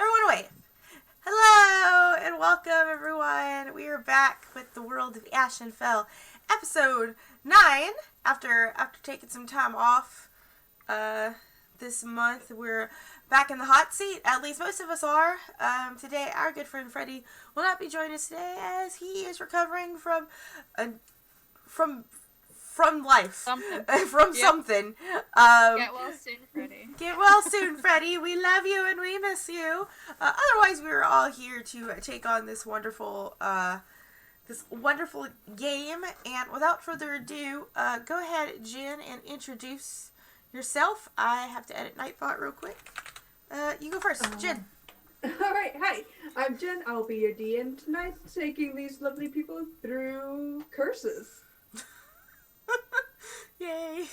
Everyone wave. Hello and welcome everyone. We are back with the World of Ashenfell, episode 9. After taking some time off this month, we're back in the hot seat. At least most of us are. Today, our good friend Freddie will not be joining us today as he is recovering from life. Something. From something. Get well soon, Freddie. Get well soon, Freddie. We love you and we miss you. Otherwise, we are all here to take on this wonderful game. And without further ado, go ahead, Jen, and introduce yourself. I have to edit Nightbot real quick. You go first, Jen. Alright, hi. I'm Jen. I'll be your DM tonight, taking these lovely people through curses. Yay.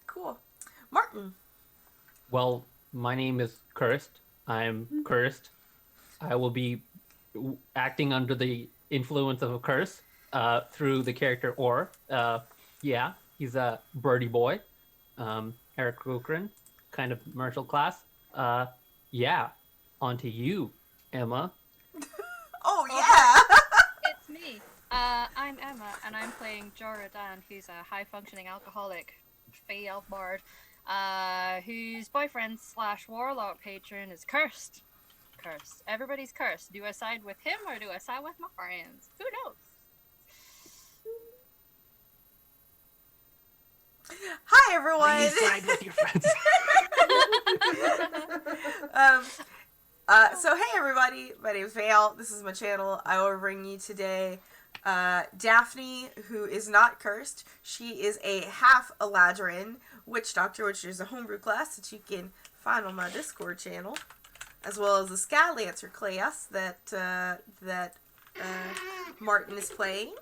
Cool. Martin. Well, my name is Cursed. I'm cursed. I will be acting under the influence of a curse through the character Or. Yeah, he's a birdie boy. Eric Lukren, kind of martial class. Yeah, on to you, Emma. Oh, yeah. It's me. I'm Emma, and I'm playing Jorah Dan, who's a high-functioning alcoholic Fey elf bard, whose boyfriend / warlock patron is cursed. Cursed. Everybody's cursed. Do I side with him or do I side with my friends? Who knows? Hi, everyone. Please side with your friends. So hey everybody, my name is Vale. This is my channel. I will bring you today Daphne, who is not cursed. She is a half Eladrin witch doctor, which is a homebrew class that you can find on my Discord channel, as well as the Skylancer class that Martin is playing.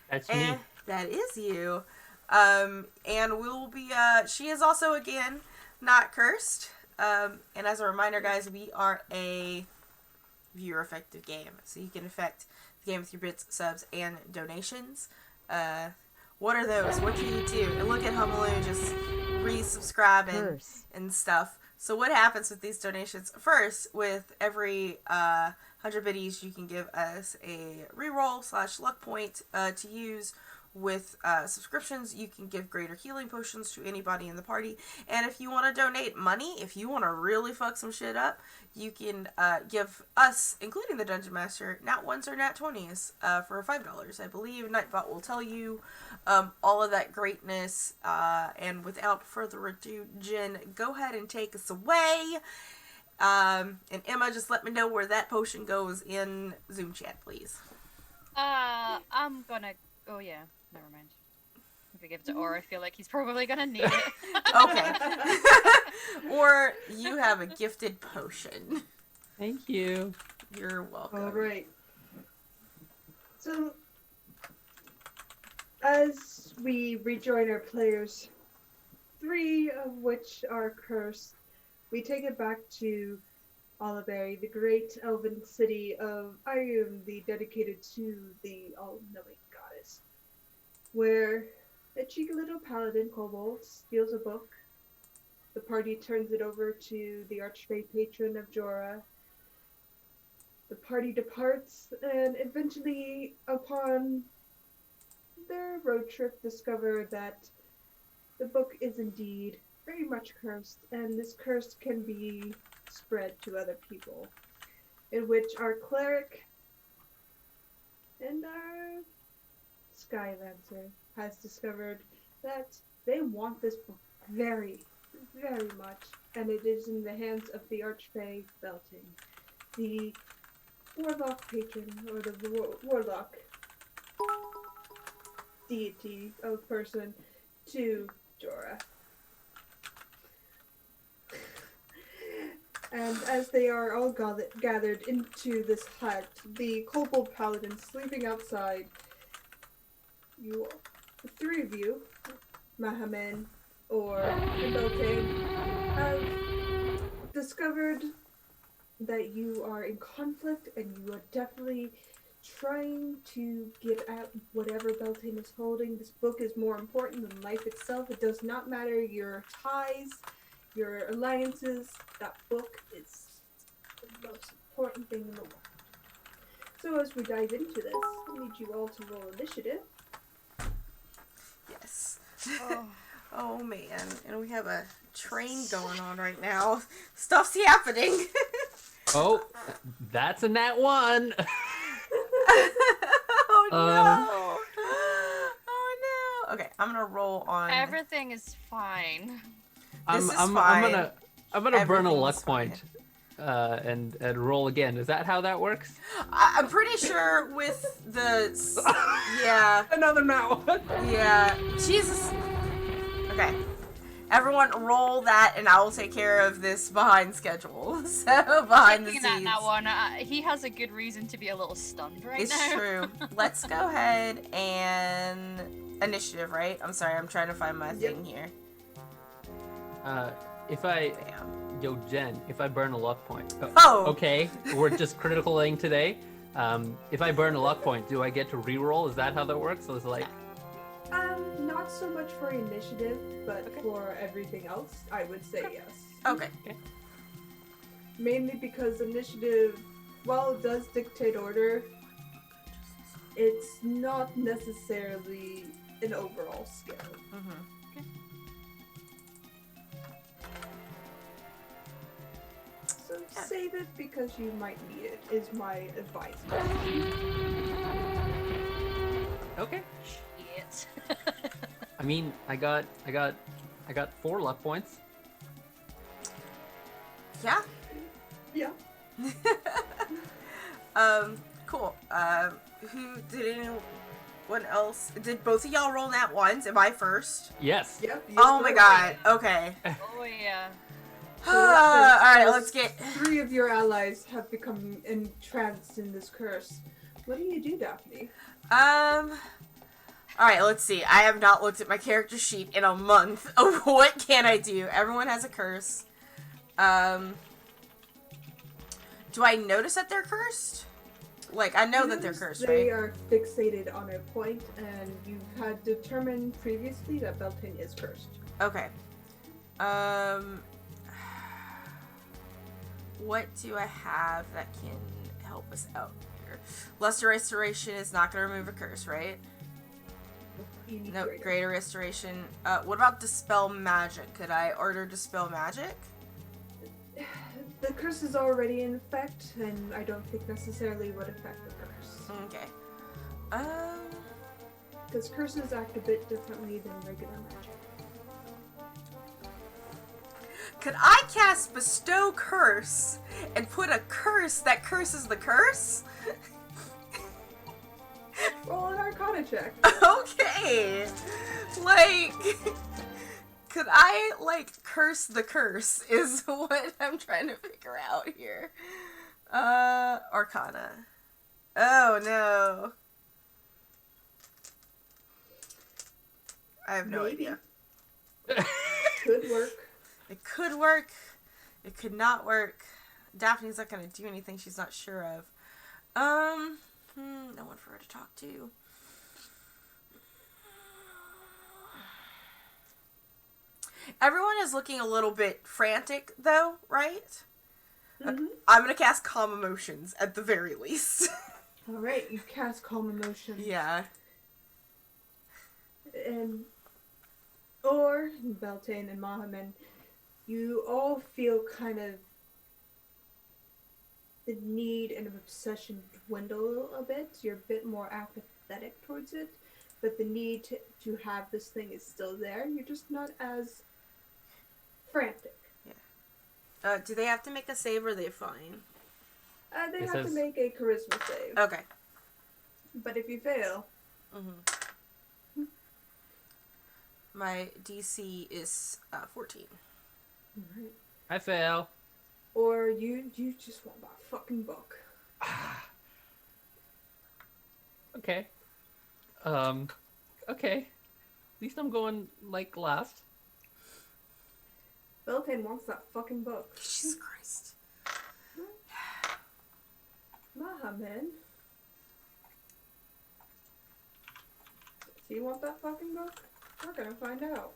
That's And me. that is you. And we'll be she is also again not cursed. And as a reminder, guys, we are a viewer effective game, so you can affect the game with your bits, subs, and donations. What are those? What can you do? And look at Humaloo just resubscribing and stuff. So what happens with these donations? First, with every 100 biddies, you can give us a reroll / luck point to use. With subscriptions, you can give greater healing potions to anybody in the party. And if you want to donate money, if you want to really fuck some shit up, you can give us, including the Dungeon Master, nat 1s or nat 20s for $5. I believe Nightbot will tell you all of that greatness. And without further ado, Jen, go ahead and take us away. And Emma, just let me know where that potion goes in Zoom chat, please. I'm gonna... Oh, yeah. Never mind. If I give it to Or, I feel like he's probably gonna need it. Okay. Or you have a gifted potion. Thank you. You're welcome. Alright. So, as we rejoin our players, 3 of which are cursed, we take it back to Oliberry, the great elven city of Ayum, dedicated to the all-knowing goddess, where a cheeky little paladin kobold steals a book. The party turns it over to the archfey patron of Jorah. The party departs, and eventually, upon their road trip, discover that the book is indeed very much cursed, and this curse can be spread to other people, in which our cleric and our Skylancer has discovered that they want this book very, very much, and it is in the hands of the Archfey Belting, the warlock patron, or the warlock deity of person to Jorah. And as they are all gathered into this hut, the kobold paladin sleeping outside, the 3 of you, Mahaman or Beltane, have discovered that you are in conflict and you are definitely trying to get at whatever Beltane is holding. This book is more important than life itself. It does not matter your ties, your alliances, that book is the most important thing in the world. So as we dive into this, I need you all to roll initiative. Yes. Oh. Oh man, and we have a train going on right now. Stuff's happening. Oh, that's a nat 1. Oh no. Oh no. Okay, I'm gonna roll on. Everything is fine. This is I'm fine. gonna burn a Everything luck is point, and roll again. Is that how that works? I'm pretty sure with the. Yeah. Another nat 1. Yeah. Jesus. Okay. Everyone roll that and I will take care of this behind schedule. So, behind the Taking scenes. that one, he has a good reason to be a little stunned right It's now. true. Let's go ahead and initiative, right? I'm sorry, I'm trying to find my thing here. If I, Bam. yo Jen, if I burn a luck point. Oh. Okay, we're just criticaling today. If I burn a luck point, do I get to reroll? Is that how that works? So it's like, Not so much for initiative, but for everything else, I would say yes. Okay. Mainly because initiative, while it does dictate order, it's not necessarily an overall skill. Mm-hmm. So save it because you might need it, is my advice. okay. Shit. I mean, I got 4 luck points. Yeah. Yeah. Cool. Who did anyone else? Did both of y'all roll nat ones? Am I first? Yes. Yep. Oh my god. Okay. Oh yeah. Alright, let's get. 3 of your allies have become entranced in this curse. What do you do, Daphne? Alright, let's see. I have not looked at my character sheet in a month. Oh, what can I do? Everyone has a curse. Do I notice that they're cursed? Like, I know that they're cursed, They right? are fixated on a point, and you've had determined previously that Beltane is cursed. Okay. What do I have that can help us out here? Lesser Restoration is not going to remove a curse, right? You need No, greater. Greater Restoration. What about Dispel Magic? Could I order Dispel Magic? The curse is already in effect, and I don't think necessarily would affect the curse. Okay. Because curses act a bit differently than regular magic. Could I cast Bestow Curse and put a curse that curses the curse? Roll an Arcana check. Okay. Like, could I, like, curse the curse is what I'm trying to figure out here. Arcana. Oh, no. I have no Maybe. idea. Could work. It could work. It could not work. Daphne's not gonna do anything she's not sure of. No one for her to talk to. Everyone is looking a little bit frantic, though, right? Mm-hmm. I'm gonna cast Calm Emotions at the very least. Alright, you cast Calm Emotion. Yeah. And or Beltane and Mahaman, you all feel kind of the need and obsession dwindle a bit. You're a bit more apathetic towards it, but the need to have this thing is still there. You're just not as frantic. Do they have to make a save or are they fine? They It have to says- make a charisma save, Okay. but if you fail, My DC is 14. I fail. or you just want that fucking book. Okay. Okay. At least I'm going like last. Beltane wants that fucking book. Jesus Christ. Mahaman, do you want that fucking book? We're gonna find out.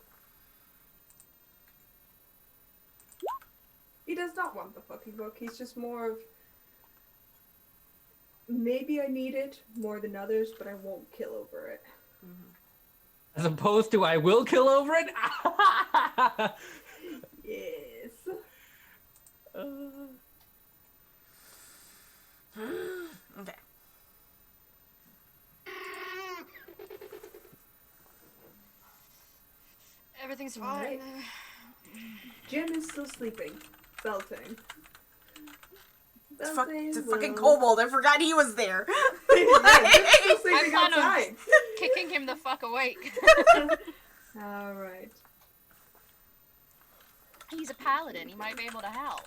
He does not want the fucking book. He's just more of, maybe I need it more than others, but I won't kill over it. As opposed to I will kill over it? Yes. Okay. Everything's fine. Alright. Jim is still sleeping. Beltane. It's Beltane fucking will- kobold. I forgot he was there. Yeah, Jim's still I sleeping plan on outside. kicking him the fuck awake. Alright. He's a paladin. He might be able to help.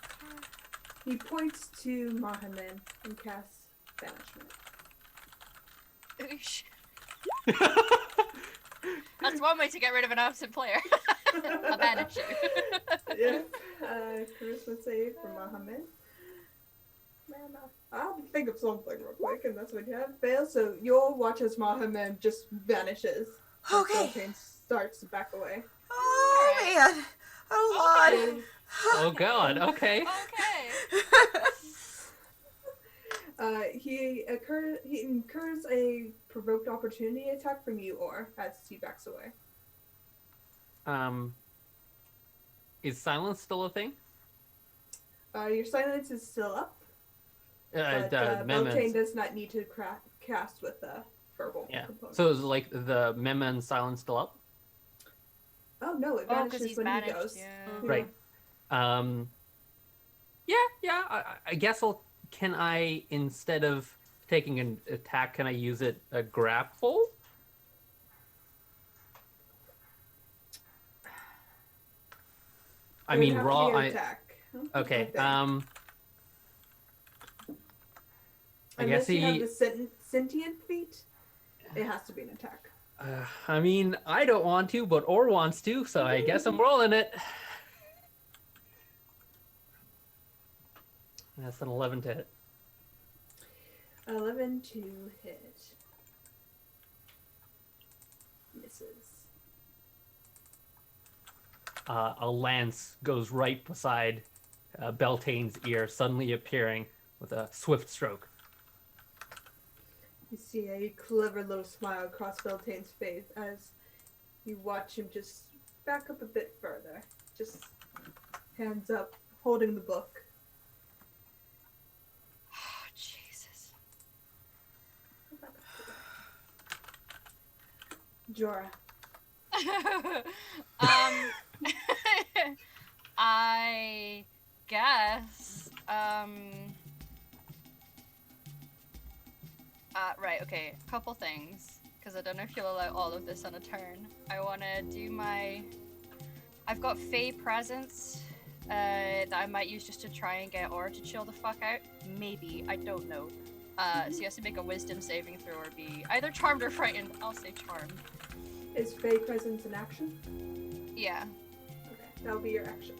He points to Mahaman and casts Banishment. Oosh. That's one way to get rid of an absent player. I'll banish you. If charisma save for Mahaman. Man, I'll think of something real quick, and that's what you have. Fail, so you'll watch as Mahaman just vanishes. as Okay. Beltane starts to back away. Oh, man. Oh, Lord. Oh god, okay. Okay. He incurs a provoked opportunity attack from you, or as he backs away. Is silence still a thing? Your silence is still up, but Memons. Beltane does not need to cast with the verbal Yeah. component. So is like the Memon silence still up? Oh no, it Oh, because vanishes he's when banished. he goes. Yeah. Right. Yeah. I guess can I, instead of taking an attack, can I use it a grapple? I It would mean have to raw. be an I attack. okay. Okay. I Unless guess you have he. the sentient feat, it has to be an attack. I mean, I don't want to, but Or wants to, so I guess I'm rolling it. That's an 11 to hit. 11 to hit. Misses. A lance goes right beside Beltane's ear, suddenly appearing with a swift stroke. You see a clever little smile across Beltane's face as you watch him just back up a bit further. Just hands up, holding the book. Oh, Jesus. Jorah. I guess. Right, okay. Couple things. Because I don't know if you'll allow all of this on a turn. I want to do my... I've got Fey Presence that I might use just to try and get Aura to chill the fuck out. Maybe. I don't know. So he has to make a Wisdom saving throw or be either Charmed or Frightened. I'll say Charmed. Is Fey presence an action? Yeah. Okay, that'll be your action.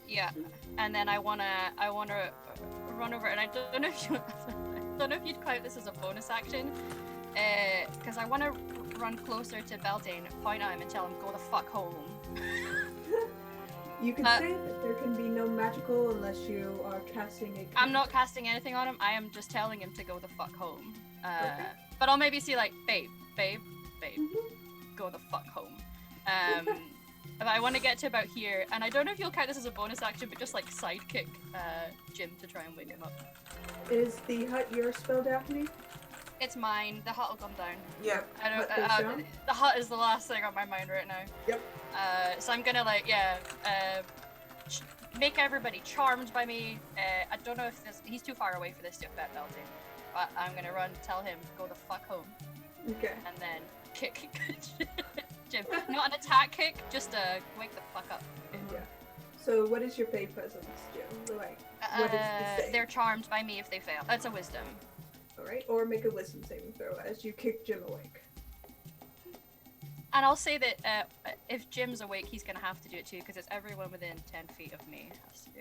Yeah, and then I wanna run over, and I don't know if you, I don't know if you'd count this as a bonus action, because I wanna run closer to Beltane, point at him, and tell him go the fuck home. You can say that there can be no magical unless you are casting a. I'm not casting anything on him. I am just telling him to go the fuck home. Okay. But I'll maybe say like, babe, Mhm. go the fuck home. But I want to get to about here, and I don't know if you'll count this as a bonus action, but just like sidekick Jim to try and wake him up. Is the hut your spell, Daphne? It's mine. The hut will come down. Yeah. I don't. Hut goes down? The hut is the last thing on my mind right now. Yep. So I'm gonna like make everybody charmed by me. I don't know if he's too far away for this to affect Beltane, but I'm gonna run, tell him go the fuck home, Okay. and then kick Jim. Not an attack kick, just wake the fuck up. Yeah. So what is your Fey presence, Jim? Like, what is the save? They're charmed by me if they fail. That's a wisdom. Alright, or make a wisdom saving throw as you kick Jim awake. And I'll say that if Jim's awake, he's gonna have to do it too, because it's everyone within 10 feet of me has to do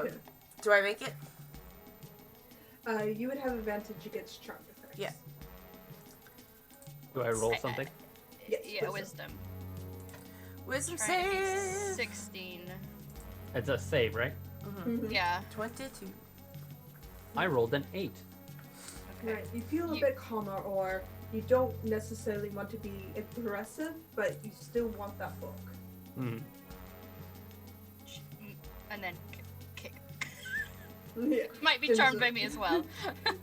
it. Do I make it? You would have advantage against charmed effects. Yeah. Do I roll something? Yes, Yeah, wisdom. wisdom. Wisdom Trying to be save. 16. It's a save, right? Mhm. Yeah. 22. I rolled an 8. Okay. Right. You feel a bit calmer, or you don't necessarily want to be aggressive, but you still want that book. Hmm. And then kick. Yeah. Might be Jim's charmed a- by me as well. Jim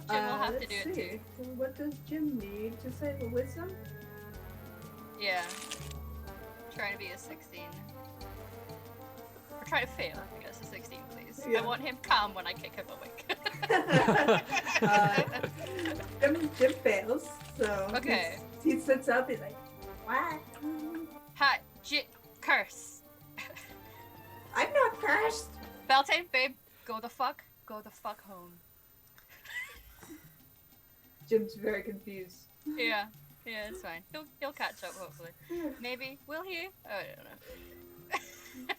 will have to do let's it too. see. What does Jim need to save a wisdom? Yeah. Trying to be a 16. Or try to fail, I guess, a 16, please. Yeah. I want him calm when I kick him awake. Jim fails, so Okay. he sits up. He's like, "What? Ha! Curse! I'm not cursed." Beltane, babe, go the fuck home. Jim's very confused. Yeah, it's fine. He'll catch up, hopefully. Maybe. Will he? I don't know.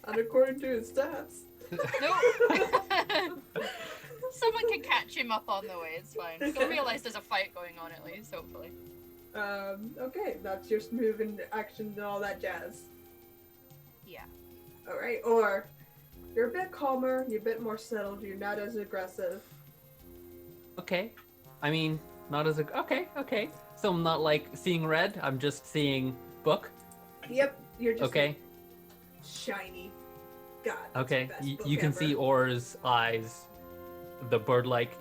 And according to his stats. Nope. Someone can catch him up on the way, it's fine. He'll realize there's a fight going on at least, hopefully. Okay, that's your move and action and all that jazz. Yeah. Alright, or you're a bit calmer, you're a bit more settled, you're not as aggressive. Okay. I mean, not as a... Okay. So I'm not, like, seeing red. I'm just seeing book. Yep, you're just Okay. like, shiny. God. that's Okay. the best book You can ever. see Or's eyes, the bird-like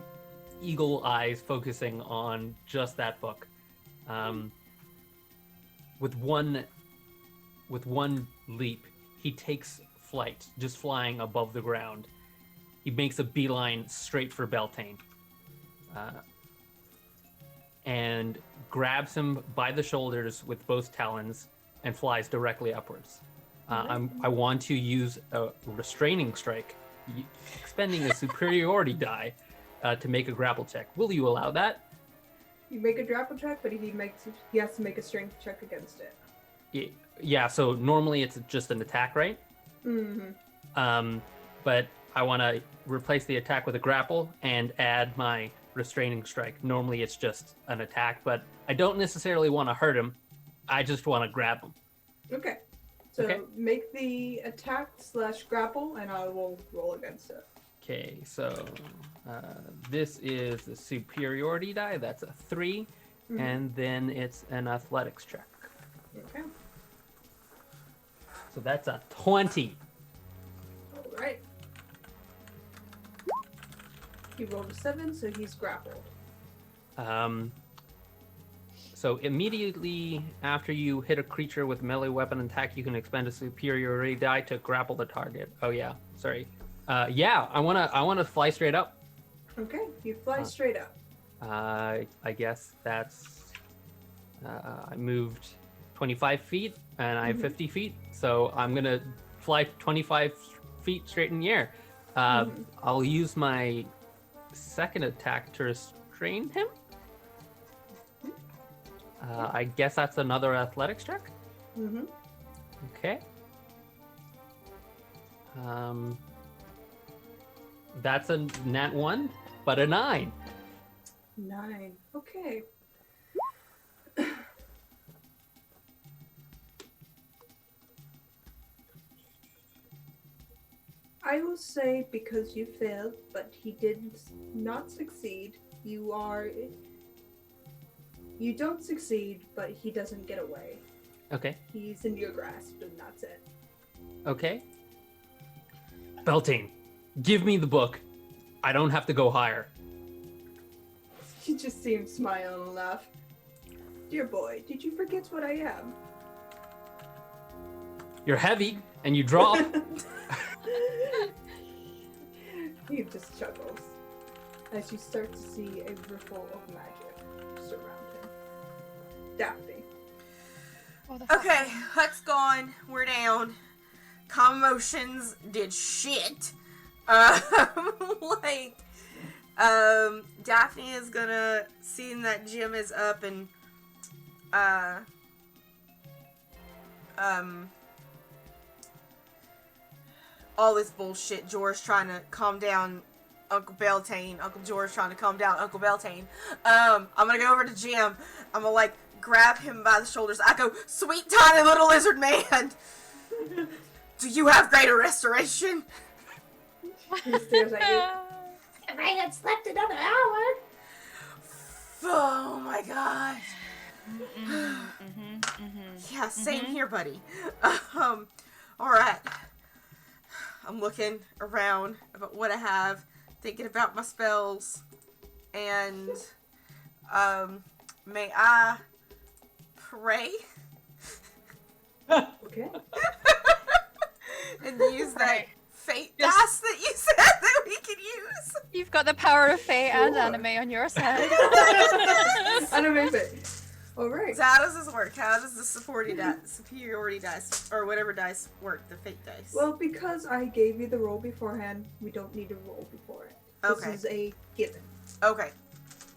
eagle eyes focusing on just that book. With one leap, he takes flight, just flying above the ground. He makes a beeline straight for Beltane, and grabs him by the shoulders with both talons and flies directly upwards. I want to use a restraining strike, expending a superiority die to make a grapple check. Will you allow that? You make a grapple check, but he has to make a strength check against it. Yeah, so normally it's just an attack, right? Mm-hmm. But I want to replace the attack with a grapple and add my restraining strike. Normally it's just an attack, but I don't necessarily want to hurt him. I just want to grab him. Okay. So Okay. make the attack / grapple, and I will roll against it. Okay, so this is the superiority die. That's a 3, Mhm. and then it's an athletics check. Okay. So that's a 20. All right. He rolled a 7, so he's grappled. So immediately after you hit a creature with melee weapon attack, you can expend a superiority die to grapple the target. Oh yeah, sorry. Yeah, I wanna fly straight up. Okay, you fly straight up. I guess that's. I moved 25 feet and I have 50 feet, so I'm gonna fly 25 feet straight in the air. I'll use my second attack to restrain him. I guess that's another athletics check. Mm-hmm. Okay. That's a nat 1, but a 9. 9. Okay. I will say because you failed, but he did not succeed. You don't succeed, but he doesn't get away. Okay. He's in your grasp, and that's it. Okay. Beltane, give me the book. I don't have to go higher. You just see him smile and laugh. Dear boy, did you forget what I am? You're heavy and you drop. He just chuckles as you start to see a ripple of magic surround him. Daphne. Okay, hut's gone. We're down. Commotions did shit. Daphne is gonna, seeing that Jim is up and, all this bullshit. George trying to calm down Uncle Beltane. Uncle George trying to calm down Uncle Beltane. I'm gonna go over to Jim. I'm gonna, like, grab him by the shoulders. I go, sweet tiny little lizard man. Do you have greater restoration? He stares at you. If I had slept another hour. Oh my god. Yeah, same Mhm. here, buddy. Alright. I'm looking around about what I have, thinking about my spells, and, may I pray? Okay. And use that Pray. fate Yes. dice that you said that we could use? You've got the power of fate and Sure. anime on your side. Anime fit. Alright. So how does this work? How does the superiority dice, or whatever dice work, the fate dice? Well, because I gave you the roll beforehand, we don't need to roll before it. This Okay. is a given. Okay.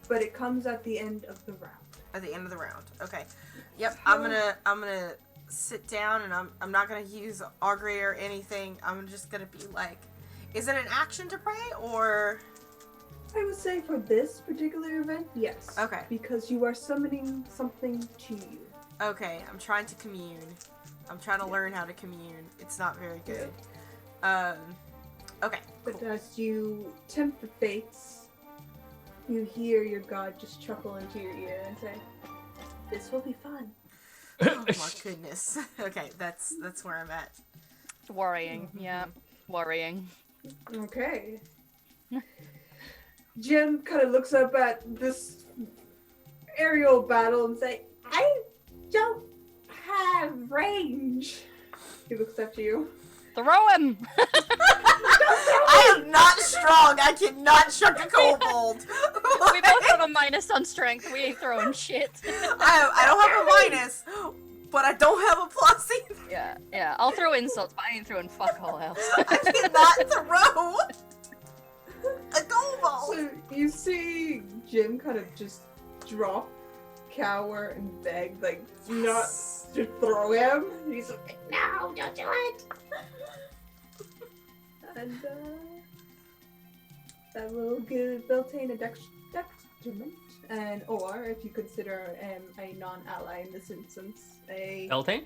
But it comes at the end of the round. At the end of the round. Okay. Yep. I'm gonna sit down, and I'm not gonna use augury or anything. I'm just gonna be like, is it an action to pray, or? I would say for this particular event, yes. Okay. Because you are summoning something to you. Okay. I'm trying to commune. I'm trying to learn how to commune. It's not very good. Okay. But Cool. as you tempt the fates, you hear your god just chuckle into your ear and say, "This will be fun." Oh my goodness. Okay. That's where I'm at. Worrying, yeah. Worrying. Okay. Jim kind of looks up at this aerial battle and say, "I don't have range." He looks up to you. Throw him! I am not strong. I cannot chuck a kobold. We both have a minus on strength. We ain't throwing shit. I don't have a minus, but I don't have a plus either. Yeah. I'll throw insults, but I ain't throwing fuck all else. I cannot throw a kobold. So you see Jim kind of just drop, cower, and beg, like, not to throw him. He's like, No, don't do it. and that will give Beltane a detriment, and or if you consider a non-ally in this instance, a Beltane?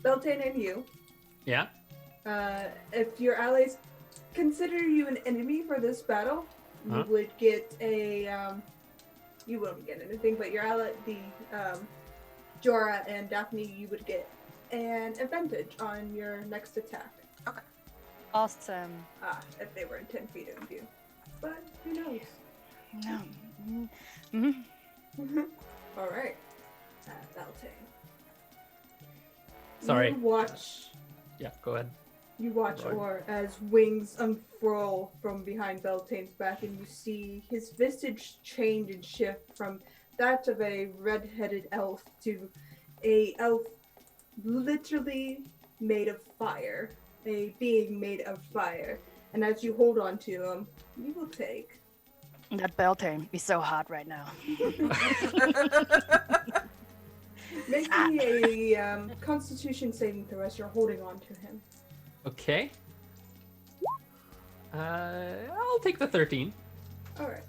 Beltane and you. Yeah. If your allies consider you an enemy for this battle, Huh? you would get a you wouldn't get anything, but your ally, the Jorah and Daphne, you would get an advantage on your next attack. Awesome. If they were in 10 feet of you. But who knows? No. Alright. Beltane. Sorry. You watch Yeah, go ahead. Right. Or as wings unfurl from behind Beltane's back, and you see his visage change and shift from that of a red-headed elf to a elf literally made of fire, a being made of fire. And as you hold on to him, you will take. That Beltane is so hot right now. Make me a Constitution saving throw as you're holding on to him. Okay. I'll take the 13. Alright.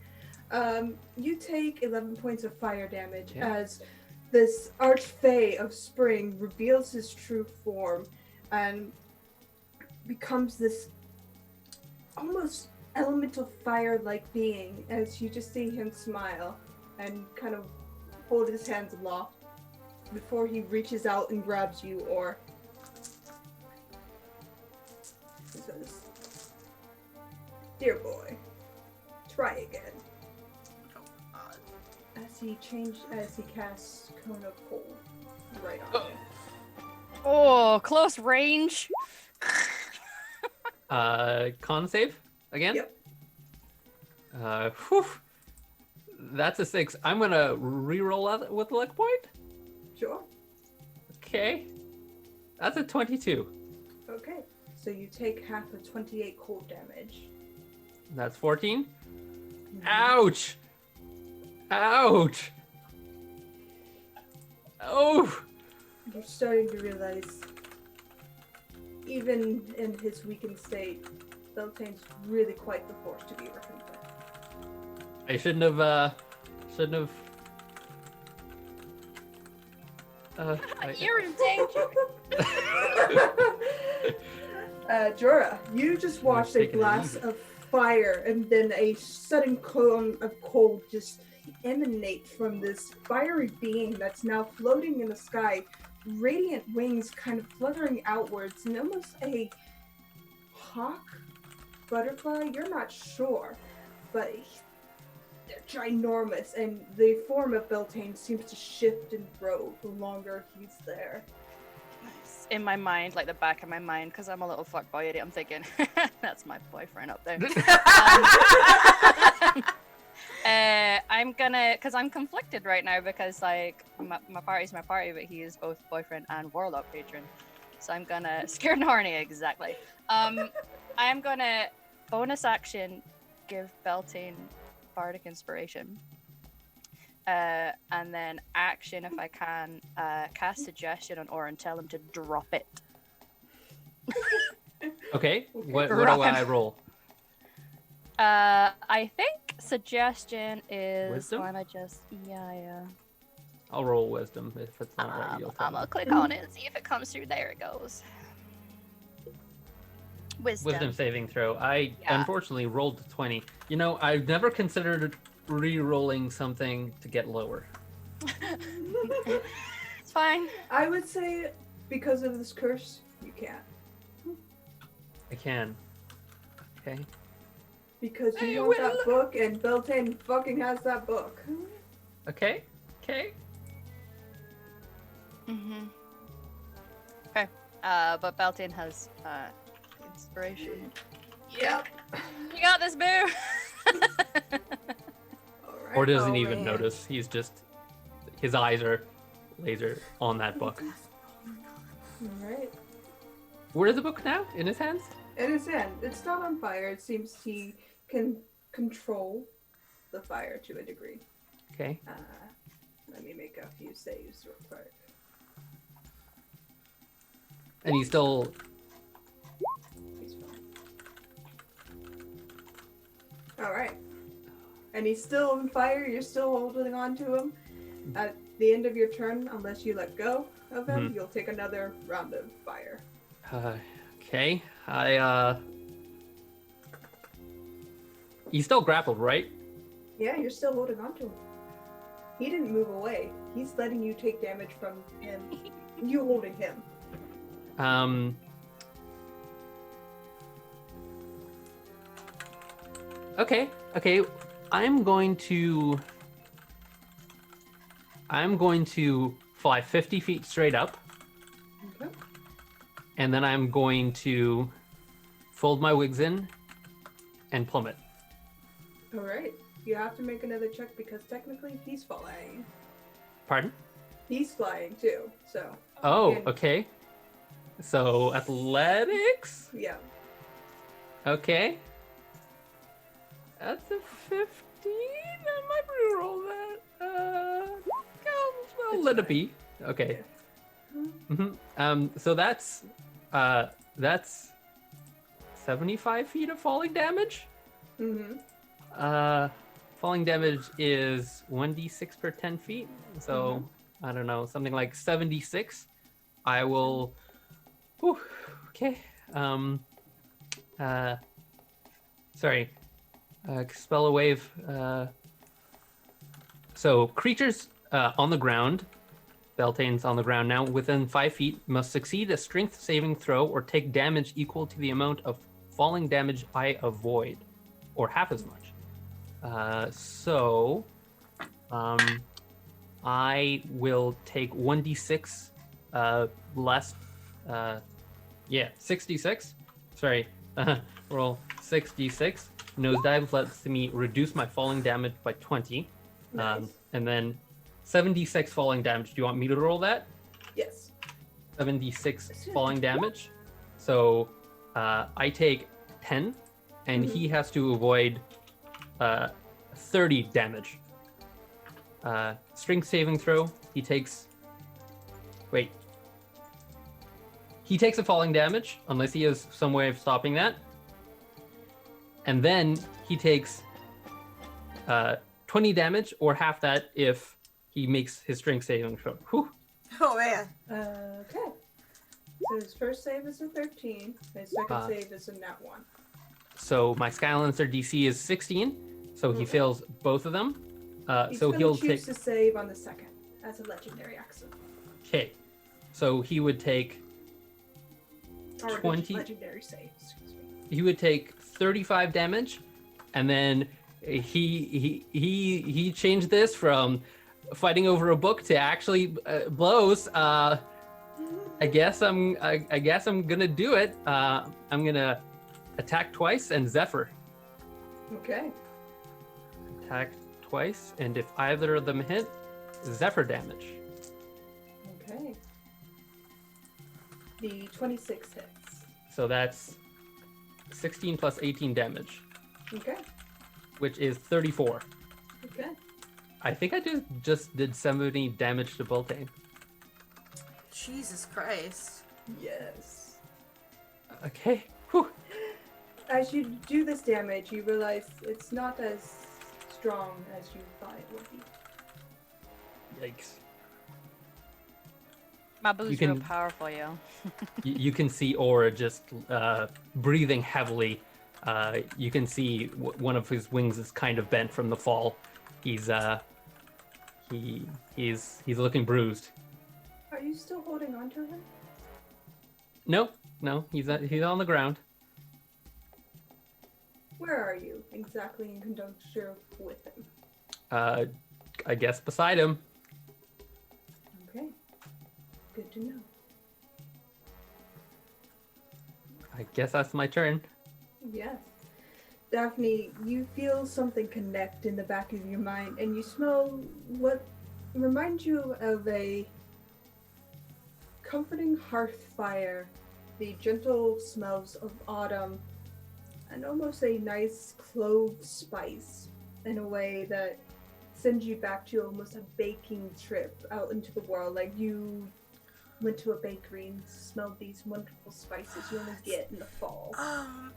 You take 11 points of fire damage Yeah. as this archfey of spring reveals his true form and becomes this almost elemental fire-like being as you just see him smile and kind of hold his hands aloft before he reaches out and grabs you, or he says, "Dear boy, try again." As he casts Cone of Cold right on you. Oh, close range. Con save again? Yep. Whew. That's a 6. I'm gonna re-roll that with luck point. Sure. Okay. That's a 22. Okay. So you take half of 28 cold damage. That's 14. Ouch! Ouch! Oh! You're starting to realize, even in his weakened state, Beltane's really quite the force to be reckoned with. I shouldn't have. You're in danger. Jorah, you just watched a taking it blast easy. of fire and then a sudden cone of cold just emanate from this fiery being that's now floating in the sky, radiant wings kind of fluttering outwards, and almost a hawk, butterfly, you're not sure, but they're ginormous, and the form of Beltane seems to shift and grow the longer he's there. In my mind, like the back of my mind, because I'm a little fuckboy idiot, I'm thinking, that's my boyfriend up there. I'm gonna, because I'm conflicted right now, because like my party's my party, but he is both boyfriend and warlock patron. So I'm gonna scared and horny, exactly. I'm gonna bonus action give Beltane bardic inspiration. And then action, if I can, cast suggestion on Orin, tell him to drop it. Okay. What do Rockin'. I roll? I think suggestion is. Wisdom? Why am I just? Yeah. I'll roll wisdom if it's not right. You'll tell I'm me. gonna click on it and see if it comes through. There it goes. Wisdom saving throw. I Yeah. unfortunately rolled 20. You know, I've never considered re-rolling something to get lower. It's fine. I would say because of this curse, you can't. I can. Okay. Because Hey, you want well, that book, and Beltane fucking has that book. Okay. Okay. But Beltane has inspiration. Yep. You got this, boo. Alright. Or doesn't Oh, even man. notice. He's just, his eyes are laser on that book. Alright. Where is the book now? In his hands? In his hand, it's not on fire. It seems he can control the fire to a degree. Okay. Let me make a few saves real quick. And he's still. He's fine. Alright. And he's still on fire. You're still holding on to him. At the end of your turn, unless you let go of him, you'll take another round of fire. Okay. He's still grappled, right? Yeah, you're still holding on to him. He didn't move away. He's letting you take damage from him. You holding him. Okay. I'm going to fly 50 feet straight up, Okay. and then I'm going to fold my wigs in and plummet. Alright. You have to make another check because technically he's flying. Pardon? He's flying too, so. Oh, And- okay. So athletics? Yeah. Okay. That's a 15. I might re-roll that. I'll let it be. Okay. So that's 75 feet of falling damage. Mm-hmm. Falling damage is 1d6 per 10 feet. So I don't know, something like 76. I will. Whew, okay. Sorry. Spell a wave. So creatures on the ground, Beltane's on the ground now, within 5 feet, must succeed a strength saving throw or take damage equal to the amount of falling damage I avoid, or half as much. I will take 1d6 less. 66. Sorry. Roll 6d6. Nosedive lets me reduce my falling damage by 20. Nice. And then 76 falling damage. Do you want me to roll that? Yes. 76 falling damage. So I take 10, and he has to avoid 30 damage. Strength saving throw. He takes. Wait. He takes a falling damage unless he has some way of stopping that. And then he takes 20 damage or half that if he makes his strength saving throw. Whew. Oh man. Okay. So his first save is a 13. His second save is a nat 1. So my Skylancer DC is 16, so he fails both of them. He's So gonna he'll choose take. to save on the second as a legendary action. Okay, so he would take Or 20. legendary save. Excuse me. He would take 35 damage, and then he changed this from fighting over a book to actually blows. I guess I'm gonna do it. I'm gonna attack twice and Zephyr. Okay. Attack twice, and if either of them hit, Zephyr damage. Okay. The 26 hits. So that's 16 plus 18 damage, Okay. which is 34. Okay. I think I just did 70 damage to Beltane. Jesus Christ. Yes. Okay. Whew. As you do this damage, you realize it's not as strong as you thought it would be. Yikes. My boo's You can- real powerful, yo. You can see Aura just breathing heavily. You can see one of his wings is kind of bent from the fall. He's looking bruised. Are you still holding on to him? No, he's on the ground. Where are you exactly in conjunction with him? I guess beside him. Okay. Good to know. I guess that's my turn. Yes. Daphne, you feel something connect in the back of your mind, and you smell what reminds you of a comforting hearth fire, the gentle smells of autumn, and almost a nice clove spice in a way that sends you back to almost a baking trip out into the world. Like you went to a bakery and smelled these wonderful spices you only get in the fall.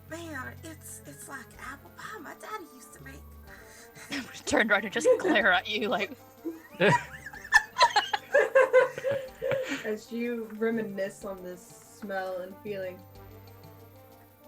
Man, it's like apple pie my daddy used to make. Turned around and just glare at you like, As you reminisce on this smell and feeling,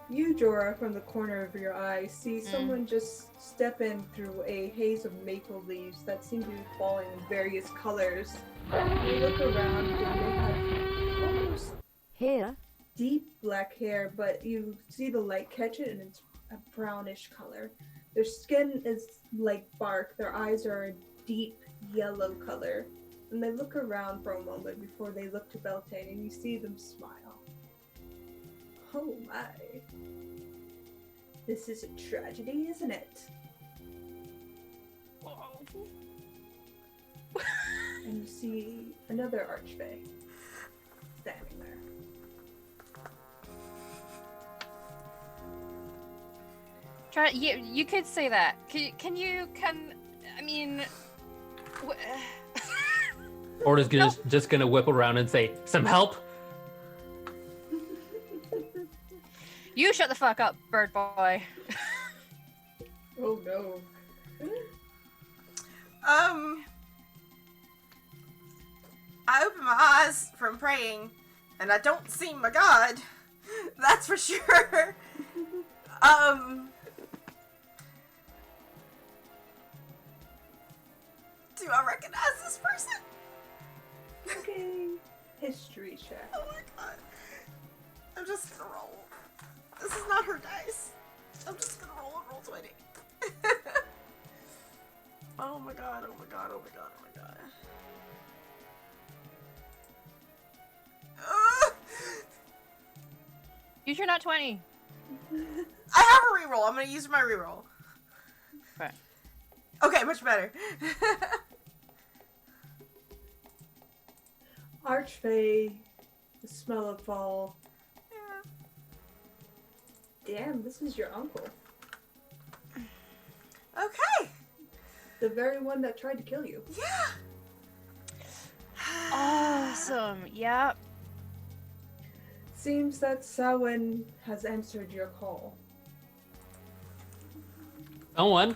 you, Jorah, from the corner of your eye, see someone just step in through a haze of maple leaves that seem to be falling in various colors. You look around and they have almost Here, deep black hair, but you see the light catch it and it's a brownish color. Their skin is like bark, their eyes are a deep yellow color, and they look around for a moment before they look to Beltane and you see them smile. Oh my. This is a tragedy, isn't it? And you see another archfey standing there. try. You could say that. I mean, Aura's just gonna whip around and say, "Some help." you shut the fuck up, bird boy. Oh no. I open my eyes from praying, and I don't see my god. That's for sure. Do I recognize this person? Okay. History check. Oh my god. I'm just gonna roll. This is not her dice. I'm just gonna roll and roll 20. Oh my god, oh my god, oh my god, oh my god. Use your nat 20. I have a reroll. I'm gonna use my reroll. Right. Okay, much better. Archfey, the smell of fall. Yeah. Damn, this is your uncle. Okay. The very one that tried to kill you. Yeah. Awesome. Yep. Seems that Samhain has answered your call. Someone.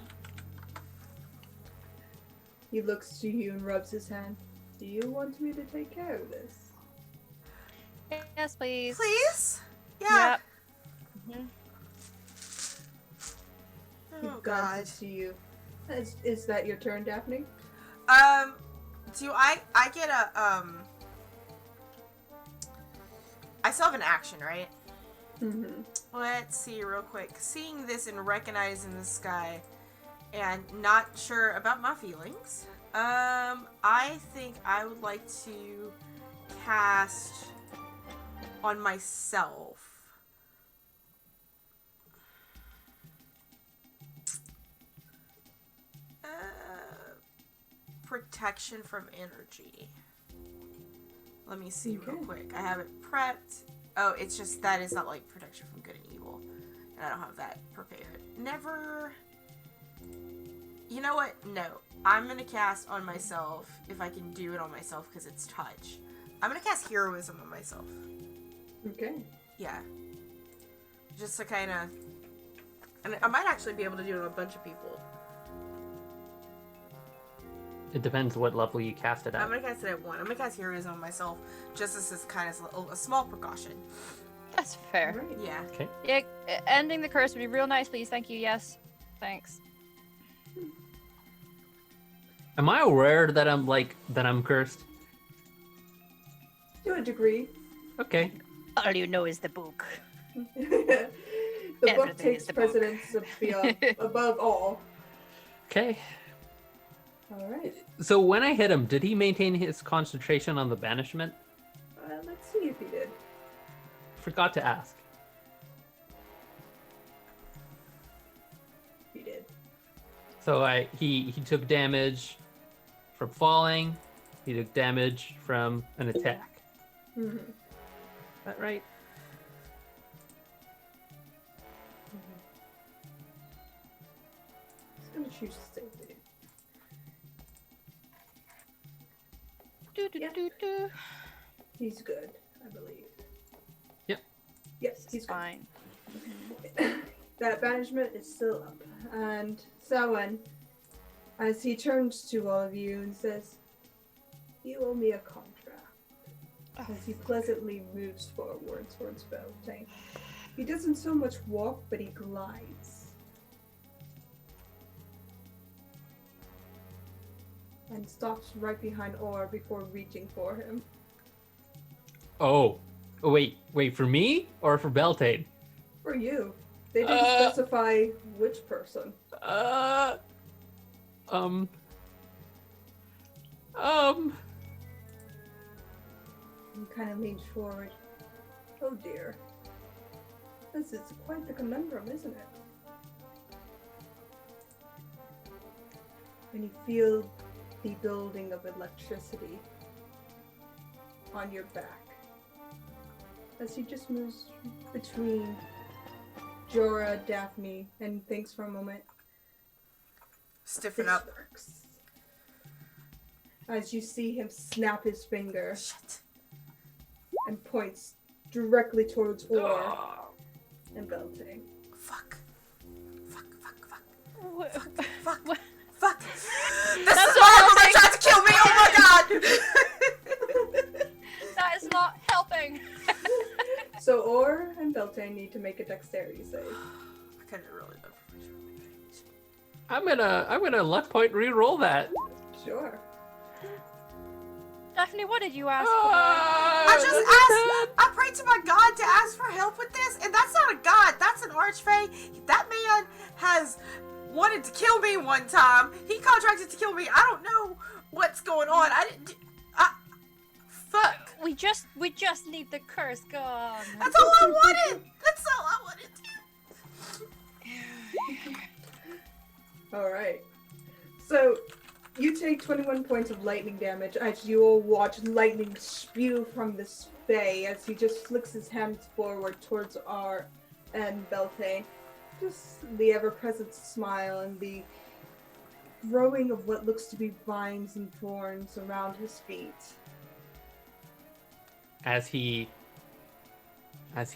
He looks to you and rubs his hand. Do you want me to take care of this? Yes, please. Please? Yeah. Yep. He Oh, God. glances to you. Is that your turn, Daphne? Do I get a, I still have an action, right? Mm-hmm. Let's see real quick. Seeing this and recognizing this guy and not sure about my feelings, I think I would like to cast on myself. Protection from energy. Let me see real Okay. quick. I have it prepped. Oh, it's just that is not like protection from good and evil. And I don't have that prepared. Never. You know what? No. I'm going to cast on myself if I can do it on myself because it's touch. I'm going to cast heroism on myself. Okay. Yeah. Just to kind of. And I might actually be able to do it on a bunch of people. It depends what level you cast it I'm at. going to cast it at 1. I'm going to cast heroism on myself just as this kind of a small precaution. That's fair. Right. Yeah. Okay. Yeah, ending the curse would be real nice, please. Thank you. Yes. Thanks. Am I aware that I'm cursed? To a degree. Okay. All you know is the book. The book Everything takes is the book. precedence above all. Okay. All right. So when I hit him, did he maintain his concentration on the banishment? Let's see if he did. Forgot to ask. He did. So he took damage from falling. He took damage from an attack. Mm-hmm. Is that right? He's gonna choose to stay with you. Do, do, Yeah. do, do. He's good, I believe. Yep. Yes, he's It's fine. good. That banishment is still up. And Selwyn, as he turns to all of you and says, "You owe me a contract." As he pleasantly moves forward towards Beltane. He doesn't so much walk, but he glides. And stops right behind Orr before reaching for him. Oh, wait, for me or for Beltane? For you. They didn't specify which person. He kind of leans forward. Oh dear. This is quite the conundrum, isn't it? And you feel the building of electricity on your back as he just moves between Jorah, Daphne, and thinks for a moment. Stiffen This up. works. As you see him snap his finger Shit. and points directly towards Orr and Beltane. Fuck. Fuck. What? Fuck. What? Fuck. This That's is not horrible. They helping. tried to kill me. Oh my god. That is not helping. So Orr and Beltane need to make a dexterity save. I could have really done for I'm gonna luck point re-roll that. Sure. Daphne, what did you ask for? I just asked. I prayed to my God to ask for help with this, and that's not a god. That's an archfey. That man has wanted to kill me one time. He contracted to kill me. I don't know what's going on. I didn't. Fuck. We just need the curse gone. That's all I wanted. That's all I wanted to. Alright. So, you take 21 points of lightning damage as you all watch lightning spew from this bay as he just flicks his hands forward towards R and Beltane. Just the ever-present smile and the growing of what looks to be vines and thorns around his feet. As he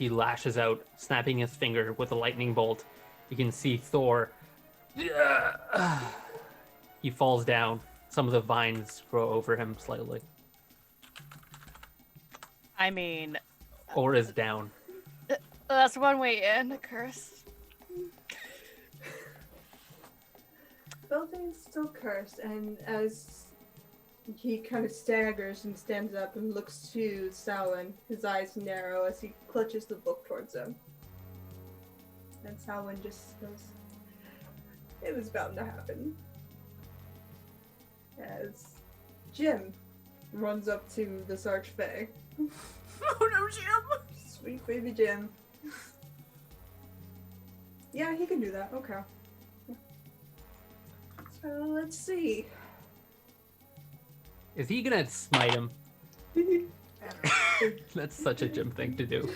lashes out, snapping his finger with a lightning bolt, you can see Thor. He falls down. Some of the vines grow over him slightly. I mean, Or is down. That's one way to end a curse. Beltane's still cursed, and as he kind of staggers and stands up and looks to Samhain, his eyes narrow as he clutches the book towards him. And Samhain just goes, "It was bound to happen." As Jim runs up to this archfey. Oh no, Jim! Sweet baby Jim. Yeah, he can do that. Okay. So let's see. Is he gonna smite him? That's such a Jim thing to do.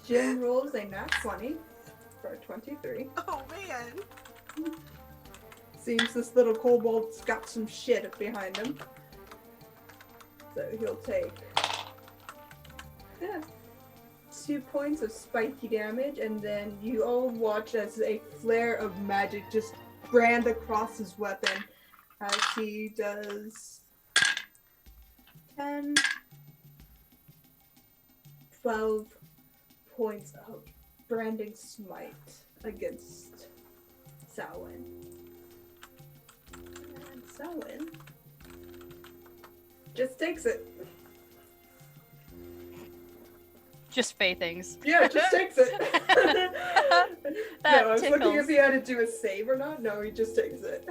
Jim rolls a nat 20 for a 23. Oh man. Seems this little kobold's got some shit behind him. So he'll take 2 points of spiky damage, and then you all watch as a flare of magic just brand across his weapon as he does 10, 12 points of branding smite against Samhain. And Samhain just takes it. Just Faye things. Yeah, just takes it. That no, I was looking tickles. if he had to do a save or not. No, he just takes it.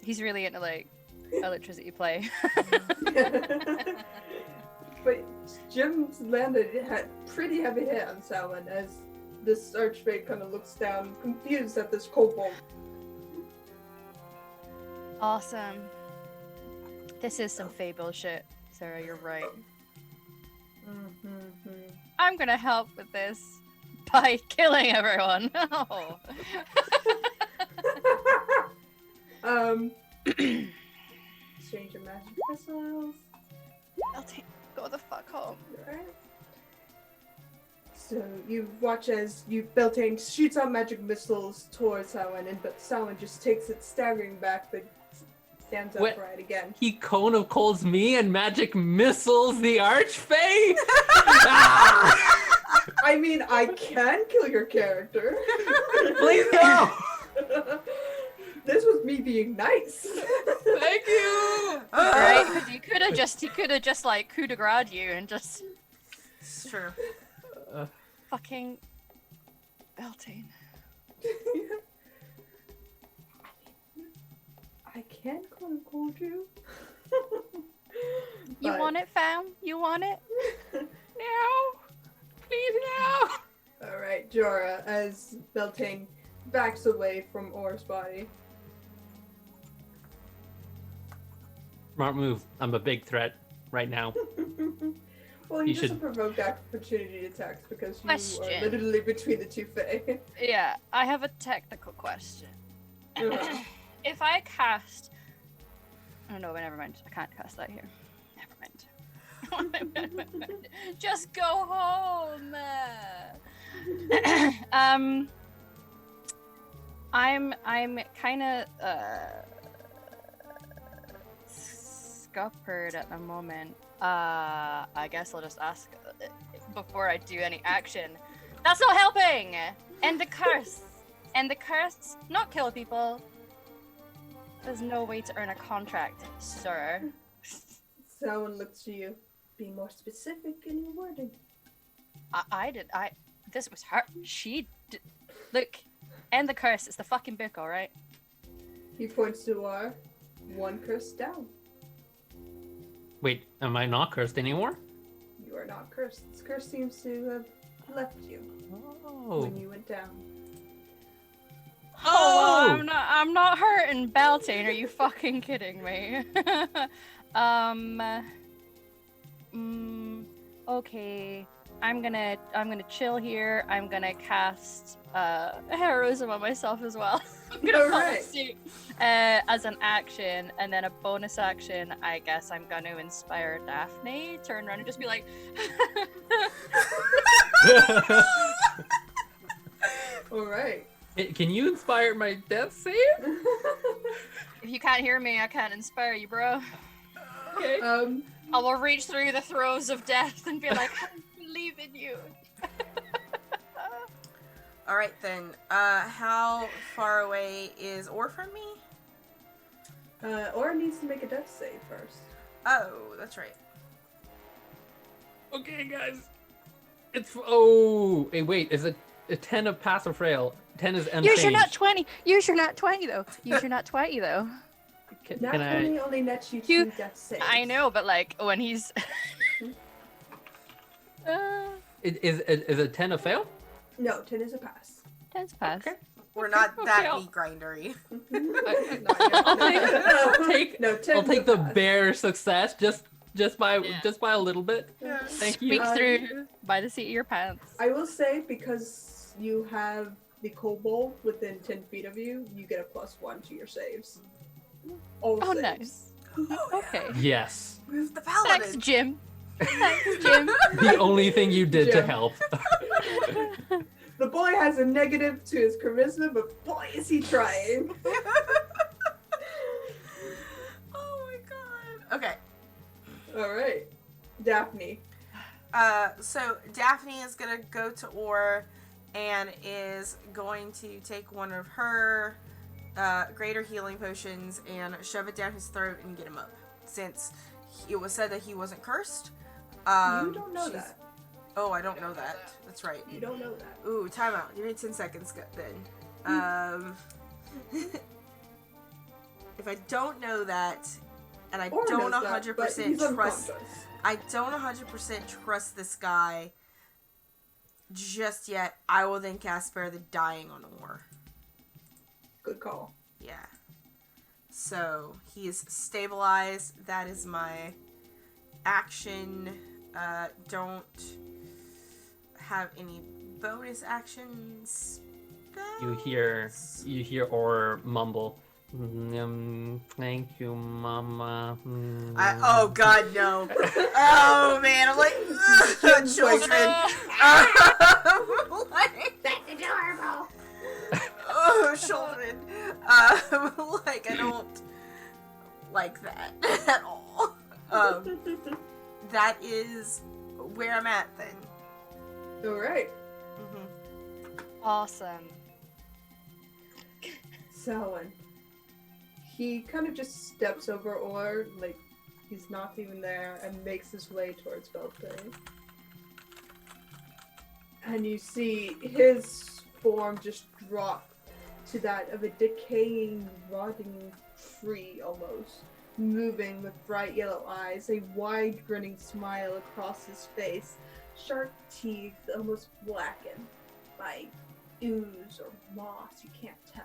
He's really into like electricity play. But Jim's landed had pretty heavy hit on Samhain as this archfey kind of looks down, confused at this kobold. Awesome. This is some Faye bullshit. Sarah, you're right. I'm gonna help with this by killing everyone. Oh. Exchange of magic missiles. Go the fuck home. Alright. So you watch as Beltane shoots out magic missiles towards Samhain, but Samhain just takes it, staggering back, but stands What? upright again. He cone of coals me and magic missiles the archfey? Ah! I mean, I can kill your character. Please no! This was me being nice. Thank you! Right? Because he could have just like coup de grace you and just It's true. fucking Beltane. I can call you. You want it, fam? You want it? No! Please no! Alright, Jorah, as Beltane backs away from Or's body. Smart move. I'm a big threat right now. Well, he You doesn't should- provoke opportunity attacks because you Question. are literally between the two Fae. Yeah, I have a technical question. Uh-huh. If I cast... Oh no, but never mind. I can't cast that here. Never mind. Just go home! I'm kind of scuppered at the moment. I guess I'll just ask before I do any action. That's not helping! And the curse! And the curse, not kill people. There's no way to earn a contract, sir. Someone looks to you. Be more specific in your wording. This was her. Look, end the curse. It's the fucking book, alright? He points to our one curse down. Wait, am I not cursed anymore? You are not cursed. This curse seems to have left you Oh. when you went down. Oh, I'm not hurting Beltane. Are you fucking kidding me? Okay. I'm gonna chill here. I'm gonna cast heroism on myself as well. I'm gonna follow Alright. suit as an action, and then a bonus action. I guess I'm gonna inspire Daphne. Turn around and just be like, Alright. Can you inspire my death save? if you can't hear me, I can't inspire you, bro. Okay. I will reach through the throes of death and be like, I believe in you. All right then. How far away is Or from me? Or needs to make a death save first. Oh, that's right. Okay, guys. It's hey, wait. Is it a 10 of passive frail? 10 is unchanged. Use your nat 20. Use your nat 20 though. Use your nat 20 though. Can Nat I? 20 only nets you You- 2 death saves. I know, but like when he's. Is a 10 a fail? No, 10 is a pass. 10's pass. Okay. We're not that Okay, meat grindery. I'll take No, 10 I'll is take a the pass. bare success just by a little bit. Yeah. Thank you. Speak through by the seat of your pants. I will say, because you have the kobold within 10 feet of you, you get a +1 to your saves. All Oh, saves. nice. Okay. Yes. Move the Thanks, paladin. Jim. Thanks, Jim. The only thing you did to Jim. help. The boy has a negative to his charisma, but boy is he trying. Oh my god. Okay. Alright. Daphne. So Daphne is gonna go to Or and is going to take one of her greater healing potions and shove it down his throat and get him up. Since it was said that he wasn't cursed. You don't know she's- that. Oh, I don't know that. That's right. You don't know that. Ooh, time out. Give me 10 seconds then. If I don't know that, and I Or don't knows that, but 100% he's trust, unconscious. I don't 100% trust this guy just yet, I will then cast Spare the Dying on Or. Good call. Yeah. So, he is stabilized. That is my action. Don't have any bonus actions. You hear or mumble. Thank you, Mama. Oh god, no. Oh man, I'm like, ugh, children. Like, That's adorable. oh, children. Like, I don't like that at all. That is where I'm at then. Alright. Awesome. Selwyn. He kind of just steps over Or, like he's not even there, and makes his way towards Beltane. And you see his form just drop to that of a decaying, rotting tree almost, moving with bright yellow eyes, a wide grinning smile across his face, sharp teeth almost blackened by ooze or moss, you can't tell.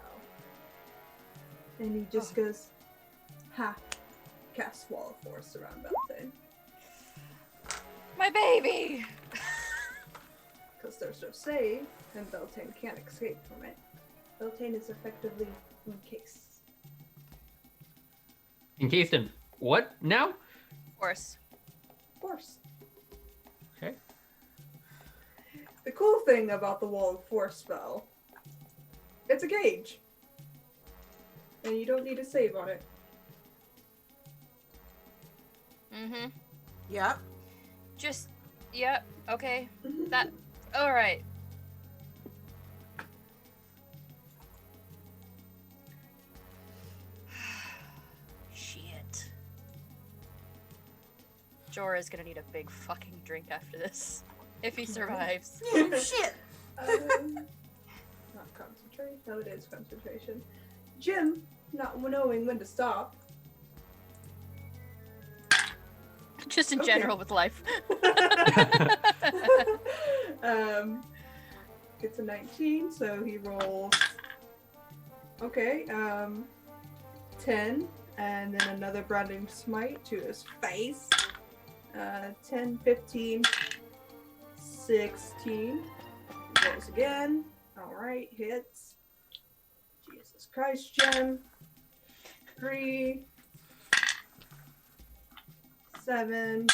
And he just goes, ha, cast Wall of Force around Beltane. My baby! Because there's no save, and Beltane can't escape from it. Beltane is effectively encased. Encased in what now? Of course. Force. Okay. The cool thing about the Wall of Force spell, it's a gauge. And you don't need a save on it. Mm-hmm. Yep. Just, yep, okay. That, alright. Shit. Jorah's gonna need a big fucking drink after this. If he survives. Shit. Not concentrate. No, it is concentration. Jim, not knowing when to stop. Just in Okay. general with life. It's a 19, so he rolls. Okay, 10, and then another branding smite to his face. 10, 15, 16. Rolls again. Alright, hits. Jesus Christ, Jim. 3, 7,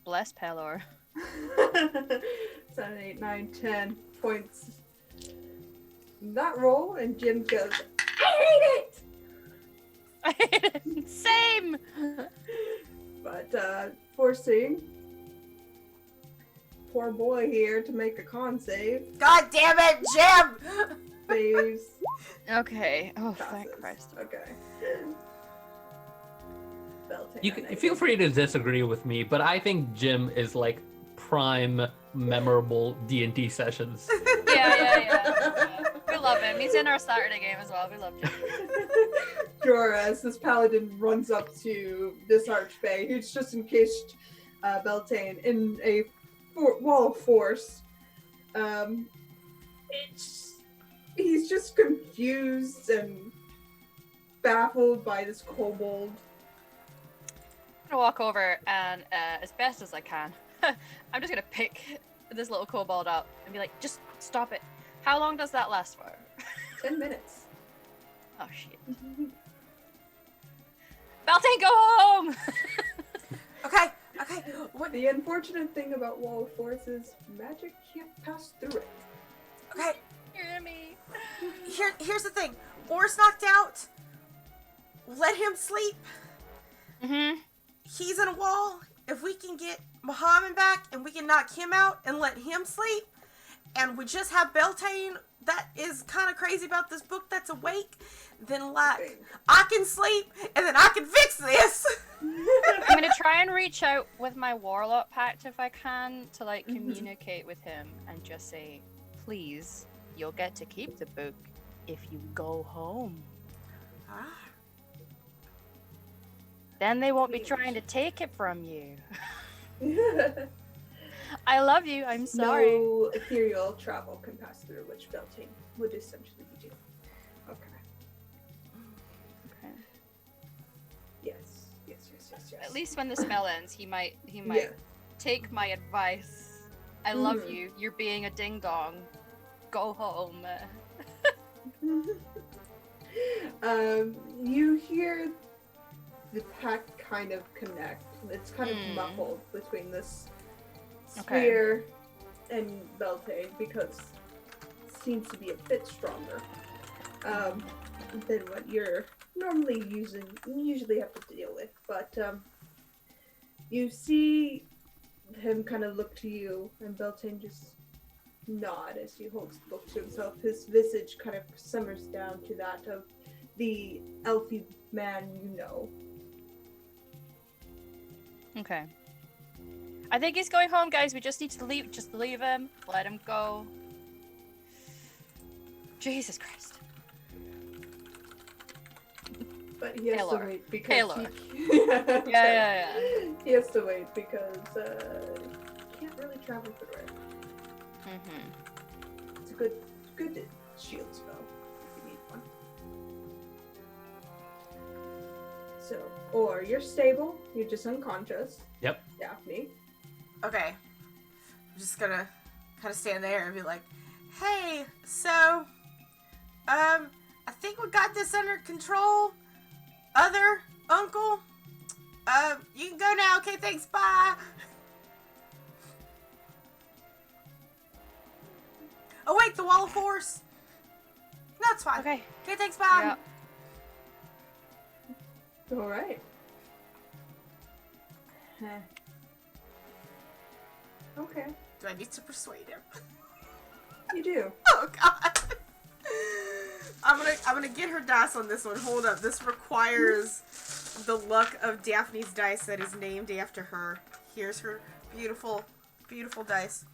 Bless Pelor. 7, 8, 9, 10 points. That roll, and Jim goes, I hate it! Same! But but forcing poor boy here to make a con save. God damn it, Jim! Saves. Okay. Oh, Passes. thank Christ. Okay. Beltane You on can negative. feel free to disagree with me, but I think Jim is like prime memorable D&D sessions. Yeah. We love him. He's in our Saturday game as well. We love Jim. Jorah, as this paladin runs up to this archbay, who's just encased Beltane in a wall of force. He's just confused and baffled by this kobold. I'm gonna walk over and, as best as I can, I'm just gonna pick this little kobold up and be like, just stop it. How long does that last for? 10 minutes. Oh shit. Beltane, go home! Okay. What? The unfortunate thing about wall of force is magic can't pass through it. Okay. Hear me. Here's the thing. Or's knocked out. Let him sleep. Mm-hmm. He's in a wall. If we can get Muhammad back and we can knock him out and let him sleep, and we just have Beltane that is kind of crazy about this book that's awake, then like I can sleep and then I can fix this. I'm gonna try and reach out with my warlock pact if I can to like communicate with him and just say, please, you'll get to keep the book if you go home. Ah. Then they won't be trying to take it from you. I love you. I'm sorry. No ethereal travel can pass through, which Beltane would essentially be doing. Okay. Yes. At least when the spell ends, he might Yeah. take my advice. I love you. You're being a ding dong. Go home. You hear the pack kind of connect. It's kind of muffled between this sphere and Beltane because it seems to be a bit stronger than what you're normally usually have to deal with. But you see him kind of look to you, and Beltane just nod as he holds the book to himself. His visage kind of simmers down to that of the elfy man you know. Okay. I think he's going home, guys. We just need to leave. Just leave him. Let him go. Jesus Christ. But he has Taylor. to wait because Taylor. yeah. Yeah. He has to wait because he can't really travel through it. Mm-hmm. It's a good shield spell if you need one. So, or you're stable, you're just unconscious. Yep. Daphne. Okay. I'm just gonna kind of stand there and be like, hey, so, I think we got this under control. Other uncle, you can go now. Okay, thanks, bye. Oh wait, the wall of force. No, it's fine. Okay. Okay, thanks, bye. Yeah. All right. Okay, Do I need to persuade him? you do. Oh God. I'm gonna get her dice on this one. Hold up. This requires the luck of Daphne's dice that is named after her. Here's her beautiful, beautiful dice.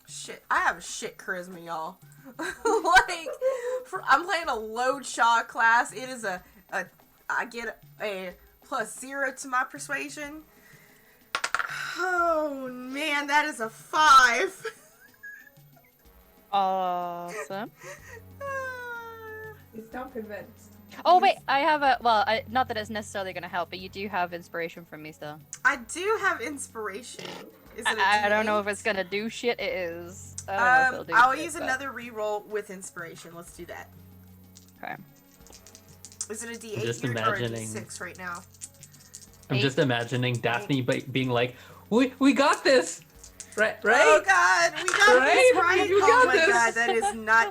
Shit, I have a shit charisma, y'all. I'm playing a low chaw class. It is I get a +0 to my persuasion. Oh man, that is a 5. Awesome. He's not convinced. Oh wait, I have a not that it's necessarily going to help, but you do have inspiration from me still. I do have inspiration. Is it a I don't know D8? if it's gonna do shit. It is. I don't know if it'll do I'll shit, use but- another reroll with inspiration. Let's do that. Okay. Is it a D8 Just or a imagining- D6 right now? I'm just imagining Daphne being like, we got this! Right? Oh God, we got Right? this right. You Oh got my this. God,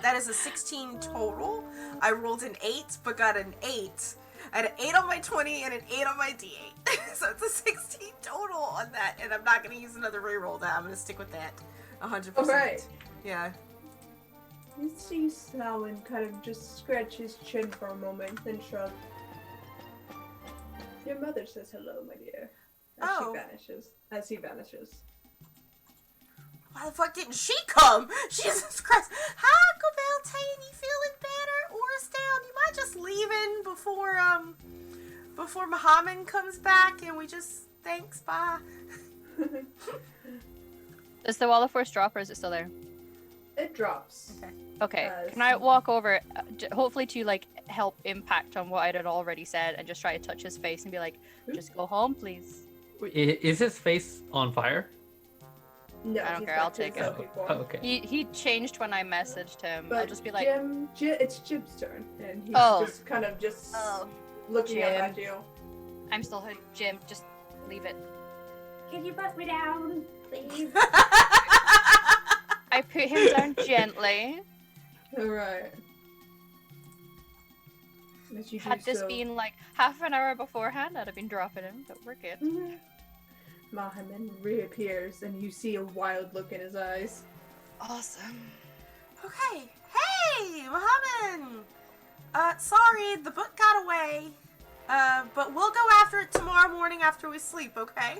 that is a 16 total. I rolled an 8, but got an 8. I had an 8 on my 20 and an 8 on my D8. So it's a 16 total on that, and I'm not going to use another reroll that. I'm going to stick with that 100%. Alright. Yeah. You see Samhain kind of just scratch his chin for a moment, then shrug. Your mother says hello, my dear. As he vanishes. Why the fuck didn't she come? Jesus Christ. Hi, Uncle Beltane. You feeling better? Orisdown, you mind just leaving before Muhammad comes back and we just, thanks, bye. Does the wall of force drop or is it still there? It drops. Okay. Okay. Can I walk over, hopefully to like help impact on what I had already said, and just try to touch his face and be like, just go home, please. Is his face on fire? No, I don't he's care, back I'll to his take it. healthy form. Oh, okay. He changed when I messaged him. But I'll just be like, it's Jim's turn, and he's Oh. just kind of just oh, looking up Jim. at you. I'm still hurting. Jim, just leave it. Can you put me down, please? I put him down gently. Alright. As you do Had this so, been like half an hour beforehand, I'd have been dropping him, but we're good. Muhammad reappears, and you see a wild look in his eyes. Awesome. Okay. Hey, Muhammad. Sorry, the book got away. But we'll go after it tomorrow morning after we sleep, okay?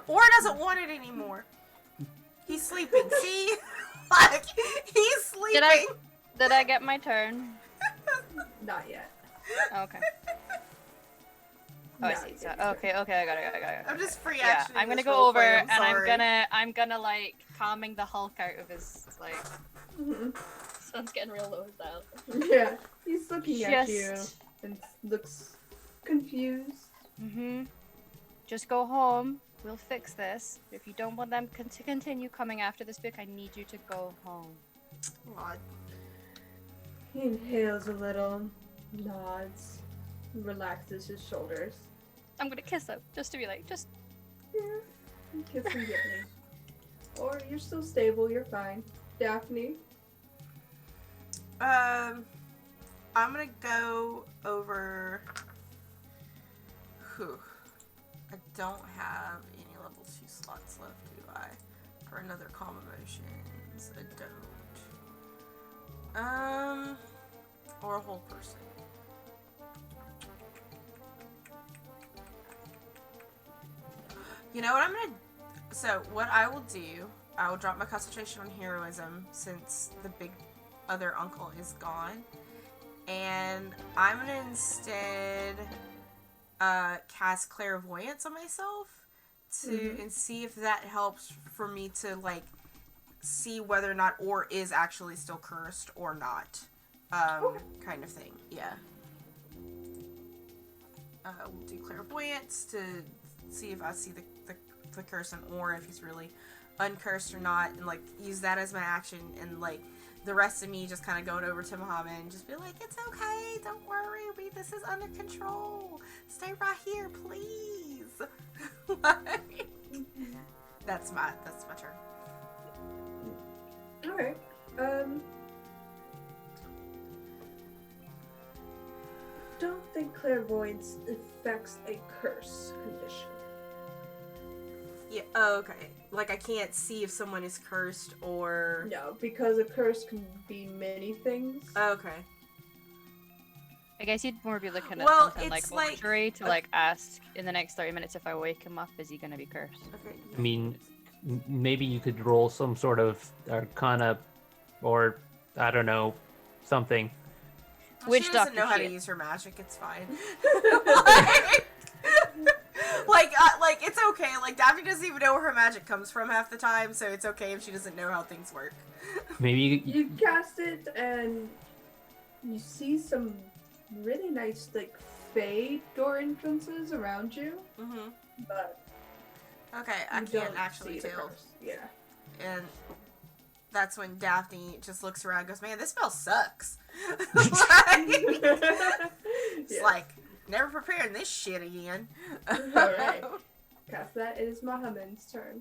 Or doesn't want it anymore. He's sleeping. See? Like, he's sleeping. Did I get my turn? Not yet. Okay. Oh, I No, see. you So, didn't. okay, I got it. I'm just free Yeah, action. I'm gonna go over and I'm gonna like calming the Hulk out of his like. Mhm. Sun's getting real low down. Yeah, he's looking at you Just. and looks confused. Just go home. We'll fix this. If you don't want them to continue coming after this book, I need you to go home. God. He inhales a little, nods, relaxes his shoulders. I'm gonna kiss him just to be like, just. Yeah, and kiss him gently. Or you're still stable, you're fine. Daphne? I'm gonna go over. Whew. I don't have any level 2 slots left, do I? For another calm emotions. I don't. Or a whole person. You know what I'm gonna. So, what I will do, I will drop my concentration on heroism since the big other uncle is gone. And I'm gonna instead cast clairvoyance on myself to and see if that helps for me to like see whether or not Or is actually still cursed or not. Kind of thing. Yeah. We'll do clairvoyance to see if I see the curse on Or, if he's really uncursed or not, and like use that as my action, and like the rest of me just kind of going over to Muhammad and just be like, it's okay, don't worry, this is under control. Stay right here, please. Like, that's my turn. Alright. Don't think clairvoyance affects a curse condition. Yeah, okay. Like, I can't see if someone is cursed or... No, because a curse can be many things. Okay. I guess you'd more be looking at Well, something like it's like- obituary to like ask in the next 30 minutes if I wake him up, is he gonna be cursed? Okay. I mean, maybe you could roll some sort of Arcana, or I don't know, something. Witch she doesn't doctor know how to shit. use her magic, it's fine. like, it's okay. Like, Daphne doesn't even know where her magic comes from half the time, so it's okay if she doesn't know how things work. Maybe You cast it and you see some really nice, like, fey door entrances around you, Mm-hmm. but Okay, I you can't don't actually see the tell. curse. Yeah. And that's when Daphne just looks around and goes, man, this spell sucks. Like, it's Yeah. like, never preparing this shit again. Alright. Cast that. It is Muhammad's turn.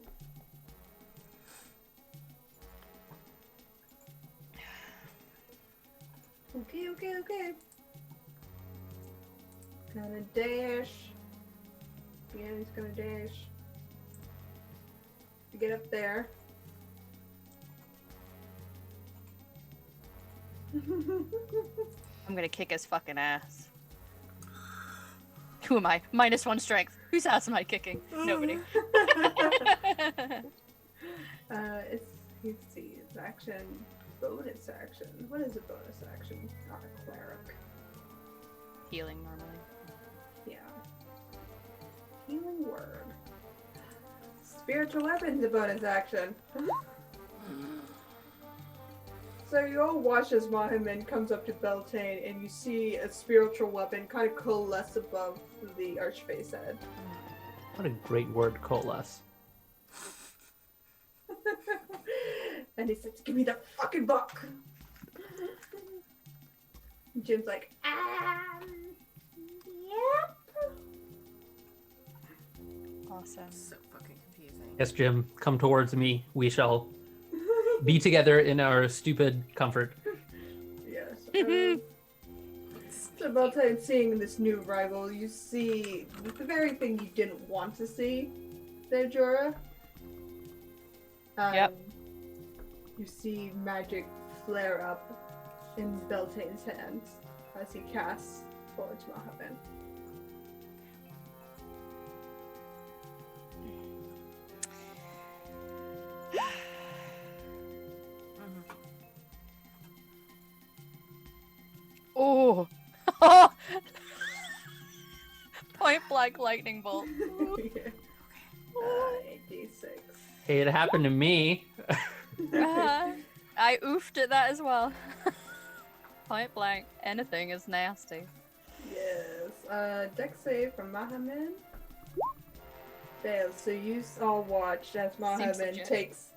Okay. Gonna dash. Yeah, he's gonna dash. Get up there. I'm gonna kick his fucking ass. Who am I? -1 strength. Whose ass am I kicking? Nobody. Let's see, it's action, bonus action. What is a bonus action? Not a cleric. Healing normally. Yeah. Healing word. Spiritual weapon's a bonus action. So you all watch as Mohammed comes up to Beltane and you see a spiritual weapon kind of coalesce above the Archface's head. What a great word, coalesce. And he says, "Give me the fucking book!" Jim's like, yep. Awesome. So fucking confusing. Yes, Jim, come towards me. We shall be together in our stupid comfort. Yes. So Beltane, seeing this new rival, you see the very thing you didn't want to see there, Jorah. Yep. You see magic flare up in Beltane's hands as he casts towards Mohammed. Oh! Point blank lightning bolt. Yeah. 8d6. Hey, it happened to me. I oofed at that as well. Point blank. Anything is nasty. Yes. Dex save from Mohammed. Fails. So you all watch as Mohammed legit. takes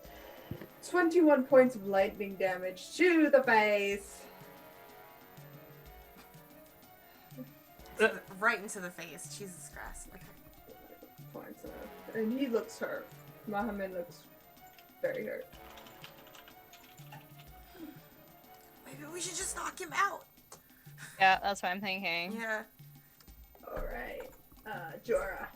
21 points of lightning damage to the face. Right into the face. Jesus Christ. Okay. Points of, and he looks hurt. Mohammed looks very hurt. Maybe we should just knock him out. Yeah, that's what I'm thinking. Yeah. Alright. Jorah.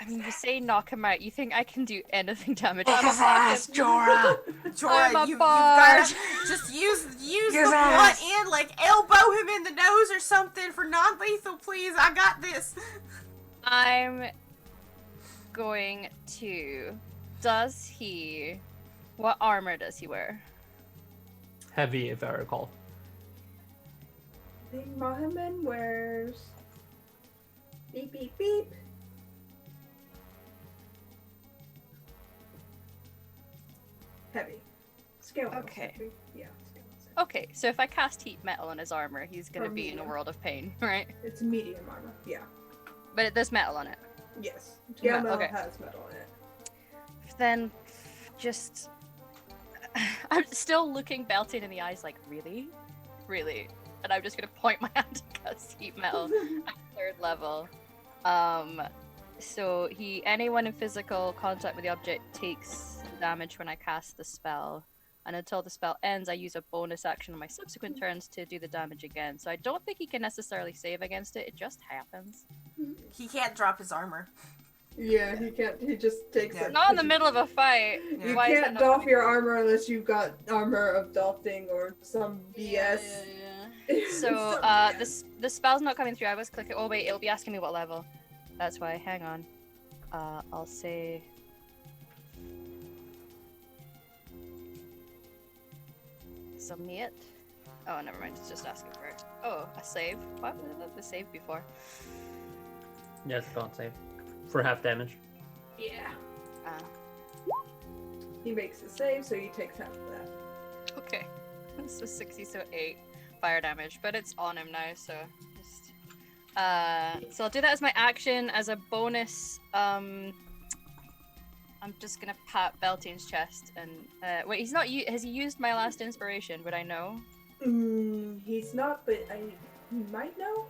I mean, you say knock him out. You think I can do anything damage? Kick I'm a his ass, fucking- Jorah! I'm Jorah, a you've bard. gotta just use His the blunt ass. end, like elbow him in the nose or something for non-lethal, please. I got this. I'm going to. Does he? What armor does he wear? Heavy, if I recall. I think Mohammed wears beep beep beep. Heavy. Scale. Okay. Heavy. Yeah. Scale. Okay, so if I cast heat metal on his armor, he's gonna Or be in a medium. world of pain, right? It's medium armor. Yeah. But there's metal on it. Yes. Scale metal okay. has metal in it. Then, just. I'm still looking Beltane in the eyes, like, really? Really? And I'm just gonna point my hand to cast heat metal at 3rd level. So anyone in physical contact with the object takes damage when I cast the spell. And until the spell ends, I use a bonus action on my subsequent turns to do the damage again. So I don't think he can necessarily save against it, it just happens. He can't drop his armor. Yeah, he can't. He just takes Yeah. it. Not in the middle of a fight. You Why is that can't not doff coming your through? armor unless you've got armor of doffing or some BS. So, the spell's not coming through. I was clicking. Oh wait, it'll be asking me what level. That's why. Hang on. I'll say. Submit. Oh, never mind. It's just asking for it. Oh, a save. Why would I have the save before? Yes, don't save. For half damage. Yeah. Ah, He makes a save, so he takes half of that. okay. So 60, so 8 fire damage, but it's on him now, so just. So I'll do that as my action. As a bonus, I'm just gonna pat Beltane's chest and wait. He's not. Has he used my last inspiration? Would I know? He's not, but he might know.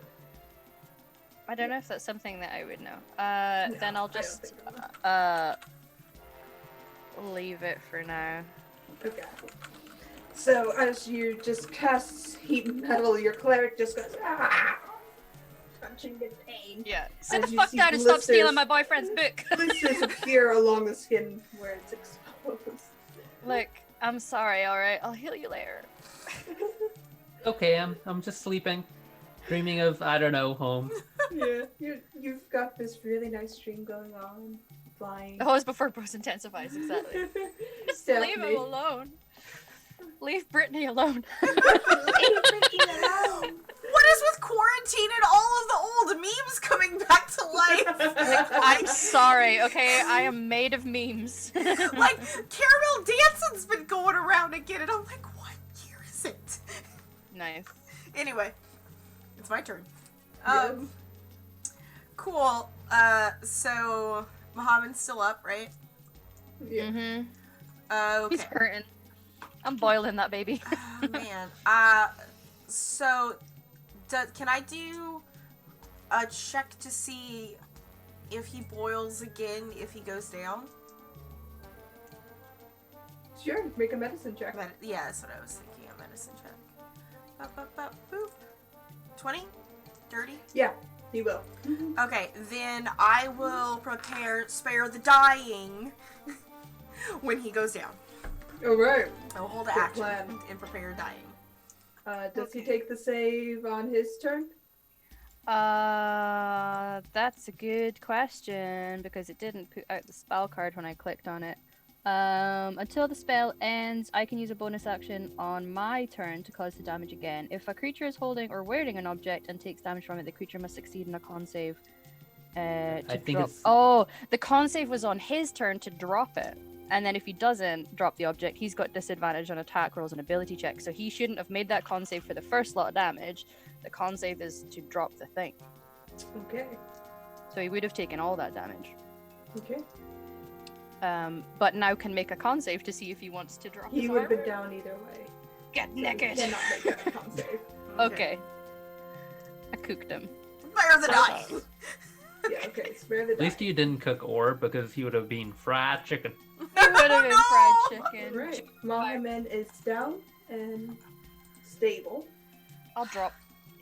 I don't know if that's something that I would know. Then No, I'll I don't just think so. leave it for now. Okay. So as you just cast heat metal, your cleric just goes punching in pain. Yeah. Sit the As you fuck see down and stop stealing blisters- my boyfriend's book. Blisters appear along the skin where it's exposed. Look, I'm sorry, alright? I'll heal you later. Okay, I'm just sleeping, dreaming of I don't know home. Yeah, you've got this really nice dream going on, flying. The hose before Bruce intensifies, exactly. Just leave him Stephanie. alone. Leave Brittany alone. Leave Ricky alone. What is with quarantine and all of the old memes coming back to life? I'm sorry, okay? I am made of memes. Like, Caramel Dancing's been going around again, and I'm like, what year is it? Nice. Anyway, it's my turn. Yes. Cool. So Mohammed's still up, right? Yeah. Mm-hmm. He's Okay. hurting. I'm boiling that baby. Oh, man. So, can I do a check to see if he boils again if he goes down? Sure, make a medicine check. Yeah, that's what I was thinking. A medicine check. Boop. 20? 30? Yeah, you will. Okay, then I will spare the dying when he goes down. Alright. I will hold Good action plan. and prepare dying. Does he Okay. take the save on his turn? That's a good question because it didn't put out the spell card when I clicked on it. Until the spell ends, I can use a bonus action on my turn to cause the damage again. If a creature is holding or wearing an object and takes damage from it, the creature must succeed in a con save. To think drop. it's- Oh, the con save was on his turn to drop it. And then if he doesn't drop the object, he's got disadvantage on attack rolls and ability checks. So he shouldn't have made that con save for the first lot of damage. The con save is to drop the thing. Okay. So he would have taken all that damage. Okay. But now can make a con save to see if he wants to drop He his would have been armor. down either way. Get So he naked. cannot make a con save. Okay. I cooked him. Spare the dying! Yeah, okay, spare the At least you didn't cook ore because he would have been fried chicken. It would have been fried No! chicken. Right. Mohammed is down and stable. I'll drop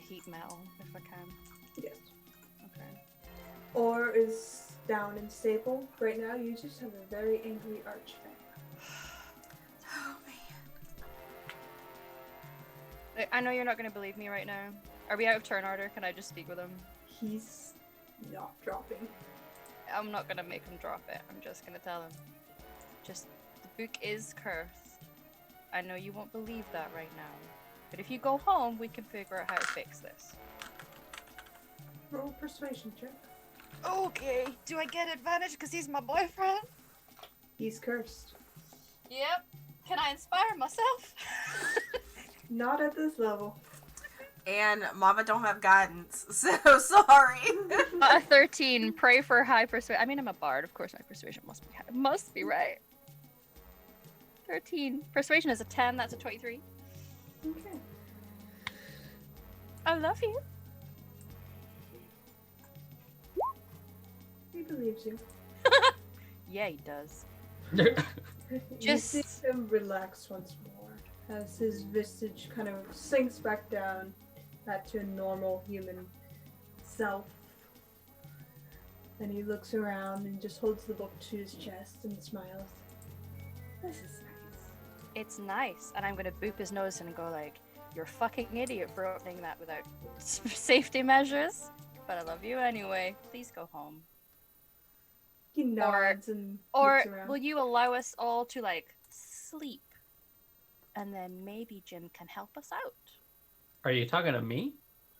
heat metal if I can. Yes. Okay. Or is down and stable. Right now, you just have a very angry archfang. Oh, man. I know you're not going to believe me right now. Are we out of turn order? Can I just speak with him? He's not dropping. I'm not going to make him drop it. I'm just going to tell him. Just, the book is cursed. I know you won't believe that right now. But if you go home, we can figure out how to fix this. Roll persuasion check. Okay. Do I get advantage because he's my boyfriend? He's cursed. Yep. Can I inspire myself? Not at this level. And Mama don't have guidance, so sorry. A 13. Pray for high persuasion. I mean, I'm a bard. Of course, my persuasion must be high. Must be right. 13. Persuasion is a 10. That's a 23. Okay. I love you. He believes you. Yeah, he does. You Just- see him relax once more as his visage kind of sinks back down back to a normal human self. And he looks around and just holds the book to his chest and smiles. This is nice. It's nice. And I'm going to boop his nose and go like, you're a fucking idiot for opening that without safety measures. But I love you anyway. Please go home. He nods and Or looks around. will you allow us all to like sleep? And then maybe Jim can help us out. Are you talking to me?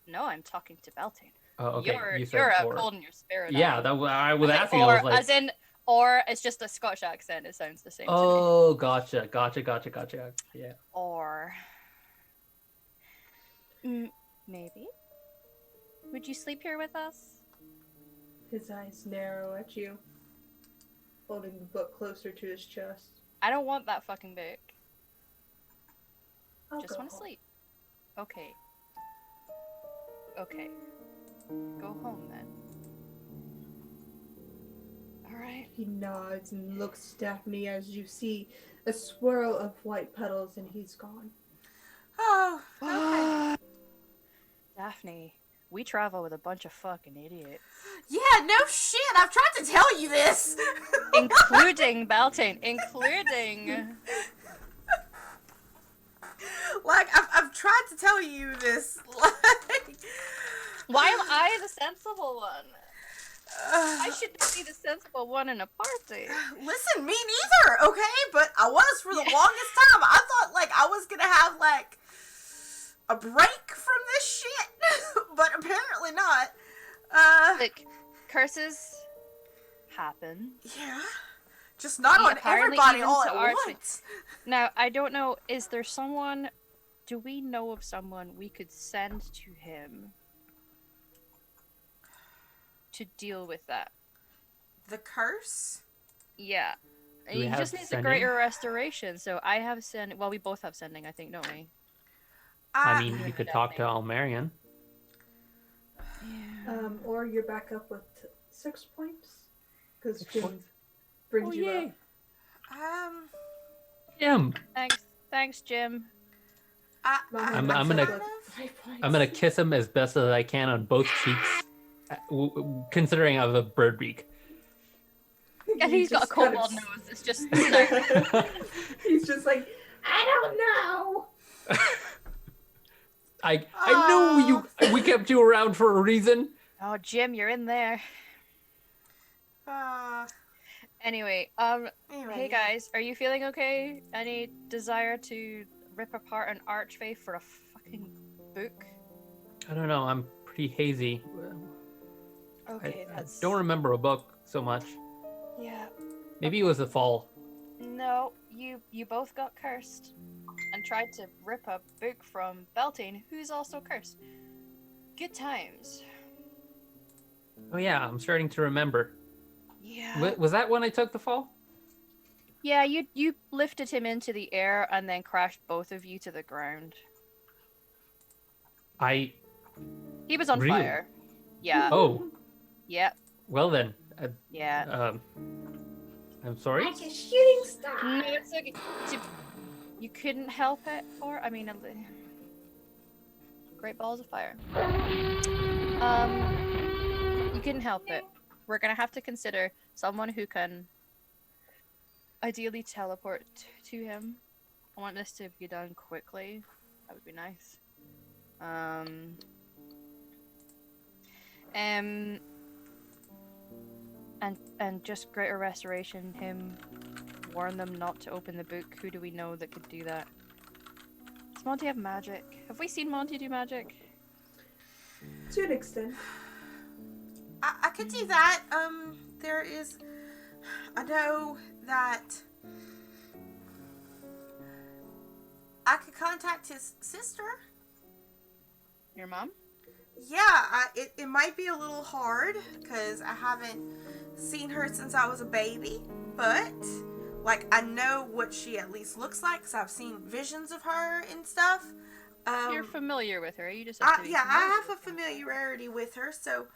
No, I'm talking to Beltane. Oh, okay. You're, you said you're or. holding your spirit. Yeah, out. I was asking. Or, I was like, as in, or it's just a Scottish accent. It sounds the same to me. oh, gotcha. Yeah. Or maybe. Would you sleep here with us? His eyes narrow at you, holding the book closer to his chest. I don't want that fucking book. I'll Just go want to home. sleep. Okay. Okay. Go home then. Alright. He nods and looks to Daphne as you see a swirl of white petals and he's gone. Oh, okay. Daphne, we travel with a bunch of fucking idiots. Yeah, no shit. I've tried to tell you this. Including Beltane. Including... Like, I've tried to tell you this. Like, Why am I the sensible one? I should be the sensible one in a party. Listen, me neither, okay? But I was for the longest time. I thought, like, I was gonna have, like, a break from this shit. But apparently not. Like, curses happen. Yeah. Just not He on apparently everybody even all to at Archie. once. Now, I don't know, is there someone... Do we know of someone we could send to him to deal with that? The curse? Yeah. Do we He have just needs a sending? greater restoration, so I have sending... Well, we both have sending, I think, don't we? I mean, you you could know talk to Daphne. Almarian. Or you're back up with 6 points. Because 6 Jim points? brings Oh, you yay. up. Jim. Thanks, Jim. I'm gonna- up with 5 points. I'm gonna kiss him as best as I can on both cheeks, considering I have a bird beak. And You he's got a just kind cobalt of- nose. It's just... He's just like, I don't know. I knew we kept you around for a reason. Oh, Jim, you're in there. Anyway, Anyway. hey guys, are you feeling okay? Any desire to rip apart an archway for a fucking book? I don't know. I'm pretty hazy. Okay, I that's... don't remember a book so much. Yeah. Maybe it was the fall. No, you both got cursed and tried to rip a book from Beltane, who's also cursed. Good times. Oh yeah, I'm starting to remember. Yeah. Was that when I took the fall? Yeah, you lifted him into the air and then crashed both of you to the ground. I. He was on Really? fire. Yeah. Oh, Yep. well then. Yeah. I'm sorry. Like a shooting star. No, it's okay. You couldn't help it, or I mean, great balls of fire. You couldn't help it. We're gonna have to consider someone who can ideally teleport to him. I want this to be done quickly. That would be nice. And just greater restoration. Him. Warn them not to open the book. Who do we know that could do that? Does Monty have magic? Have we seen Monty do magic? To an extent. I could do that. There is... I know that... I could contact his sister. Your mom? Yeah, it might be a little hard, because I haven't seen her since I was a baby, but... Like, I know what she at least looks like, because I've seen visions of her and stuff. You're familiar with her. You just have to be yeah, I familiar have a with her. familiarity with her, so...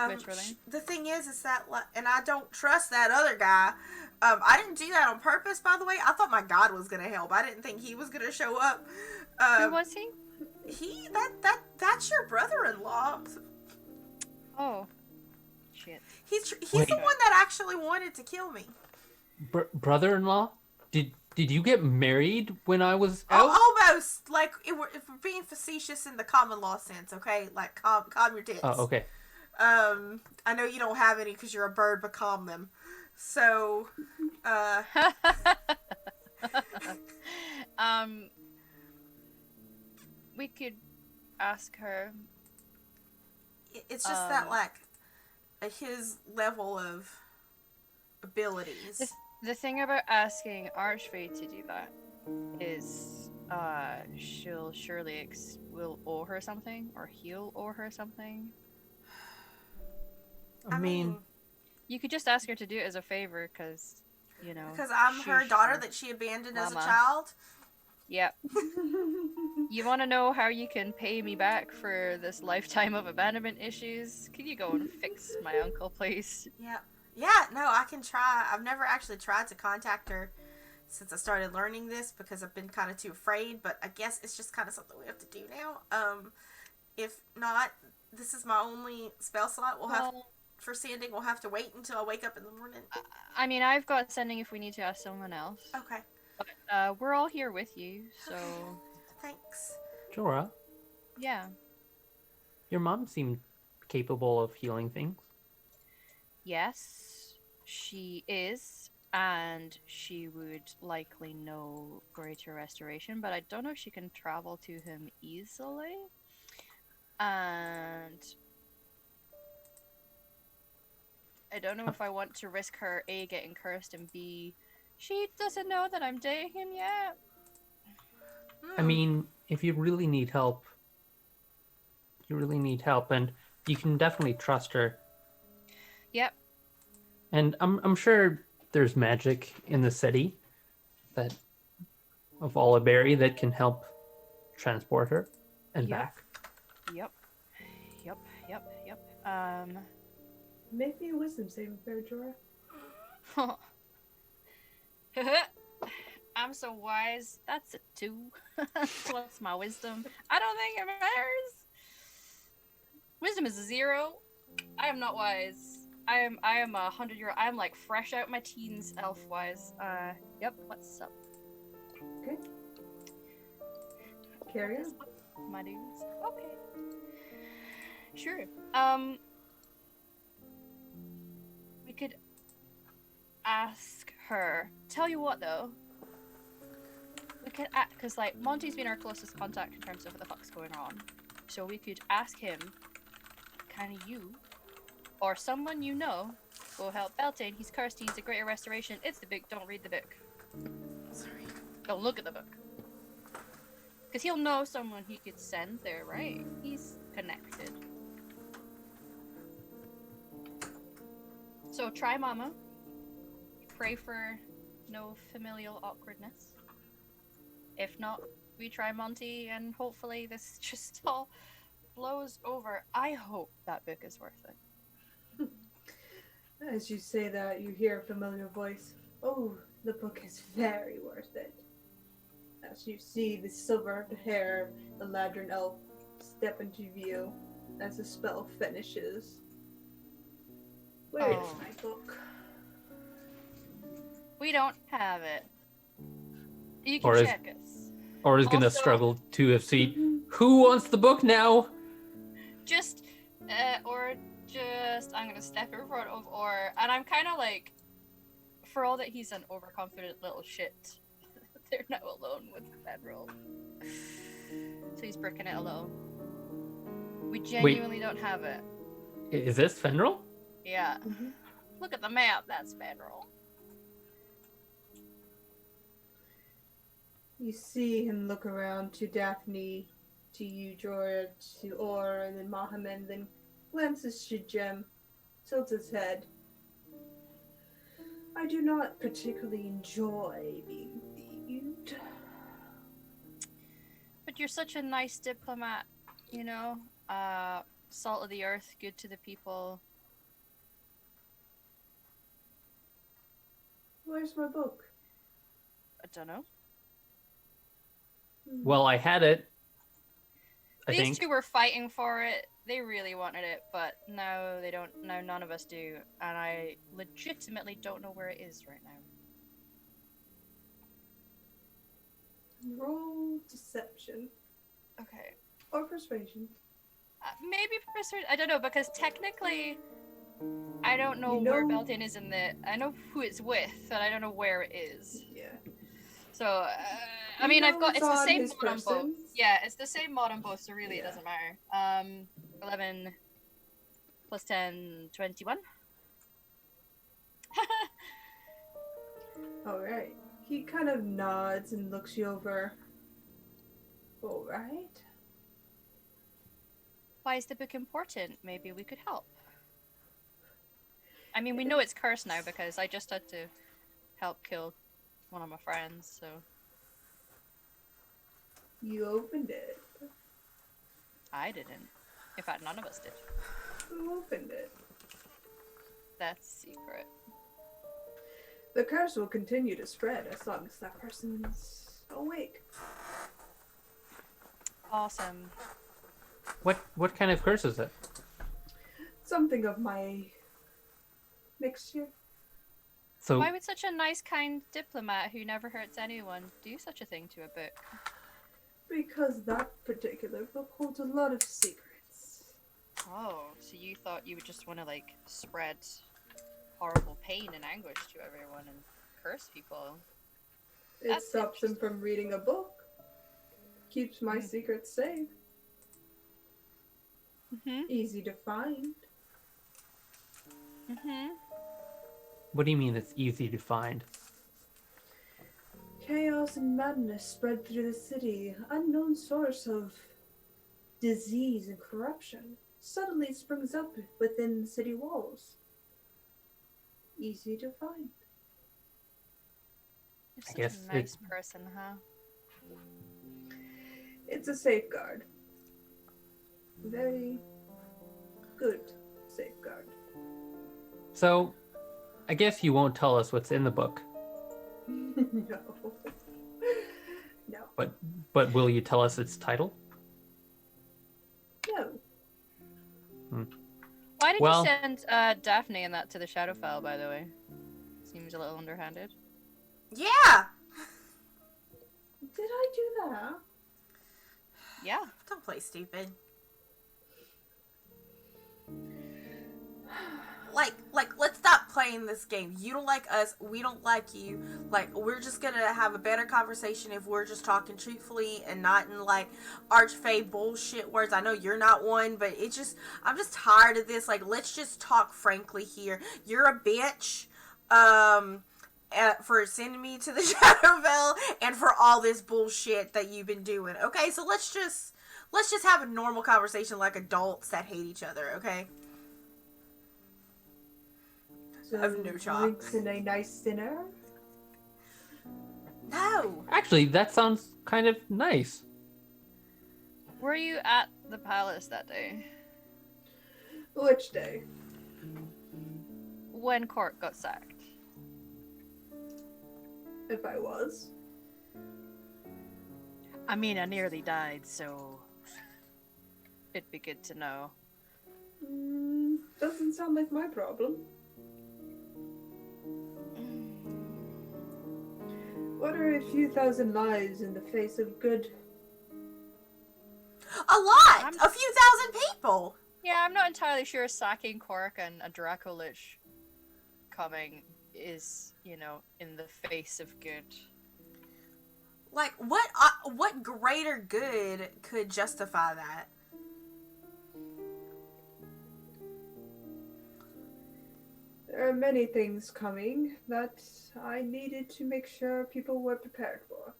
Which really? The thing is that, like, and I don't trust that other guy. I didn't do that on purpose, by the way. I thought my God was gonna help. I didn't think he was gonna show up. Who was he? That's your brother-in-law. Oh. Shit. He's Wait. the one that actually wanted to kill me. Brother-in-law? Did you get married when I was out? Almost. Like, if we're being facetious in the common law sense, okay? Like, calm your tits. Oh, okay. I know you don't have any because you're a bird, but calm them. So, We could ask her. it's just that, like, his level of abilities. The thing about asking Archfey to do that is, she'll surely will owe her something, or he'll owe her something. I mean, You could just ask her to do it as a favor, because, you know. because I'm her she's daughter her that she abandoned as a mama. child. Yep. You want to know how you can pay me back for this lifetime of abandonment issues? Can you go and fix my uncle, please? Yep. Yeah, no, I can try. I've never actually tried to contact her since I started learning this because I've been kind of too afraid, but I guess it's just kind of something we have to do now. If not, this is my only spell slot we'll have Well, for sanding. We'll have to wait until I wake up in the morning. I mean, I've got sending if we need to ask someone else. Okay. But we're all here with you, so Thanks. Jorah, yeah. your mom seemed capable of healing things. Yes, she is, and she would likely know greater restoration, but I don't know if she can travel to him easily. And I don't know if I want to risk her A getting cursed and B she doesn't know that I'm dating him yet. I mean, if you really need help, and you can definitely trust her. Yep. And I'm sure there's magic in the city that of Oliberry that can help transport her and Yep. back. Yep. Yep. Yep. Yep. Make me a wisdom saving throw, Jorah. I'm so wise. That's a 2. What's my wisdom? I don't think it matters. Wisdom is a 0. I am not wise. I am 100-year-old. I'm like fresh out my teens elf wise. Yep, what's up? Okay. Carry on. My dudes. Okay. Sure. We could ask her. Tell you what though. We could ask, because like Monty's been our closest contact in terms of what the fuck's going on. So we could ask him, can you or someone you know go help Beltane? He's cursed, he's a greater restoration. It's the book, don't read the book. Sorry. Don't look at the book. Because he'll know someone he could send there, right? He's connected. So try Mama. Pray for no familial awkwardness. If not, we try Monty and hopefully this just all blows over. I hope that book is worth it. As you say that, you hear a familiar voice. Oh, the book is very worth it. As you see the silver hair, the Ladrin elf step into view as the spell finishes. Where is Oh. my book? We don't have it. You can Or is- check us. Or is going to Also- struggle to see who wants the book now. Just, I'm gonna step in front of Or, and I'm kind of like, for all that he's an overconfident little shit, they're now alone with Federal. So he's bricking it alone. We genuinely don't have it. Is this Fenril? Yeah. Mm-hmm. Look at the map, that's Federal. You see him look around to Daphne, to you, Jorah, to Or, and then Mohammed, then glances to Jem, tilts his head. I do not particularly enjoy being thieved. But you're such a nice diplomat, you know? Salt of the earth, good to the people. Where's my book? I don't know. Well, I had it. I These think. two were fighting for it. They really wanted it, but now they don't. Now none of us do, and I legitimately don't know where it is right now. Roll deception Okay. or persuasion. Maybe persuade. I don't know because technically, I don't know, You know- where Beltane is in the. I know who it's with, but I don't know where it is. Yeah. So I You mean, I've know got it's it's the on same his mod on both. person. Yeah, it's the same mod on both, so really it Yeah. doesn't matter. 11 plus 10, 21. Alright. He kind of nods and looks you over. Alright. Why is the book important? Maybe we could help. I mean, we know it's cursed now because I just had to help kill one of my friends, so You opened it. I didn't. In fact, none of us did. Who opened it? That's secret. The curse will continue to spread as long as that person's awake. Awesome. What kind of curse is it? Something of my mixture. So Why would such a nice, kind diplomat who never hurts anyone do such a thing to a book? Because that particular book holds a lot of secrets. Oh, so you thought you would just want to, like, spread horrible pain and anguish to everyone and curse people? It That's stops him from reading a book. Keeps my secrets safe. Mm-hmm. Easy to find. Mm-hmm. what do you mean it's easy to find? Chaos and madness spread through the city. Unknown source of disease and corruption suddenly springs up within the city walls. Easy to find. You're I such guess a nice person, huh? It's a safeguard. Very good safeguard. So, I guess you won't tell us what's in the book, No. No. but will you tell us its title? No. Why did Well- you send Daphne and that to the Shadowfell, by the way? Seems a little underhanded. Yeah. Did I do that? Yeah. Don't play stupid. Like, let's stop playing this game. You don't like us, we don't like you. Like, we're just gonna have a better conversation if we're just talking truthfully and not in, like, archfey bullshit words. I know you're not one, but I'm just tired of this. Like, let's just talk frankly here. You're a bitch, for sending me to the Shadowfell and for all this bullshit that you've been doing. Okay, so let's just have a normal conversation like adults that hate each other, okay? So I have no shot. drinks and a nice dinner? No. Actually, that sounds kind of nice. Were you at the palace that day? Which day? When Court got sacked? If I was. I mean, I nearly died, so it'd be good to know. Doesn't sound like my problem. What are a few thousand lives in the face of good? A lot! I'm- A few thousand people! Yeah, I'm not entirely sure sacking Cork and a Dracolich coming is, in the face of good. Like, what greater good could justify that? There are many things coming that I needed to make sure people were prepared for.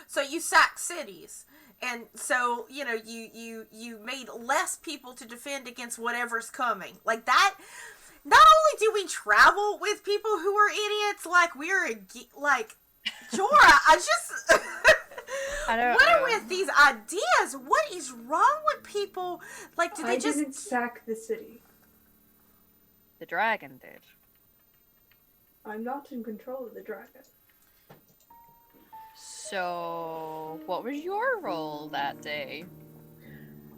So you sack cities, and so, you made less people to defend against whatever's coming. Like, that, not only do we travel with people who are idiots, like, like, Jorah, I don't what are know. with these ideas? What is wrong with people? Like, do they I just... didn't sack the city. The dragon did. I'm not in control of the dragon. So, what was your role that day?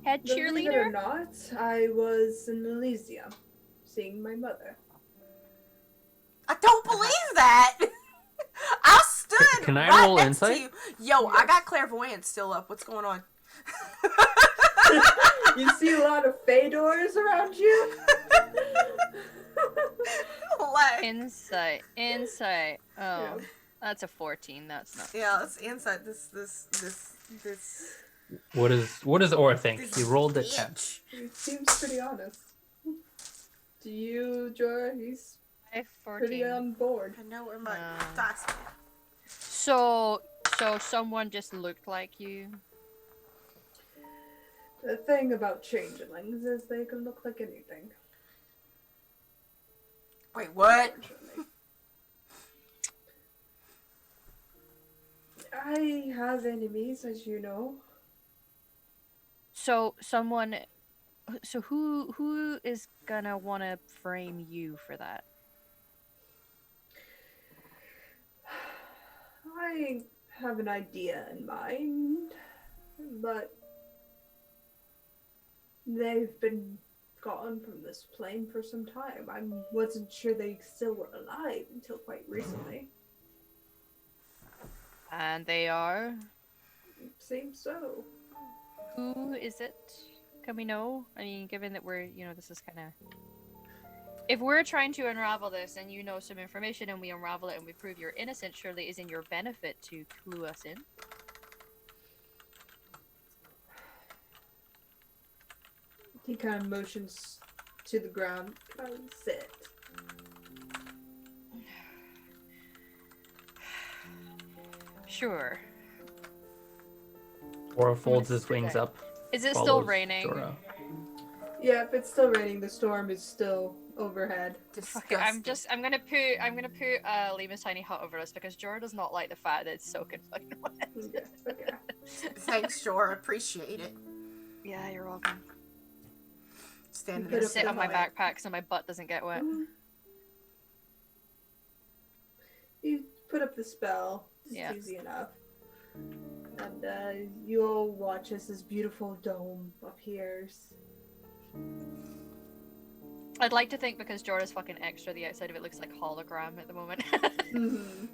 Head Believe it or cheerleader? not, I was in Elysia, seeing my mother. I don't believe that! I stood Can I right roll next insight? to you. Yo, I got clairvoyance still up. What's going on? You see a lot of Fedors around you? Like, Insight. Oh, Yeah. that's a 14. That's not. yeah, let's insight this What does Aura think? He rolled a 10. bitch. He seems pretty honest. Do you, Jorah? He's I have pretty 14. on board. I know where my Uh. dice went. So someone just looked like you? The thing about changelings is they can look like anything. Wait, what? Unfortunately. I have enemies, as you know. So someone So who is gonna want to frame you for that? I have an idea in mind, but they've been gone from this plane for some time. I wasn't sure they still were alive until quite recently. And they are. Seems so. Who is it? Can we know? I mean, given that we're, this is kind of. If we're trying to unravel this and you know some information and we unravel it and we prove you're innocent, surely is in your benefit to clue us in. He kind of motions to the ground. Can I sit? Sure. Or folds his sit wings there. up. Is it still follows raining? Jorah. Yeah, if it's still raining, the storm is still overhead. Okay, I'm gonna put Lima's tiny hut over us because Jorah does not like the fact that it's soaking fucking wet. Okay. Thanks, Jor. Appreciate it. Yeah, you're welcome. Stand Put there. up Sit the on my hut. backpack so my butt doesn't get wet. You put up the spell. It's Yeah. easy enough. And you'll watch as this beautiful dome appears. I'd like to think because Jorah's fucking extra, the outside of it looks like hologram at the moment. Mm-hmm.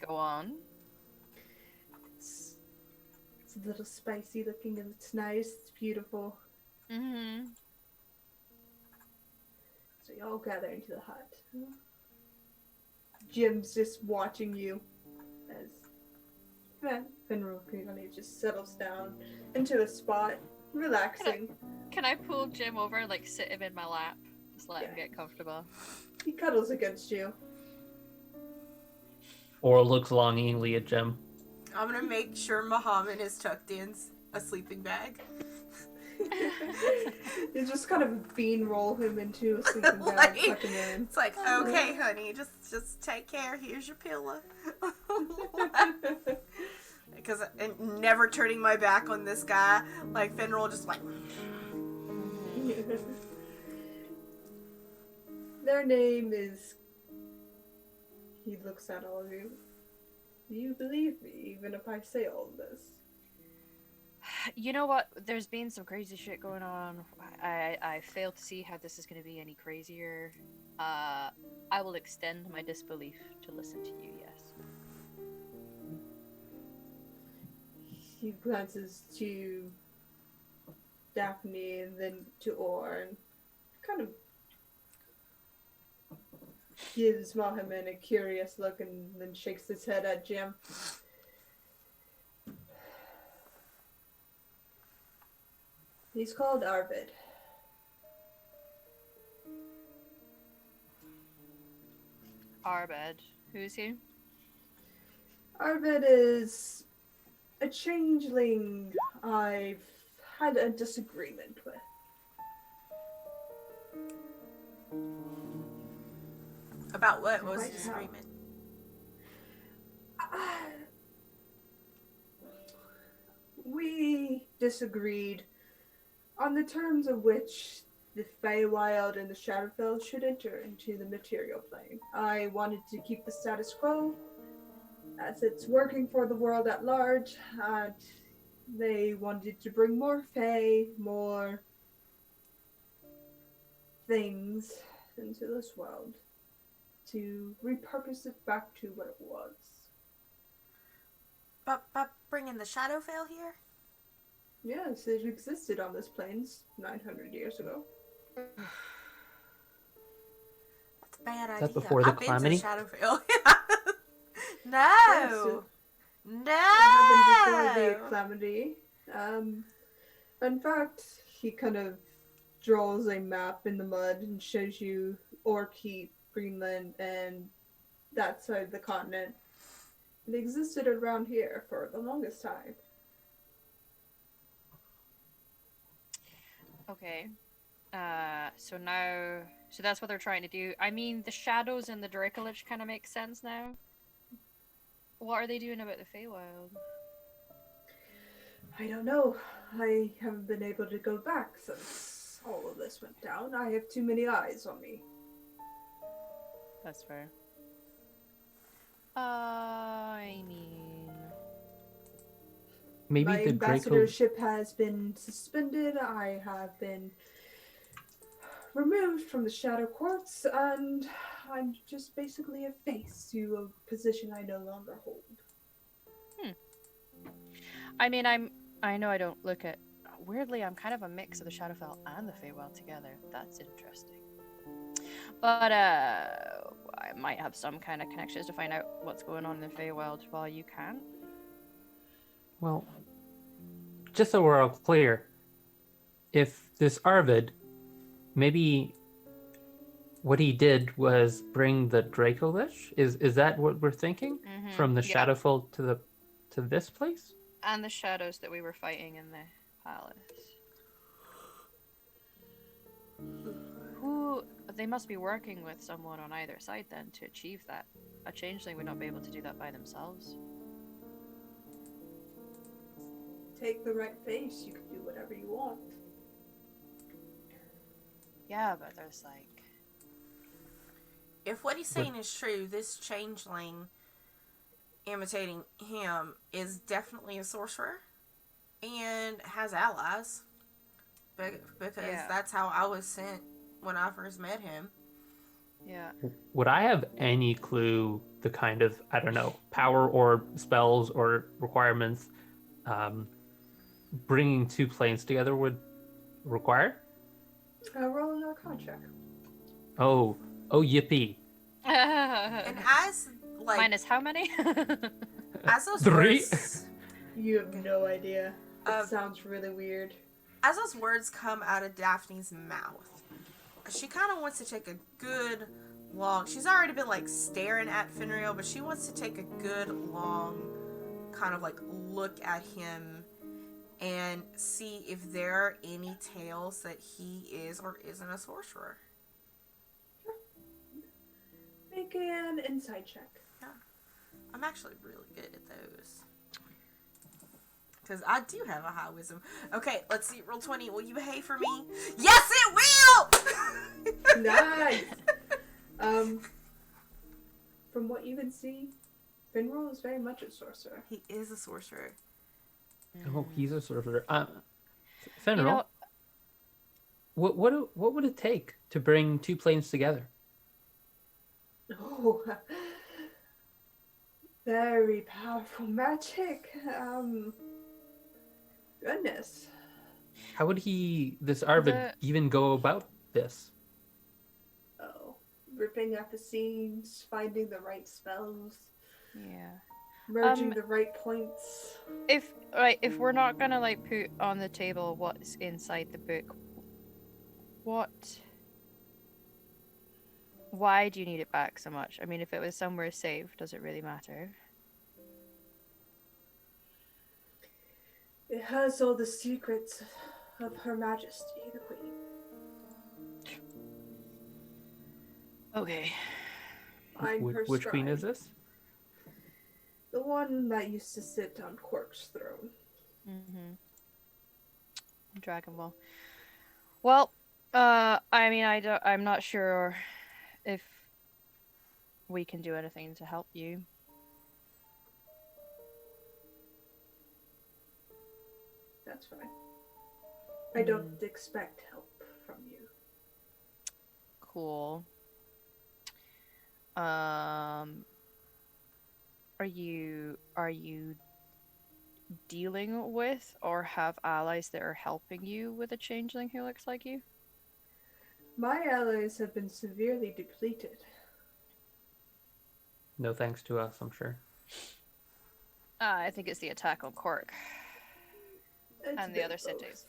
Go on. It's a little spicy looking and it's nice. It's beautiful. Mm-hmm. So you all gather into the hut. Jim's just watching you as Fenrir just settles down into a spot, relaxing. Can I pull Jim over and like sit him in my lap? Just let him Yeah. get comfortable. He cuddles against you. Or looks longingly at Jem. I'm gonna make sure Muhammad is tucked in a sleeping bag. You just kind of bean roll him into a sleeping bag, Like, tuck him in. It's like, okay, honey, just take care. Here's your pillow. Because never turning my back on this guy, like Fenrir just like. Their name is. He looks at all of you. Do you believe me, even if I say all this? You know what? There's been some crazy shit going on. I fail to see how this is going to be any crazier. I will extend my disbelief to listen to you, yes. He glances to Daphne and then to Orr and kind of gives Mohammed a curious look and then shakes his head at Jim. He's called Arvid. Arbed. Who's he? Arvid is a changeling I've had a disagreement with. About what? What was the Right now. disagreement? We disagreed on the terms of which the Feywild and the Shadowfell should enter into the material plane. I wanted to keep the status quo, as it's working for the world at large, and they wanted to bring more Fey, more things into this world to repurpose it back to what it was. But bringing the Shadowfell here? Yes, it existed on this plains 900 years ago. That's a bad Is idea. that before the I've been to the calamity? Shadowfell. Yes, No! it happened before the No! calamity. In fact, he kind of draws a map in the mud and shows you Orkeep, Greenland, and that side of the continent. It existed around here for the longest time. Okay. So that's what they're trying to do. I mean, the shadows and the Dracolich kind of make sense now. What are they doing about the Feywild? I don't know. I haven't been able to go back since all of this went down. I have too many eyes on me. That's fair. I mean, Maybe My the Draco. ambassadorship has been suspended. I have been removed from the Shadow Courts, and I'm just basically a face to a position I no longer hold. I mean, I know I don't look at. Weirdly, I'm kind of a mix of the Shadowfell and the Feywild together. That's interesting. But I might have some kind of connections to find out what's going on in the Feywild while you can't. Well, just so we're all clear, if this Arvid, maybe what he did was bring the Draco Lich? Is that what we're thinking? From the Yeah. Shadowfell to this place? And the shadows that we were fighting in the palace. Who they must be working with someone on either side then to achieve that. A changeling would not be able to do that by themselves. Take the right face, you can do whatever you want. Yeah, but there's like If what he's saying is true, this changeling imitating him is definitely a sorcerer and has allies. Because that's how I was sent when I first met him. yeah. Would I have any clue the kind of, I don't know, power or spells or requirements bringing two planes together would require? Roll an Arcana check. Oh, yippee. And as like Minus how many? as those 3? words You have no idea. It Um, sounds really weird. as those words come out of Daphne's mouth, she kind of wants to take a good long. She's already been like staring at Fenrir, but she wants to take a good long kind of like look at him and see if there are any tales that he is or isn't a sorcerer. Make an insight check. I'm actually really good at those. Because I do have a high wisdom. Okay, let's see. Roll 20. Will you behave for me? Yes, it will! Nice! From what you can see, Finral is very much a sorcerer. He is a sorcerer. Oh, he's a sorcerer. Fenrir, You know, what would it take to bring two planes together? Oh, very powerful magic. Goodness. How would this Arvid even go about this? Oh, ripping at the seams, finding the right spells, yeah. merging the right points. If we're not gonna like put on the table what's inside the book, why do you need it back so much? I mean, if it was somewhere safe, does it really matter? It has all the secrets of Her Majesty, the Queen. Okay. I'm her Which queen scribe. is this? The one that used to sit on Quark's throne. Dragon Ball. Well, I mean, I'm not sure if we can do anything to help you. That's fine. I don't expect help from you. Cool. Are you dealing with or have allies that are helping you with a changeling who looks like you? My allies have been severely depleted. No thanks to us, I'm sure. I think it's the attack on Cork It's and a the bit other both. cities.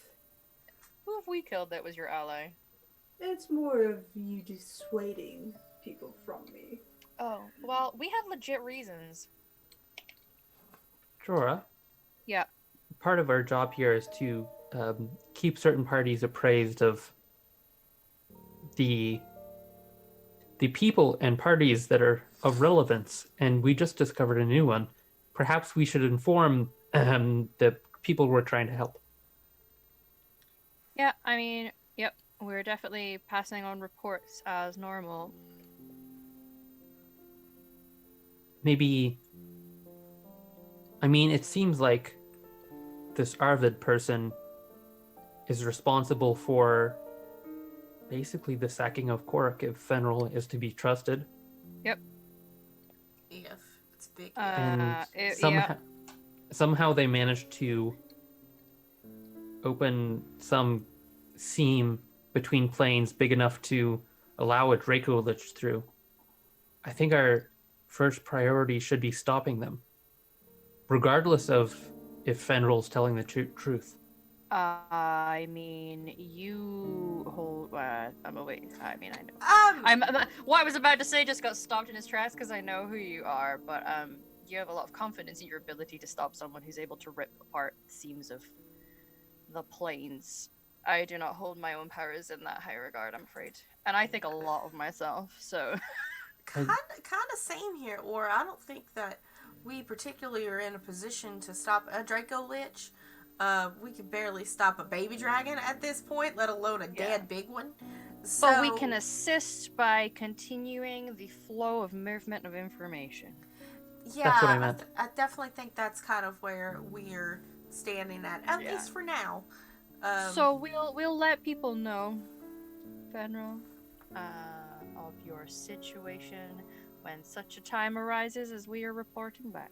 Who have we killed that was your ally? It's more of you dissuading people from me. Oh, well, we had legit reasons. Jorah, Yeah. part of our job here is to keep certain parties appraised of the people and parties that are of relevance, and we just discovered a new one. Perhaps we should inform the people were trying to help. Yeah, I mean, yep, we're definitely passing on reports as normal. Maybe. I mean, it seems like this Arvid person is responsible for basically the sacking of Cork if Fenrir is to be trusted. Yep. If it's big. And Yeah. somehow they managed to open some seam between planes big enough to allow a Draco Lich through. I think our first priority should be stopping them, regardless of if Fenrir's telling the truth. I mean, you hold. I'm away. I mean, I know. What I was about to say just got stopped in his tracks because I know who you are, but you have a lot of confidence in your ability to stop someone who's able to rip apart the seams of the planes. I do not hold my own powers in that high regard, I'm afraid, and I think a lot of myself. So, kind of same here. Or I don't think that we particularly are in a position to stop a Draco Lich. We could barely stop a baby dragon at this point, let alone a dead big one. So, but we can assist by continuing the flow of movement of information. Yeah, that's what I meant. I definitely think that's kind of where we're standing at least for now. So we'll let people know, Fenrir, of your situation when such a time arises as we are reporting back.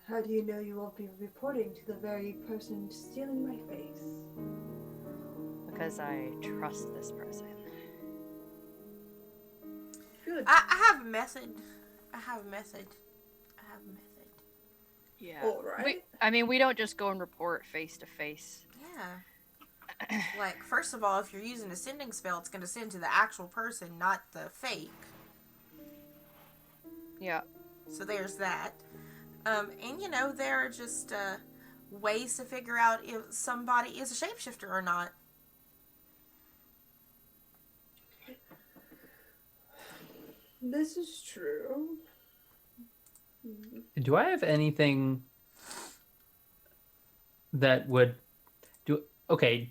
How do you know you won't be reporting to the very person stealing my face? Because I trust this person. Good. I have a method. Yeah. All right. We don't just go and report face to face. Yeah. Like, first of all, if you're using a sending spell, it's going to send to the actual person, not the fake. Yeah. So there's that. And, there are just ways to figure out if somebody is a shapeshifter or not. This is true. Do I have anything that would do? Okay,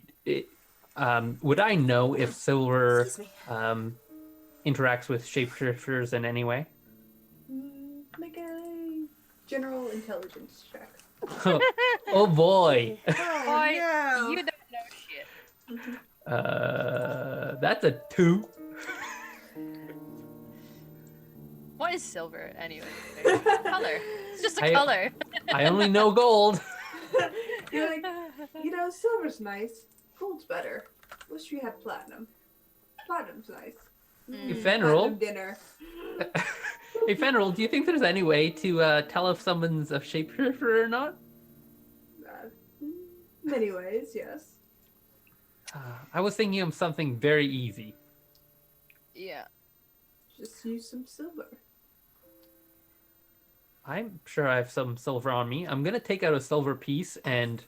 would I know if Silver Excuse me. interacts with shapeshifters in any way? Make a general intelligence check. Oh boy. Boy, no. you don't know shit. That's a 2. What is silver anyway? It's a color. It's just a color. I only know gold. You're like, silver's nice. Gold's better. Wish we had platinum. Platinum's nice. Hey, Platinum Fenrir. dinner. Hey, Fenrir, do you think there's any way to tell if someone's a shapeshifter or not? Many ways, yes. I was thinking of something very easy. Yeah. Just use some silver. I'm sure I have some silver on me. I'm gonna take out a silver piece and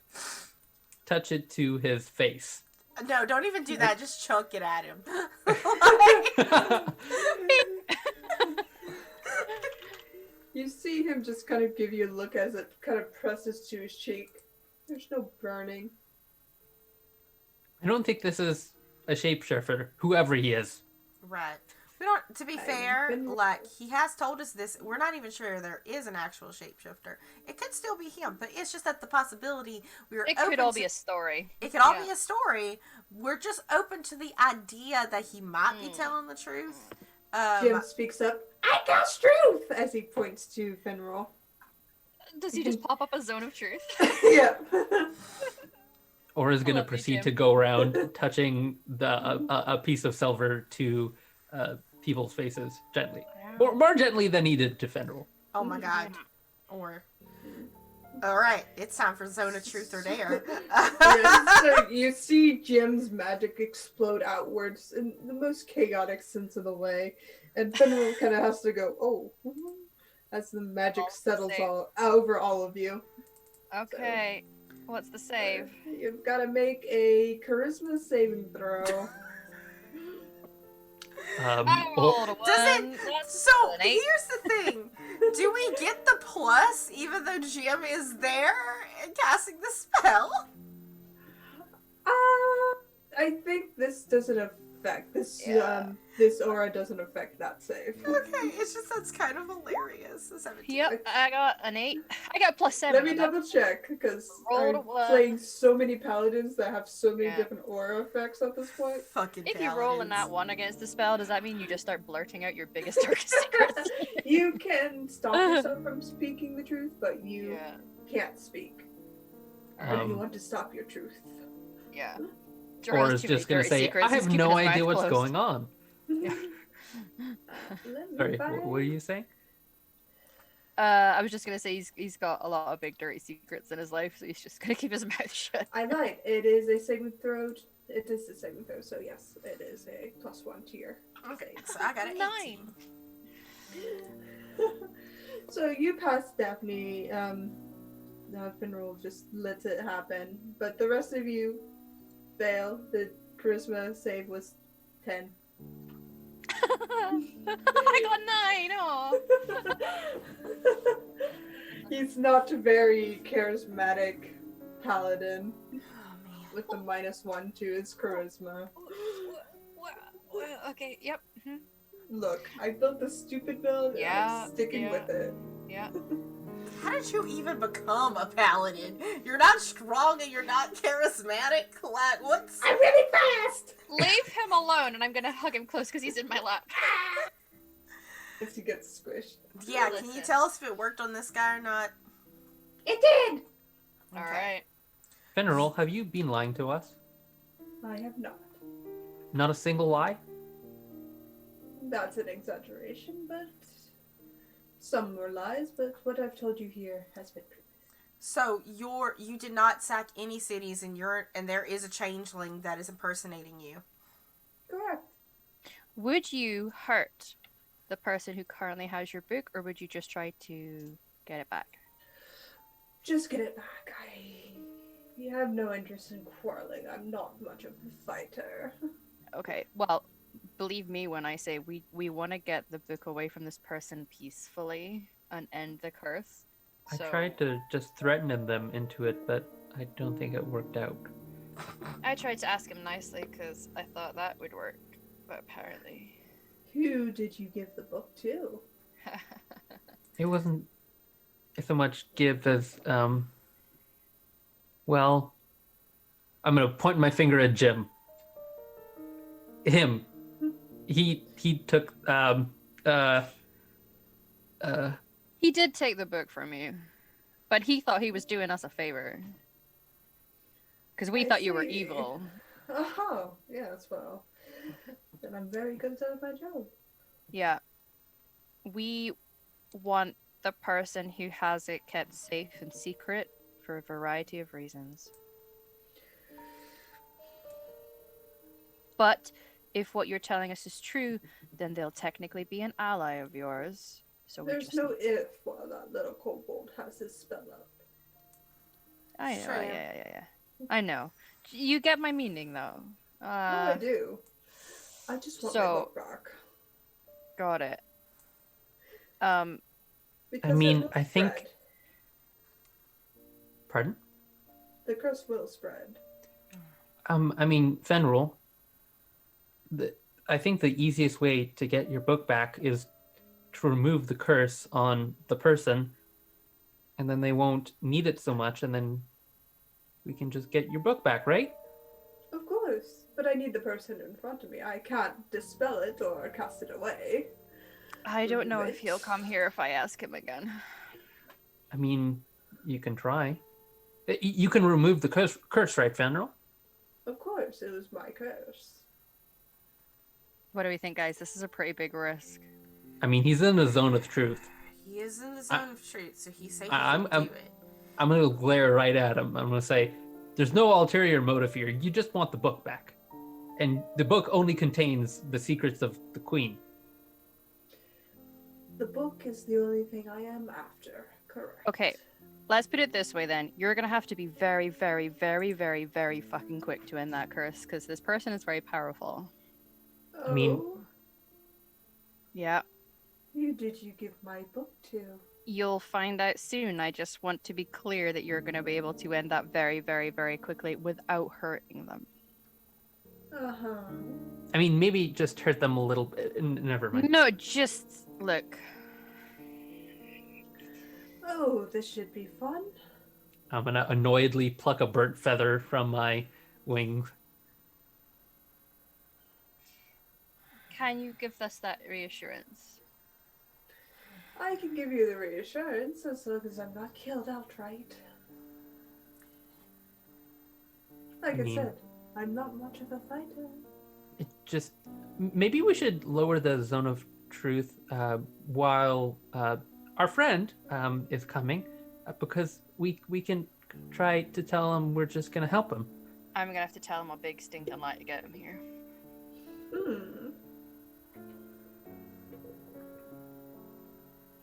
touch it to his face. No, don't even do that. Just chunk it at him. You see him just kind of give you a look as it kind of presses to his cheek. There's no burning. I don't think this is a shapeshifter, whoever he is. Right. We don't. To be fair, like, he has told us this. We're not even sure there is an actual shapeshifter. It could still be him, but it's just that the possibility It could all be a story. It could all be a story. We're just open to the idea that he might be telling the truth. Jim speaks up. I got truth as he points to Fenrir. Does he just pop up a zone of truth? Yeah. Or is going to love you, proceed Jim. to go around touching a piece of silver to people's faces gently. More gently than he did to Fenrir. Oh my god. Or. Alright, it's time for Zone of Truth or Dare. So you see Jim's magic explode outwards in the most chaotic sense of the way. And Fenrir kind of has to go, oh, as the magic settles over all of you. Okay. What's the save? You've got to make a charisma saving throw. I Or, rolled a Does one. That's So an 8. here's the thing. Do we get the plus even though Jim is there and casting the spell? I think this doesn't affect this. Yeah. This aura doesn't affect that save. Okay, it's just that's kind of hilarious. The 17. Yep, I got an 8. I got +7. Let me on that. double check because Rolled a I'm one. playing so many paladins that have so many Yeah. different aura effects at this point. Fucking If you roll in that one against the spell, does that mean you just start blurting out your biggest darkest secrets? You can stop yourself from speaking the truth, but you Yeah. can't speak. But you Um, want to stop your truth. Yeah. or Jorah's is too many just gonna dirty say, secrets, I he's have keeping no his idea mouth what's closed. going on. Let me Sorry, find- what were you saying? I was just gonna say he's got a lot of big dirty secrets in his life, so he's just gonna keep his mouth shut. I lied. It is a saving throw. It is a saving throw, so yes, it is a +1 to your Okay, save. so I got an 18. 9. So you pass Daphne. Finral just lets it happen, but the rest of you fail. The charisma save was 10. I got 9. Oh. He's not a very charismatic paladin Oh man. with the -1 to his charisma. Okay. Yep. Mhm. Look, I built this stupid build and Yeah, I'm sticking yeah. with it. Yeah. How did you even become a paladin? You're not strong and you're not charismatic. What's? I'm really fast! Leave him alone, and I'm gonna hug him close because he's in my lap. If he gets squished. Yeah, can you Listen. tell us if it worked on this guy or not? It did! All right. Veneral, have you been lying to us? I have not. Not a single lie? That's an exaggeration, but some were lies, but what I've told you here has been truth. So you did not sack any cities, and there is a changeling that is impersonating you. Correct. Would you hurt the person who currently has your book, or would you just try to get it back? Just get it back. I have no interest in quarreling. I'm not much of a fighter. Okay. Well, believe me when I say we want to get the book away from this person peacefully and end the curse. I So tried to just threaten them into it, but I don't think it worked out. I tried to ask him nicely because I thought that would work, but apparently. Who did you give the book to? It wasn't so much give as, well, I'm gonna point my finger at Jim. Him. He took, He did take the book from you, but he thought he was doing us a favor. Because we I thought you were see. evil. Oh, yes, well. Then I'm very good at my job. Yeah. We want the person who has it kept safe and secret for a variety of reasons. But if what you're telling us is true, then they'll technically be an ally of yours. So we There's just no if while that little kobold has his spell up. I know, Sure. yeah. I know. You get my meaning though. No, I do. I just want my so- book back. Got it. Because I mean, it will I think- spread. pardon? The curse will spread. I mean, Fenrir, I think the easiest way to get your book back is to remove the curse on the person, and then they won't need it so much, and then we can just get your book back, right? Of course, but I need the person in front of me. I can't dispel it or cast it away. I don't know if Right. he'll come here if I ask him again. I mean, you can try. You can remove the curse, right, Fenrir? Of course, it was my curse. What do we think, guys? This is a pretty big risk. I mean, he's in the zone of truth. He is in the zone of truth, so he said he I'm- can do it. I'm gonna glare right at him. I'm gonna say, "There's no ulterior motive here. You just want the book back, and the book only contains the secrets of the queen." The book is the only thing I am after. Correct. Okay. Let's put it this way then. You're gonna have to be very, very, very, very, very fucking quick to end that curse, because this person is very powerful. Oh, mean- Yeah. Who did you give my book to? You'll find out soon. I just want to be clear that you're going to be able to end that very, very, very quickly without hurting them. Uh-huh. I mean, maybe just hurt them a little bit. Never mind. No, just look. Oh, this should be fun. I'm gonna annoyedly pluck a burnt feather from my wings. Can you give us that reassurance? I can give you the reassurance as long as I'm not killed outright. Like I mean- said, I'm not much of a fighter. It just maybe we should lower the zone of truth while our friend is coming, because we can try to tell him we're just gonna help him. I'm going to have to tell him a big stinking lie to get him here.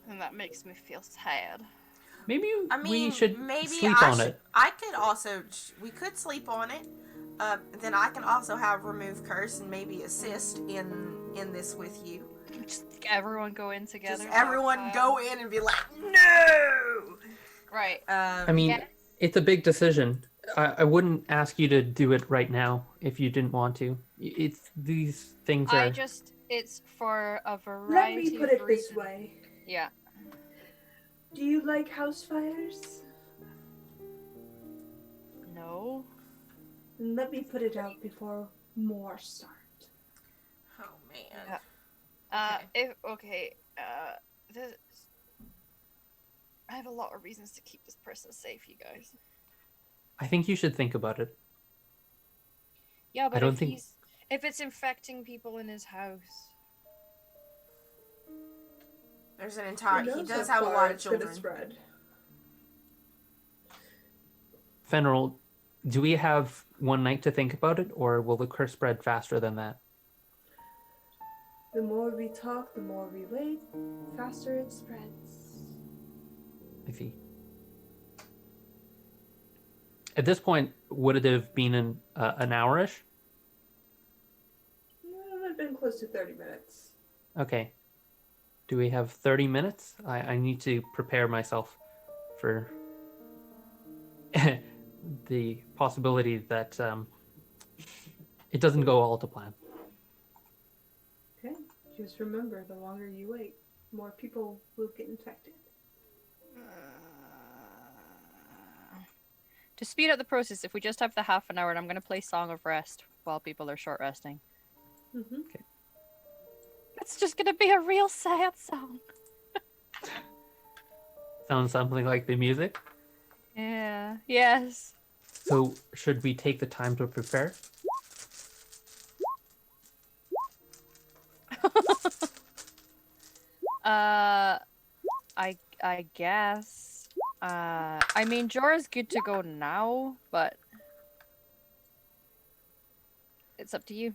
And that makes me feel sad. Maybe I mean, we should maybe sleep on it. I could also. We could sleep on it. Then I can also have remove curse and maybe assist in this with you. Just everyone go in together. Just everyone go in and be like, no. Right. I mean, Yes. it's a big decision. I wouldn't ask you to do it right now if you didn't want to. It's these things are. It's for a Let variety me put of it this reasons. way. Yeah. Do you like house fires? No. Then let me put it out before more start. Oh man. Yeah. Okay. This. I have a lot of reasons to keep this person safe, you guys. I think you should think about it. Yeah, but don't think- if it's infecting people in his house. There's an Who entire. He knows does how have a far lot of it's gonna children. spread. Fenrir, do we have one night to think about it, or will the curse spread faster than that? The more we talk, the more we wait, faster it spreads. I see. At this point, would it have been an hour-ish? No, I've been close to 30 minutes. Okay. Do we have 30 minutes? I need to prepare myself for the possibility that it doesn't go all to plan. Okay, just remember, the longer you wait, more people will get infected. To speed up the process, if we just have the half an hour, and I'm going to play Song of Rest while people are short resting. Mm-hmm. It's just going to be a real sad song. Sounds something like the music. Yeah. Yes. So, should we take the time to prepare? I guess. I mean, Jorah's good to go now, but it's up to you.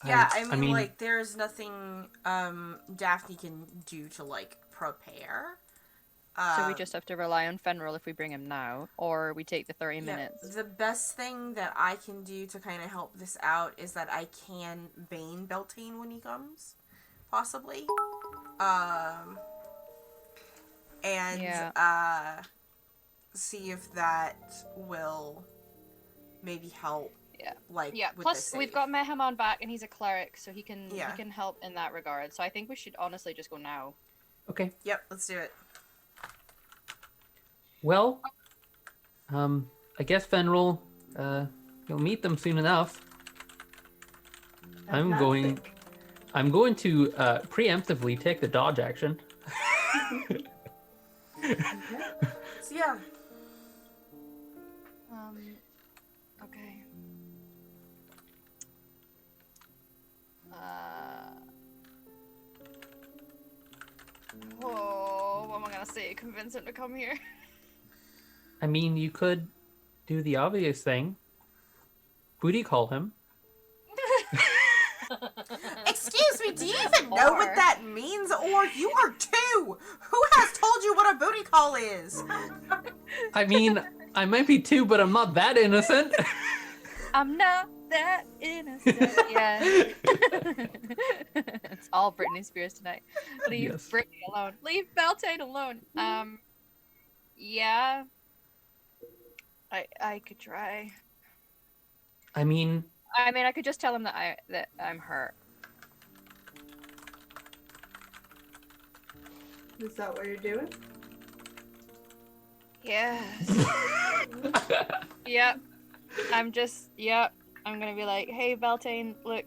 Yeah, I I mean, mean- like, there's nothing Daphne can do to like prepare. So we just have to rely on Fenrir if we bring him now, or we take the 30 Yeah, minutes. the best thing that I can do to kind of help this out is that I can Bane Beltane when he comes, possibly. And Yeah. see if that will maybe help. Yeah. Like, Yeah. with Plus, the we've save. got Mehamon back, and he's a cleric, so he can Yeah. help in that regard. So I think we should honestly just go now. Okay. Yep, let's do it. Well, I guess Fenrir, you'll meet them soon enough. I'm going to preemptively take the dodge action. So yeah, Okay. Oh, what am I gonna say? Convince him to come here. I mean, you could do the obvious thing. Booty call him. excuse me, do you even know Or- what that means? Or you are two? Who has told you what a booty call is? I mean, I might be too, but I'm not that innocent. I'm not that innocent. Yeah. It's all Britney Spears tonight. Leave Yes. Britney alone. Leave Beltane alone. Yeah. I could try. I mean, I mean, I could just tell him that I'm hurt. Is that what you're doing? Yes. Yep. Yep. I'm gonna be like, hey, Beltane, look,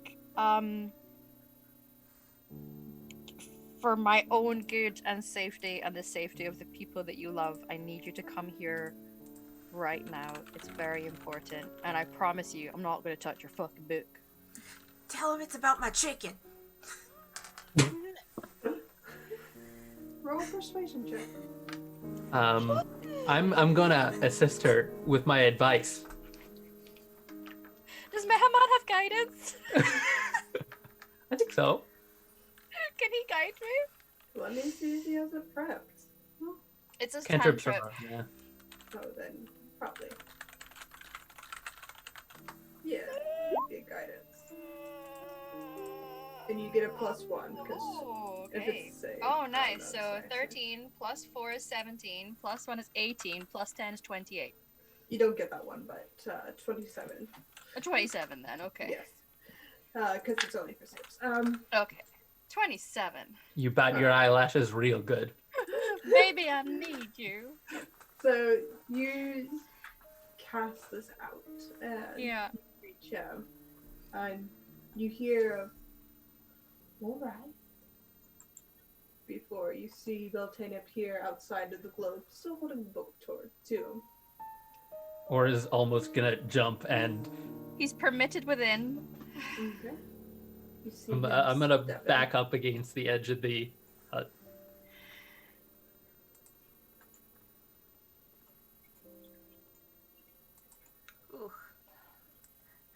for my own good and safety and the safety of the people that you love, I need you to come here right now. It's very important. And I promise you, I'm not gonna touch your fucking book. Tell him it's about my chicken. Roll a persuasion check. I'm gonna assist her with my advice. Does Mehamad have guidance? I think so. Can he guide me? Let me see if he has it prepped. It's a Cantrips cantrip. are, yeah. Oh, then probably. Yeah, you get guidance. And you get a +1 because Oh, if okay. it's safe. Oh, nice. So that's nice. 13 plus 4 is 17, plus 1 is 18, plus 10 is 28. You don't get that one, but 27. 27 then, okay. Yes. Because it's only for saves. Okay. 27. You bat your eyelashes real good. Maybe I need you. So you cast this out and Yeah. reach out, and you hear, all right, before you see Beltane appear outside of the globe, still holding the book to him. Or is almost gonna jump and He's permitted within. Okay. You see I'm him gonna step in. back up against the edge of the hut. Ooh.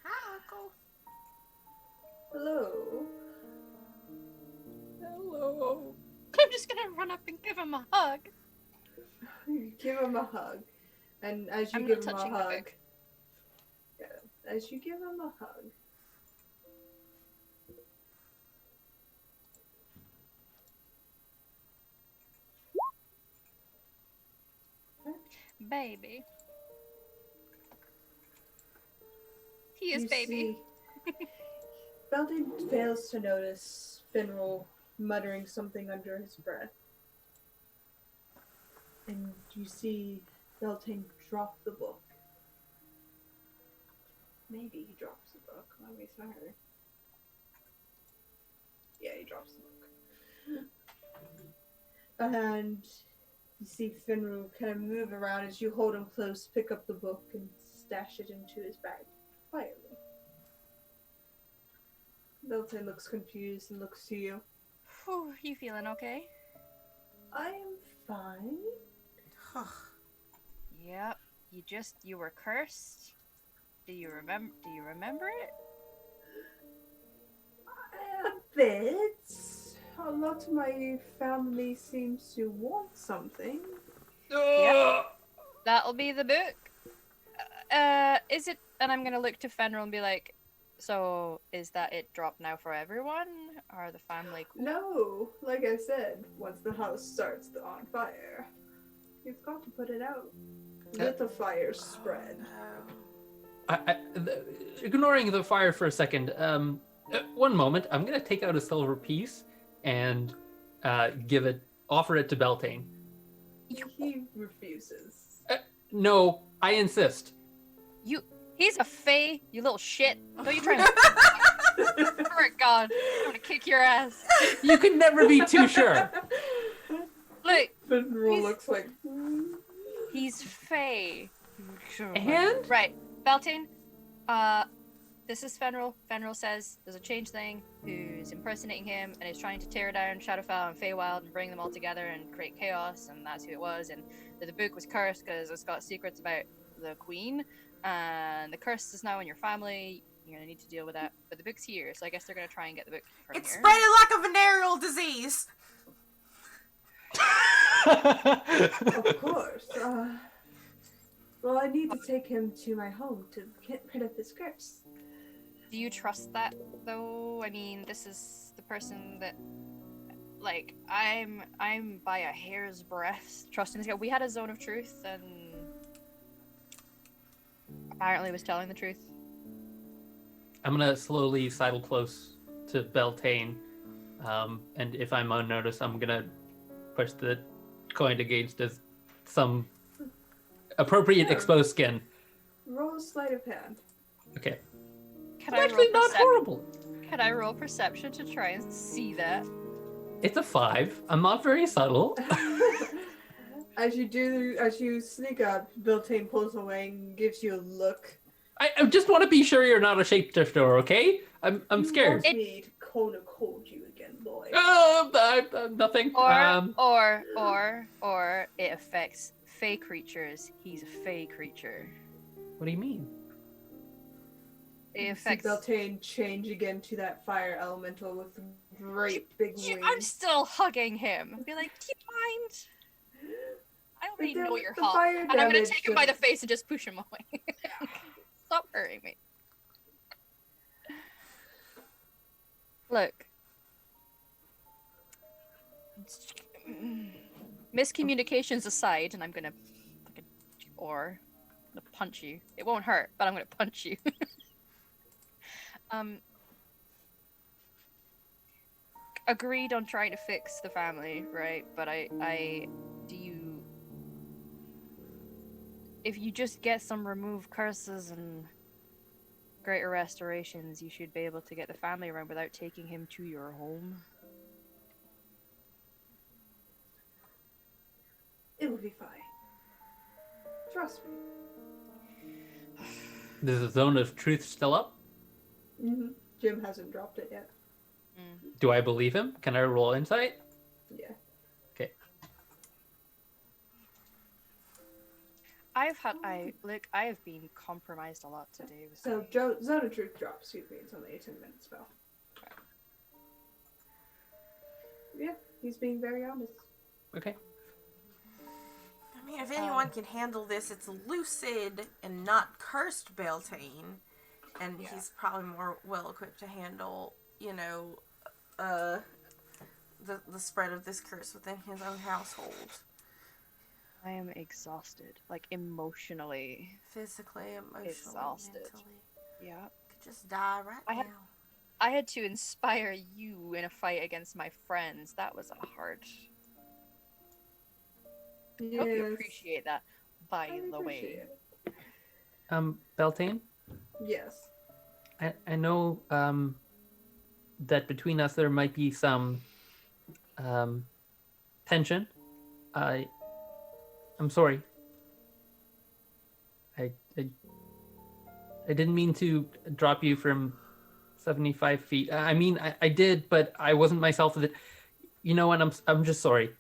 Hi, Uncle. Hello. Hello. I'm just gonna run up and give him a hug. You give him a hug, and as you I'm give not him a touching the hug, book. as you give him a hug, Baby. He is you baby. see Beltane fails to notice Finral muttering something under his breath. And you see Beltane drop the book. Maybe he drops the book. Let me smell. Yeah, he drops the book. And you see Finral kind of move around as you hold him close, pick up the book, and stash it into his bag quietly. Beltane looks confused and looks to you. Whew, you feeling okay? I am fine. Yep. You were cursed. Do you remember it? A bit. A lot of my family seems to want something. Yep. That'll be the book. Is it? And I'm gonna look to Fenrir and be like, so is that it dropped now for everyone? Are the family cool? No, like I said, once the house starts on fire, you've got to put it out. Let the fire spread. Ignoring the fire for a second, one moment. I'm gonna take out a silver piece and offer it to Beltane. He refuses. No, I insist. He's a fae, you little shit. Don't you try to. Oh God, I'm gonna kick your ass. You can never be too sure. Look, Finral looks like. he's fae. And Right, Beltane. This is Fenrir. Fenrir says there's a changeling who's impersonating him and is trying to tear down Shadowfell and Feywild and bring them all together and create chaos, and that's who it was. And the book was cursed because it's got secrets about the queen, and the curse is now in your family. You're gonna need to deal with that. But the book's here, so I guess they're gonna try and get the book from It's here. spreading like a venereal disease. Of course. Well, I need to take him to my home to get rid of his curse. Do you trust that though? I mean, this is the person that, like, I'm by a hair's breadth trusting this guy. We had a zone of truth, and apparently was telling the truth. I'm gonna slowly sidle close to Beltane, and if I'm unnoticed, I'm gonna push the coin against some appropriate Sure. exposed skin. Roll a sleight of hand. Okay. Can It's I actually roll not horrible. Can I roll perception to try and see that? It's a 5. I'm not very subtle. As you sneak up, Beltane pulls away and gives you a look. I just want to be sure you're not a shapeshifter, okay? I'm scared. You want me to Kona cold you again, boy. Nothing. Or it affects fey creatures. He's a fey creature. What do you mean? It You see affects. Beltane change again to that fire elemental with great big I'm wings. still hugging him. I'd be like, do you mind? I already But know the- you're the hot. fire And I'm gonna damage take him by the doesn't- face and just push him away. Stop hurting me. Look. Miscommunications aside, and I'm gonna punch you. It won't hurt, but I'm gonna punch you. Agreed on trying to fix the family, right? But if you just get some removed curses and greater restorations, you should be able to get the family around without taking him to your home. It will be fine. Trust me. Is the zone of truth still up? Mm-hmm. Jim hasn't dropped it yet. Do I believe him? Can I roll insight? Yeah. Okay. I have been compromised a lot today with So Zone of Truth drops. Excuse me. It's only a 10-minute spell. Yeah, he's being very honest. Okay. I mean, if anyone can handle this, it's Lucid and not cursed Beltane. And he's probably more well equipped to handle, the spread of this curse within his own household. I am exhausted, like emotionally. Physically, emotionally, Exhausted. mentally. Yeah. Could just die right I now. had to inspire you in a fight against my friends. That was a hard. I hope you appreciate that, by the way. Beltane? Yes. I know that between us there might be some tension. I'm sorry. I didn't mean to drop you from 75 feet. I mean, I did, but I wasn't myself. You know what? I'm just sorry.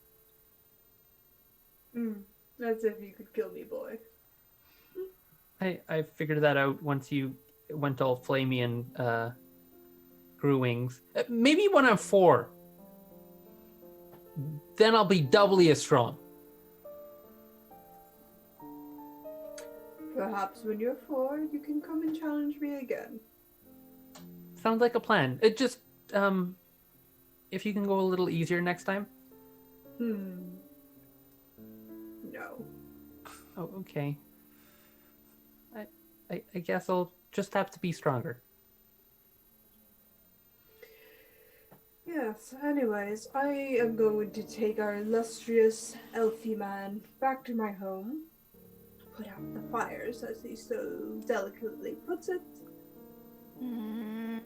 As if you could kill me, boy. I figured that out once you went all flamey and grew wings. Maybe when I'm 4. Then I'll be doubly as strong. Perhaps when you're 4, you can come and challenge me again. Sounds like a plan. It just, if you can go a little easier next time. No. Oh, okay. I guess I'll just have to be stronger. Yes, anyways, I am going to take our illustrious elfie man back to my home. Put out the fires, as he so delicately puts it. I'm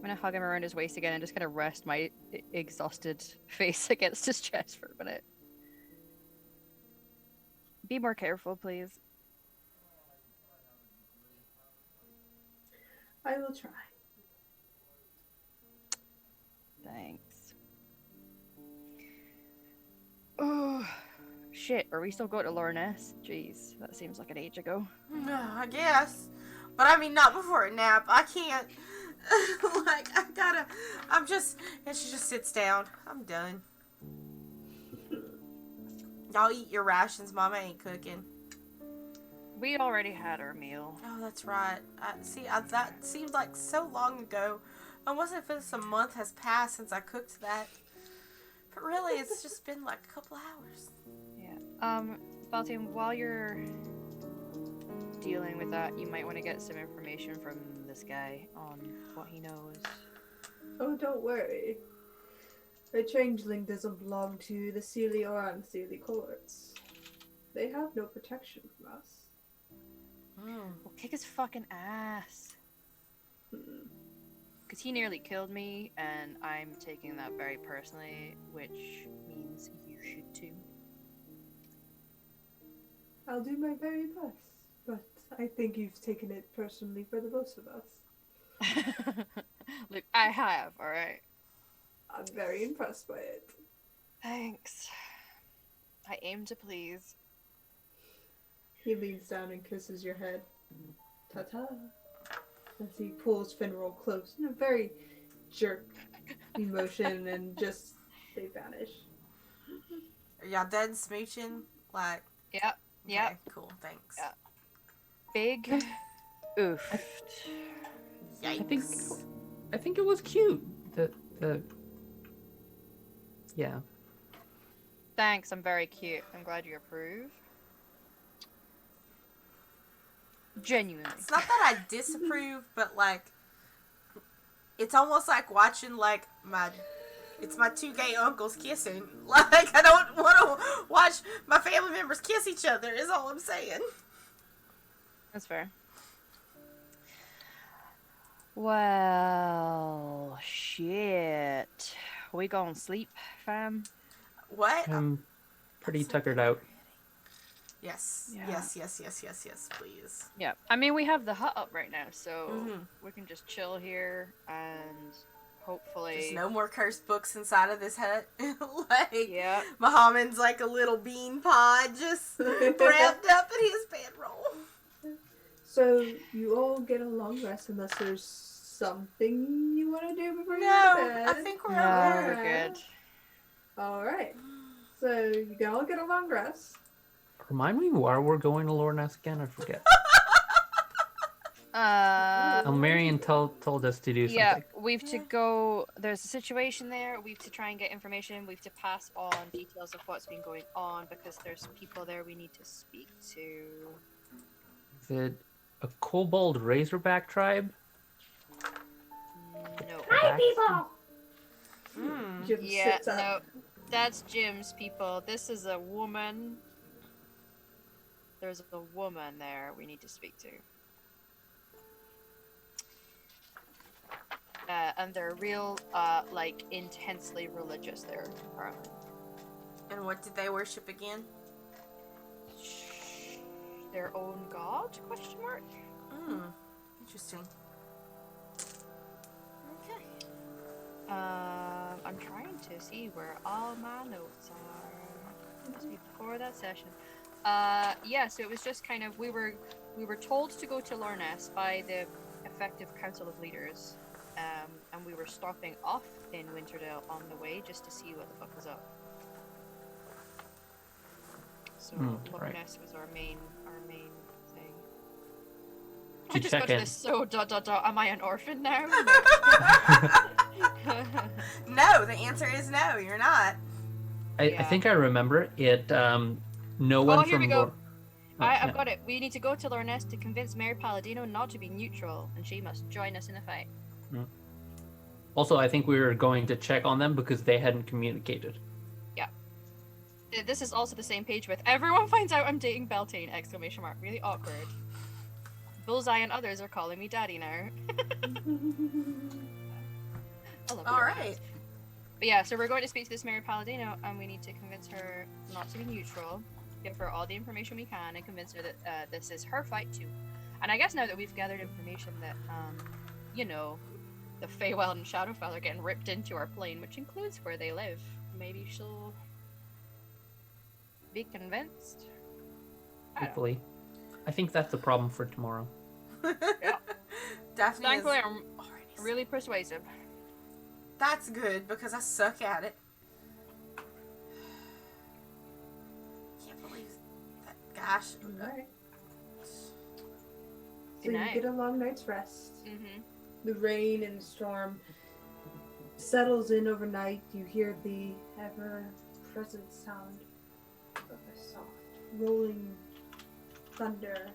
gonna hug him around his waist again and just kind of rest my exhausted face against his chest for a minute. Be more careful, please. I will try. Thanks. Oh, shit. Are we still going to Loreness? Jeez, that seems like an age ago. I guess. But I mean, not before a nap. I can't. And she just sits down. I'm done. Y'all eat your rations. Mama ain't cooking. We already had our meal. Oh, that's right. That seemed like so long ago. I wasn't if a month has passed since I cooked that. But really, it's just been like a couple hours. Yeah. Baltium, while you're dealing with that, you might want to get some information from this guy on what he knows. Oh, don't worry. A changeling doesn't belong to the Seelie or Unseelie courts. They have no protection from us. Well, kick his fucking ass. Because he nearly killed me, and I'm taking that very personally, which means you should too. I'll do my very best, but I think you've taken it personally for the both of us. Look, I have, alright? I'm very impressed by it. Thanks. I aim to please. He leans down and kisses your head. Ta-ta. As he pulls Finroll close in a very jerk emotion, and just they vanish. Are y'all dead smooching? Like, Yep, okay, yep. cool, thanks. Yeah. Big oof. Yikes. I think it was cute. The yeah. Thanks, I'm very cute. I'm glad you approve. Genuinely. It's not that I disapprove, but like, it's almost like watching like it's my two gay uncles kissing. Like, I don't want to watch my family members kiss each other, is all I'm saying. That's fair. Well, shit. We gonna sleep, fam? What? I'm pretty tuckered out. Yes. Yeah. Yes, please. Yeah. I mean, we have the hut up right now, so Mhm. we can just chill here and hopefully. There's no more cursed books inside of this hut. Like, Yeah. Muhammad's like a little bean pod just wrapped up in his bedroll. So you all get a long rest unless there's something you want to do before you go No, to bed. I think we're No, alright. we're good. Alright. So you can all get a long rest. Remind me why we're going to Lornas again. I forget. Oh, Marion told us to do something. Yeah, we've to go. There's a situation there. We've to try and get information. We've to pass on details of what's been going on because there's people there we need to speak to. Is it a kobold razorback tribe? No. Hi, people! Jim Yeah, sits up. no. That's Jim's people. This is a woman. There's a woman there we need to speak to. And they're real, like, intensely religious there, apparently. And what did they worship again? Their own god? Question mark? Interesting. Okay. I'm trying to see where all my notes are. It must be before that session. Yeah, so it was just kind of, we were told to go to Lornes by the effective council of leaders. And we were stopping off in Winterdale on the way just to see what the fuck was up. So right. Lornes was our main thing. To I just check got to in. this so ... Am I an orphan now? No, the answer is no, you're not. I Yeah. think I remember it. No one here from we go. Lor- I've got it. We need to go to Lornes to convince Mary Palladino not to be neutral, and she must join us in the fight. Also, I think we were going to check on them because they hadn't communicated. This is also the same page with everyone finds out I'm dating Beltane! ! Really awkward. Bullseye and others are calling me daddy now. I love All it. right. But yeah, so we're going to speak to this Mary Palladino, and we need to convince her not to be neutral, give her all the information we can, and convince her that this is her fight too. And I guess now that we've gathered information that, you know, the Feywild and Shadowfell are getting ripped into our plane, which includes where they live, maybe she'll be convinced. I don't know. Hopefully. I think that's a problem for tomorrow. Daphne Thankfully, is I'm already really persuasive. That's good because I suck at it. Can't believe that. Gosh, Alright. So Good you night. get a long night's rest. Mm-hmm. The rain and the storm settles in overnight. You hear the ever-present sound of a soft, rolling thunder.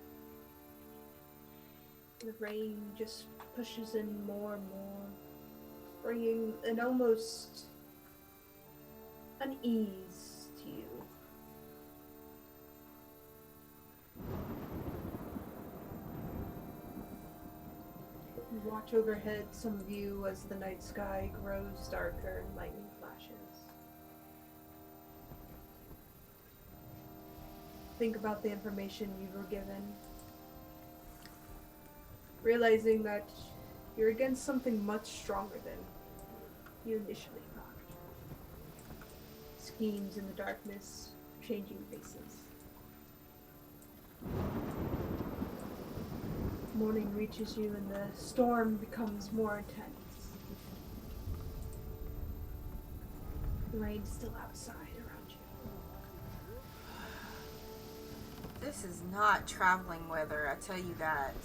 The rain just pushes in more and more, bringing an almost unease to you. You watch overhead, some of you, as the night sky grows darker and lightning flashes. Think about the information you were given, realizing that you're against something much stronger than you initially thought. Schemes in the darkness, changing faces. Morning reaches you and the storm becomes more intense. The rain's still outside around you. This is not traveling weather, I tell you that.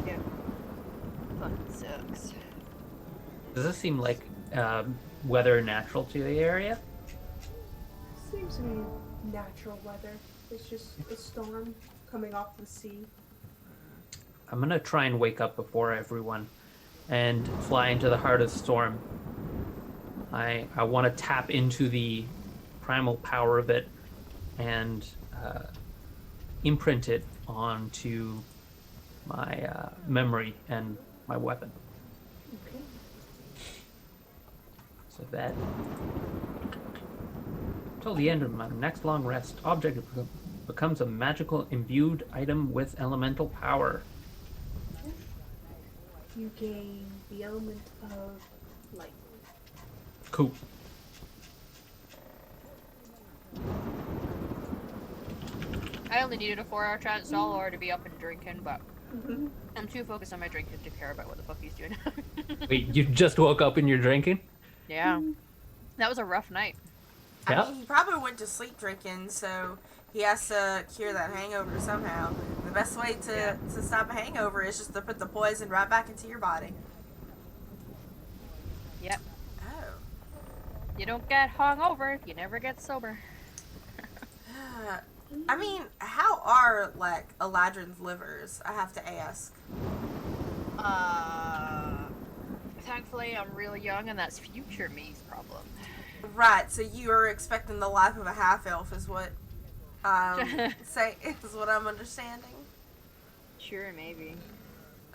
Yeah. Fun sucks. Does this seem like weather natural to the area? Seems to be natural weather. It's just a storm coming off the sea. I'm gonna try and wake up before everyone and fly into the heart of the storm. I want to tap into the primal power of it and imprint it onto my memory and my weapon. Okay. So that till the end of my next long rest, object becomes a magical imbued item with elemental power. You gain the element of lightning. Cool. I only needed a 4-hour trance or to be up and drinking, but I'm too focused on my drinking to care about what the fuck he's doing. Wait, you just woke up and you're drinking? Yeah. That was a rough night. Yeah. I mean, he probably went to sleep drinking, so he has to cure that hangover somehow. The best way to stop a hangover is just to put the poison right back into your body. Yep. Oh. You don't get hungover, you never get sober. I mean, how are, like, Eladrin's livers? I have to ask. Thankfully I'm real young and that's future me's problem. Right, so you are expecting the life of a half-elf is what, is what I'm understanding? Sure, maybe.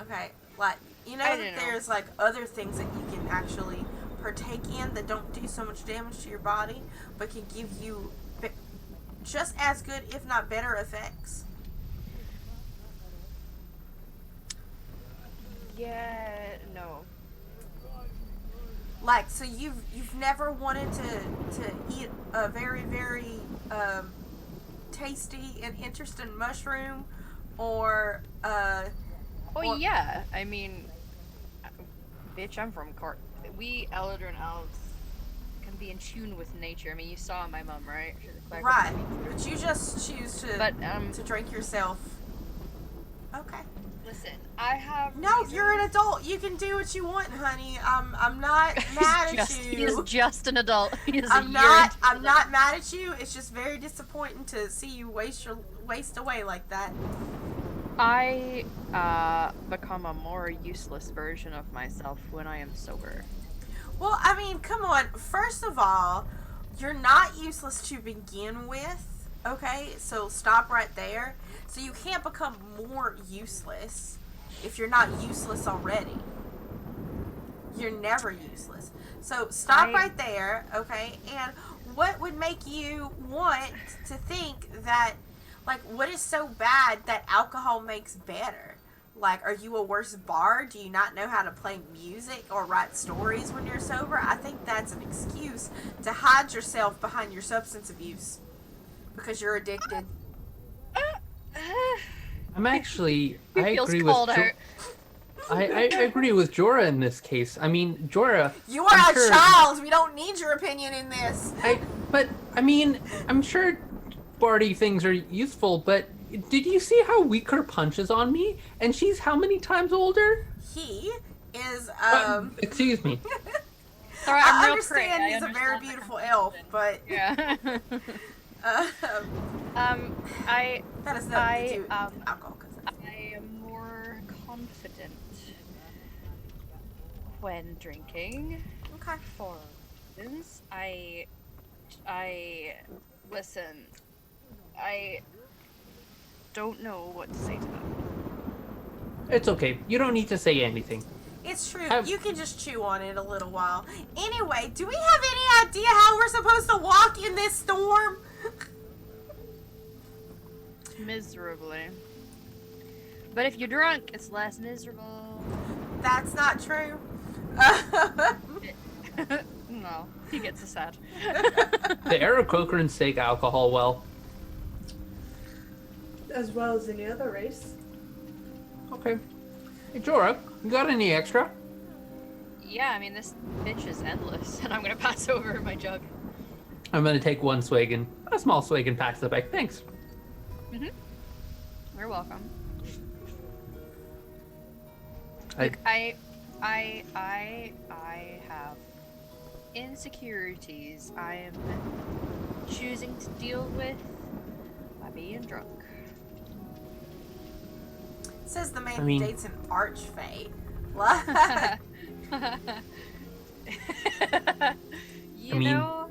Okay, like, you know I that don't know. there's, like, other things that you can actually partake in that don't do so much damage to your body, but can give you just as good, if not better, effects. Yeah, no. Like, so you've never wanted to eat a very, very tasty and interesting mushroom, or Oh Or- yeah, I mean, bitch, I'm from Cart. We Eldrin elves can be in tune with nature. I mean, you saw my mom, right? She's a quack. right? But you just choose to But to drink yourself. Okay. listen, I have. No, reasons- you're an adult. You can do what you want, honey. I'm not mad at He is you. just an adult. He is I'm a not mad at you. It's just very disappointing to see you waste away like that. I become a more useless version of myself when I am sober. Well, I mean, come on. First of all, you're not useless to begin with, okay? So stop right there. So you can't become more useless if you're not useless already. You're never useless. So stop right there, okay? And what would make you want to think that, like, what is so bad that alcohol makes better? Like, are you a worse bard? Do you not know how to play music or write stories when you're sober? I think that's an excuse to hide yourself behind your substance abuse because you're addicted. I'm actually. He I feels agree called with. out. I agree with Jorah in this case. I mean, Jorah. You are I'm a child. We don't need your opinion in this. But I mean, I'm sure bardy things are useful, but did you see how weak her punch is on me? And she's how many times older? He is Excuse me. Sorry, I'm I real understand pretty. he's I a very understand the beautiful elf, but comparison. Yeah. I that has nothing to do with I alcohol consumption. I am more confident when drinking. Okay. For instance, I listen. I don't know what to say to that. It's okay. You don't need to say anything. It's true. I've- You can just chew on it a little while. Anyway, do we have any idea how we're supposed to walk in this storm? Miserably. But if you're drunk, it's less miserable. That's not true. No, he gets a sad. The Aarakocrans take alcohol well. As well as any other race. Okay. Hey, Jorah, you got any extra? Yeah, I mean, this bitch is endless, and I'm gonna pass over my jug. I'm gonna take one swig and a small swig and pass it back. Thanks. You're welcome. I- Look, I have insecurities I am choosing to deal with by being drunk. Says the man I mean- who dates an archfey. You I mean- know,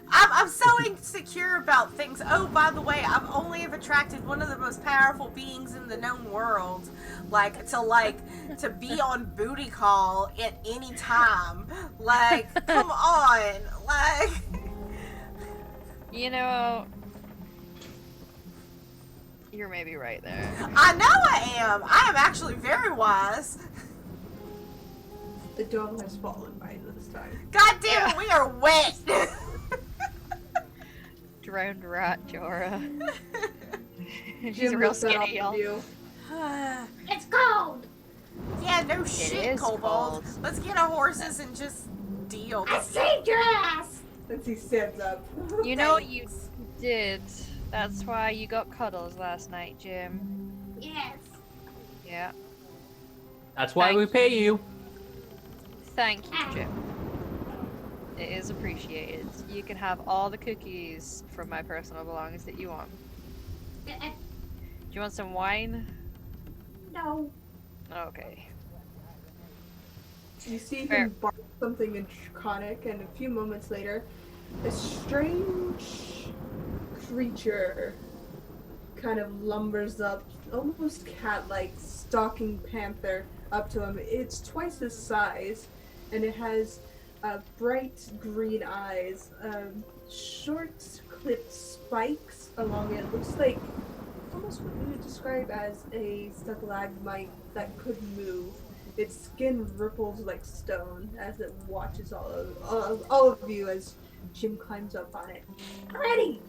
I'm so insecure about things. Oh, by the way, I've only have attracted one of the most powerful beings in the known world, to be on booty call at any time. Like, come on, like. you know, you're maybe right there. I know I am. I am actually very wise. The dome has fallen by this time. God damn it, we are wet. Drowned rat, Jorah. She's Jim a real looks that skinny, off of y'all. you. It's cold. Yeah, no shit, is Kobold. cold. Let's get our horses and just deal. I saved your ass. As he stands up. You know what you did? That's why you got cuddles last night, Jim. Yes. Yeah. That's why we pay you. Thank you, Jim. It is appreciated. You can have all the cookies from my personal belongings that you want. Do you want some wine? No. Okay. You see Fair. him bark something in Draconic, and a few moments later, a strange creature kind of lumbers up, almost cat-like, stalking panther up to him. It's twice his size, and it has bright green eyes, short clipped spikes along it. Looks like almost what you would describe as a stalagmite that could move. Its skin ripples like stone as it watches all of you as Jim climbs up on it. Ready!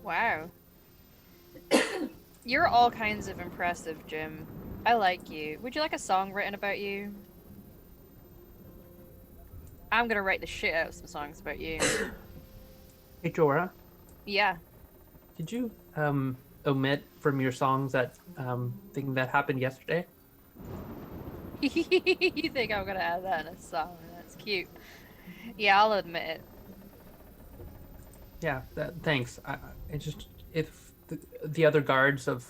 Wow. You're all kinds of impressive, Jim. I like you. Would you like a song written about you? I'm gonna write the shit out of some songs about you. Hey, Jorah, Yeah. did you omit from your songs that thing that happened yesterday? You think I'm gonna add that in a song? That's cute. Yeah, I'll admit it. Yeah, thanks. It just if the other guards of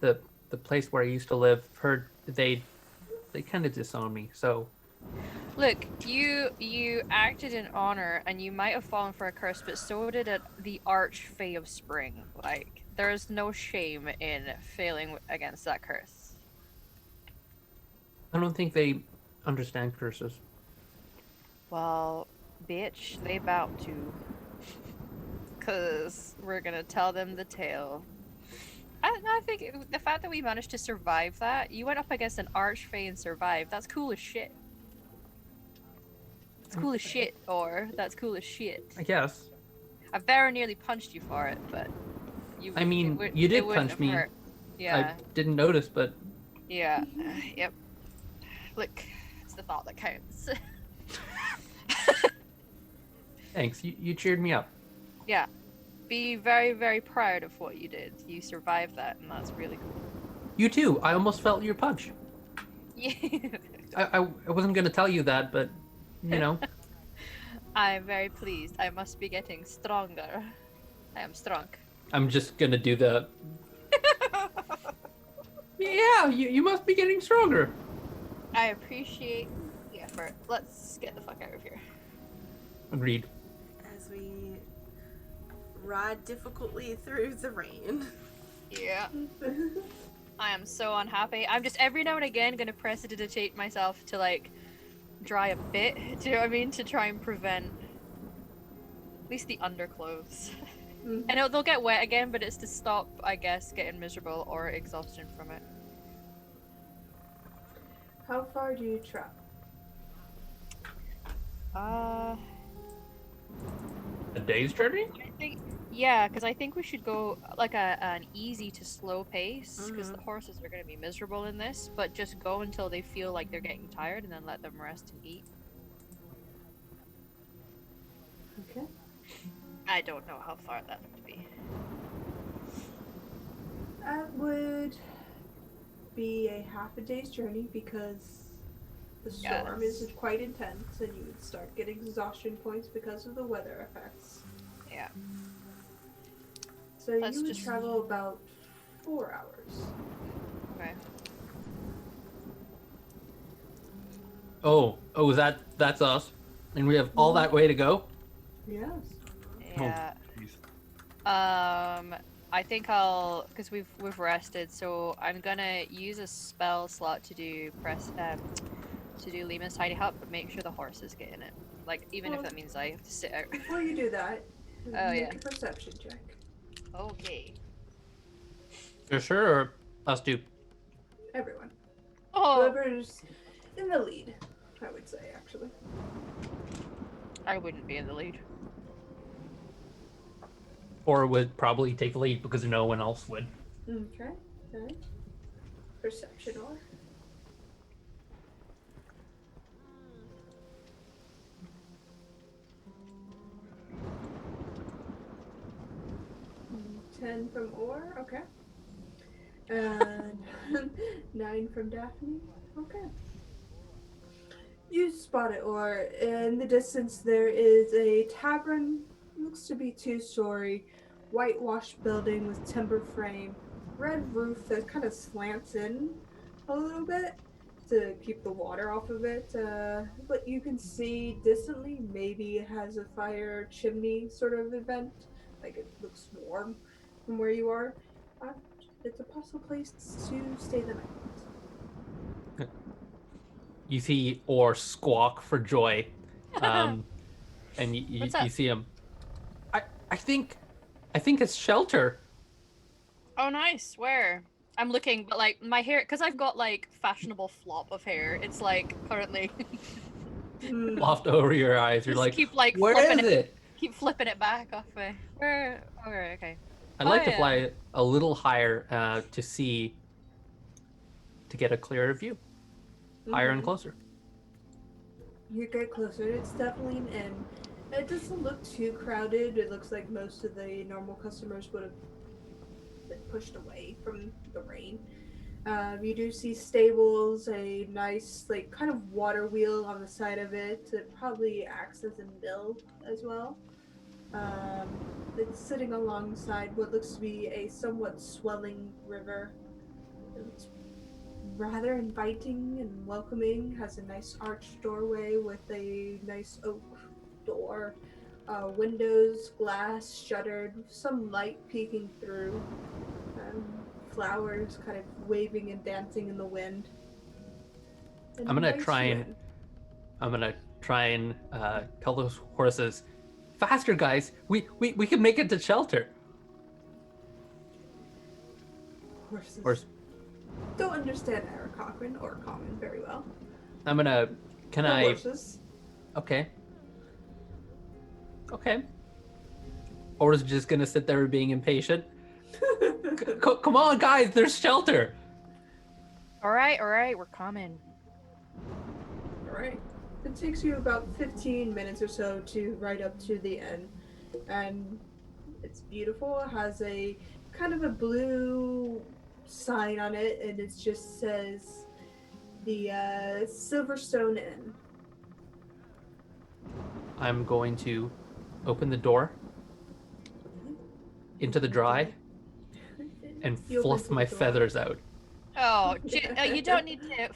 the place where I used to live heard they kind of disowned me. So Look, you acted in honor, and you might have fallen for a curse, but so did the Archfey of Spring. Like, there's no shame in failing against that curse. I don't think they understand curses. Well, bitch, they about to. Cause we're gonna tell them the tale. I think the fact that we managed to survive that, you went up against an Archfey and survived, that's cool as shit. It's cool as shit, or that's cool as shit. I guess. I very nearly punched you for it, but you. I mean, it would- you it did wouldn't punch have me. hurt. Yeah, I didn't notice, but yeah, yep. Look, it's the thought that counts. thanks. You cheered me up. Yeah. Be very, very proud of what you did. You survived that, and that's really cool. You too. I almost felt your punch. Yeah. I wasn't gonna tell you that, but you know, I'm very pleased. I must be getting stronger. I am strong. I'm just gonna do the. Yeah, you must be getting stronger. I appreciate the effort. Let's get the fuck out of here. Agreed. As we ride difficultly through the rain. Yeah. I am so unhappy. I'm just every now and again gonna prestidigitate myself to like dry a bit. Do you know what I mean? To try and prevent at least the underclothes. Mhm. And they'll get wet again, but it's to stop, I guess, getting miserable or exhaustion from it. How far do you travel? A day's journey? I think, yeah, because I think we should go like an easy to slow pace, because the horses are going to be miserable in this, but just go until they feel like they're getting tired and then let them rest and eat. Okay. I don't know how far that would be. That would be a half a day's journey because the storm Yes. is quite intense and you would start getting exhaustion points because of the weather effects. Yeah. So Let's you would just- travel about 4 hours. Okay. Oh, that's us, and we have all that way to go. Yes. Yeah. jeez. I think because we've rested, so I'm gonna use a spell slot to do Lima's tiny hut, but make sure the horses get in it. Like even if Well- that means I have to sit out. Before you do that, Oh, make yeah. a perception check. Okay. For sure, or us two. Everyone. Oh, Whoever's in the lead, I would say, actually. I wouldn't be in the lead. Or would probably take the lead because no one else would. Okay. Okay. Perception or? Mm, 10 from Or, okay. And 9 from Daphne, okay. You spot it, Or. In the distance, there is a tavern. Looks to be 2-story, whitewashed building with timber frame, red roof that kind of slants in a little bit to keep the water off of it. But you can see distantly, maybe it has a fire chimney sort of event. Like it looks warm from where you are. It's a possible place to stay the night. You see or squawk for joy, and What's you up? see him. I think it's shelter. Oh, nice. Where? I'm looking, but like my hair, because I've got like fashionable flop of hair. It's like currently Hmm. Loft over your eyes. You're just like, keep like where flipping is it? keep flipping it back off me. Where? Okay. I'd like Oh, to yeah. fly a little higher to get a clearer view, higher and Mhm. closer. You get closer. It's definitely an inn. It doesn't look too crowded. It looks like most of the normal customers would have been pushed away from the rain. You do see stables, a nice, like, kind of water wheel on the side of it. It probably acts as a mill as well. It's sitting alongside what looks to be a somewhat swelling river. It's rather inviting and welcoming. Has a nice arched doorway with a nice oak door. Windows, glass, shuttered, some light peeking through. Flowers kind of waving and dancing in the wind. And I'm gonna invites try you and in. tell those horses, faster, guys. We can make it to shelter. Horses Horse. don't understand Aarakocran or Common very well. I'm gonna. Can They're I? horses. Okay. Okay. Or is just gonna sit there being impatient? Come on, guys. There's shelter. All right, we're coming. Alright. It takes you about 15 minutes or so to ride up to the inn. And It's beautiful. It has a kind of a blue sign on it, and it just says the Silverstone Inn. I'm going to open the door into the dry and You open fluff to the my door. feathers out. Oh, you don't need to.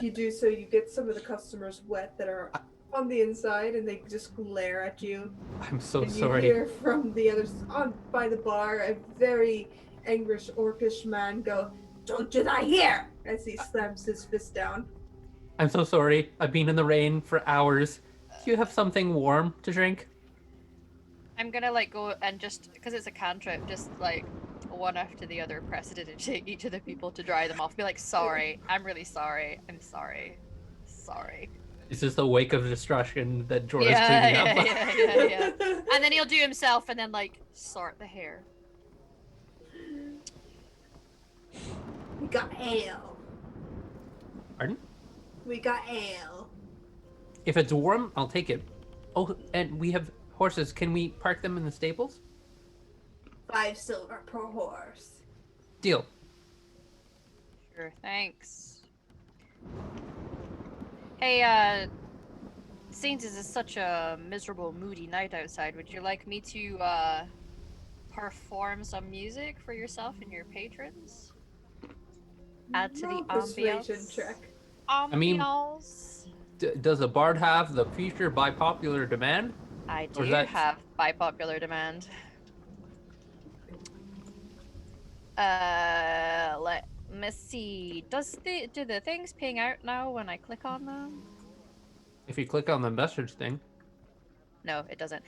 You do so, you get some of the customers wet that are on the inside, and they just glare at you. I'm so And you sorry. hear from the others on by the bar a very anguish orcish man go, "Don't do that here!" as he slams his fist down. I'm so sorry. I've been in the rain for hours. Do you have something warm to drink? I'm gonna like go and just because it's a cantrip, just like one after the other, press it and take each of the people to dry them off. Be like, sorry, I'm really sorry. I'm sorry. Sorry. Is this the wake of destruction that Jorah's Yeah, cleaning yeah, up? yeah. And then he'll do himself and then like sort the hair. We got ale. Pardon? We got ale. If it's warm, I'll take it. Oh, and we have horses. Can we park them in the stables? 5 silver per horse. Deal. Sure, thanks. Hey, since this is such a miserable, moody night outside, would you like me to perform some music for yourself and your patrons? Add to the Roll persuasion ambiance. check. mean- Ambiance. Does a bard have the feature by popular demand? I Or do that- have by popular demand. Let me see. Do the things ping out now when I click on them? If you click on the message thing. No, it doesn't.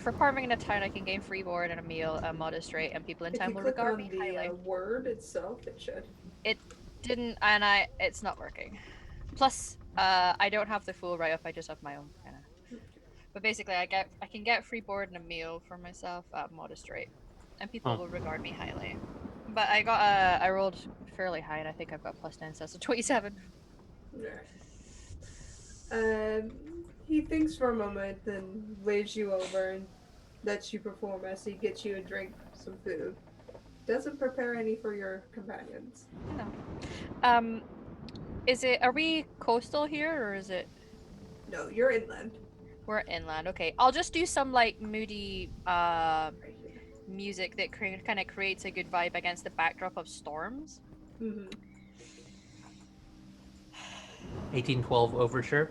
For farming in a town, I can gain free board and a meal, a modest rate, and people in If town you will click regard on me the highly. word itself, it should. It didn't, and it's not working. Plus, I don't have the full write-up. I just have my own kind of. But basically, I can get free board and a meal for myself at a modest rate, and people Huh. will regard me highly. But I rolled fairly high, and I think I've got plus 10, so that's a 27. He thinks for a moment, then waves you over and lets you perform as he gets you a drink, some food. Doesn't prepare any for your companions. No. Are we coastal here, or is it? No, you're inland. We're inland. Okay, I'll just do some like moody music that kind of creates a good vibe against the backdrop of storms. Mm-hmm. 1812 overture,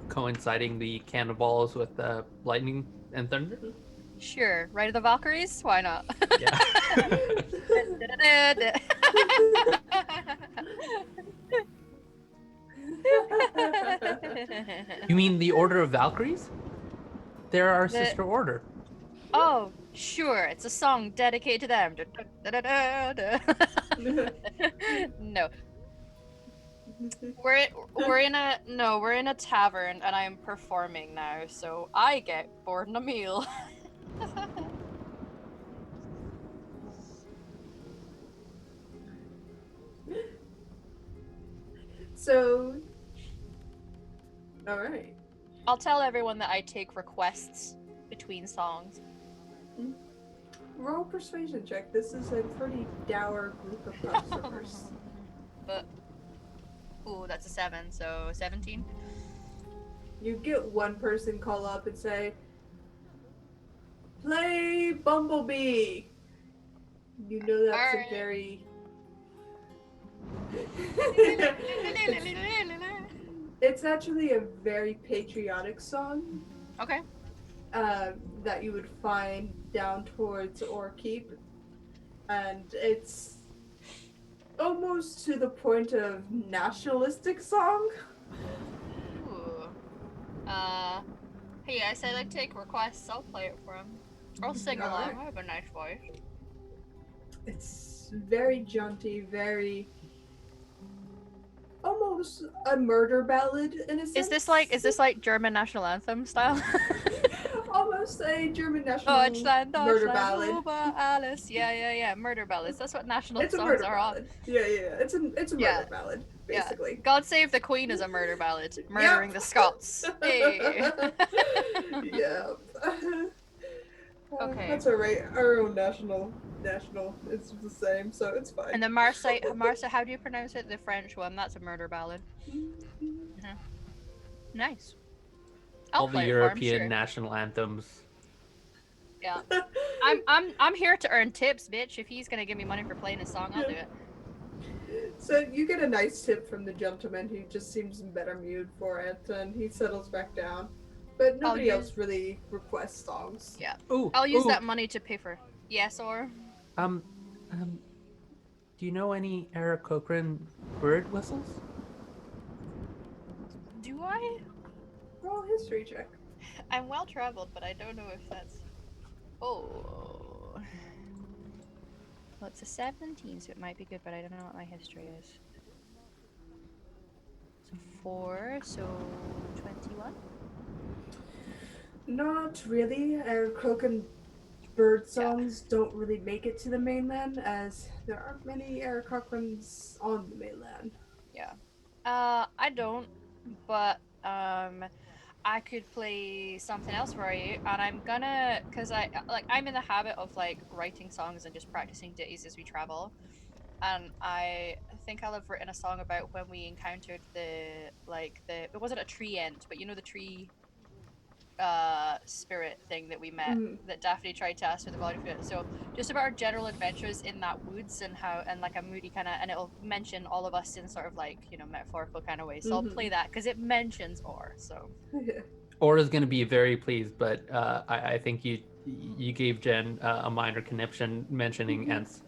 coinciding the cannonballs with lightning and thunder. Sure, Ride of the Valkyries? Why not? Yeah. You mean the Order of Valkyries? They're our sister order. Oh, sure, it's a song dedicated to them. No, we're in a tavern, and I am performing now, so I get board and a meal. So, all right. I'll tell everyone that I take requests between songs. Roll persuasion check. This is a pretty dour group of customers. But ooh, that's a 7, so 17. You get one person call up and say, "Play Bumblebee." You know that's Alright. a very. It's actually a very patriotic song Okay. that you would find down towards Orkeep, and it's almost to the point of nationalistic song. Ooh. Hey, I said I'd take requests. I'll play it for him. I'll sing along. Alright. I have a nice voice. It's very jaunty, very almost a murder ballad in a sense. Is this like German national anthem style? almost a German national Deutschland, murder Deutschland, ballad? über alles. Yeah. Murder ballads. That's what national It's a songs murder are all. ballad. Yeah. It's a Yeah. murder ballad, Yeah. basically. God Save the Queen is a murder ballad. Murdering the Scots. Hey. Yeah. Okay. That's alright. Our own national is the same, so it's fine. And the Marsa, how do you pronounce it? The French one. That's a murder ballad. Nice. I'll All the play it for him, European sure. national anthems. Yeah. I'm here to earn tips, bitch. If he's gonna give me money for playing his song, I'll do it. So you get a nice tip from the gentleman who just seems in better mood for it, and he settles back down. But nobody use- else really requests songs. Yeah. Ooh, I'll use ooh. that money to pay for. Yes, or Um, do you know any Eric Cochran bird whistles? do I? Roll a history check. I'm well traveled, but I don't know if that's. Oh. Well, it's a 17, so it might be good, but I don't know what my history is. So 4, so 21? Not really. Eric Crokin bird songs don't really make it to the mainland, as there aren't many Eric Cochrans on the mainland. Yeah. I don't, but I could play something else for you, and I'm gonna, cause I'm in the habit of like writing songs and just practicing ditties as we travel, and I think I'll have written a song about when we encountered it wasn't a tree ent, but you know the tree spirit thing that we met Mm. that Daphne tried to ask for the body for. So just about our general adventures in that woods and how and like a moody kind of, and it'll mention all of us in sort of like, you know, metaphorical kind of way. So I'll play that because it mentions Or. So Aura's going to be very pleased, but I think you gave Jen a minor conniption mentioning Ents.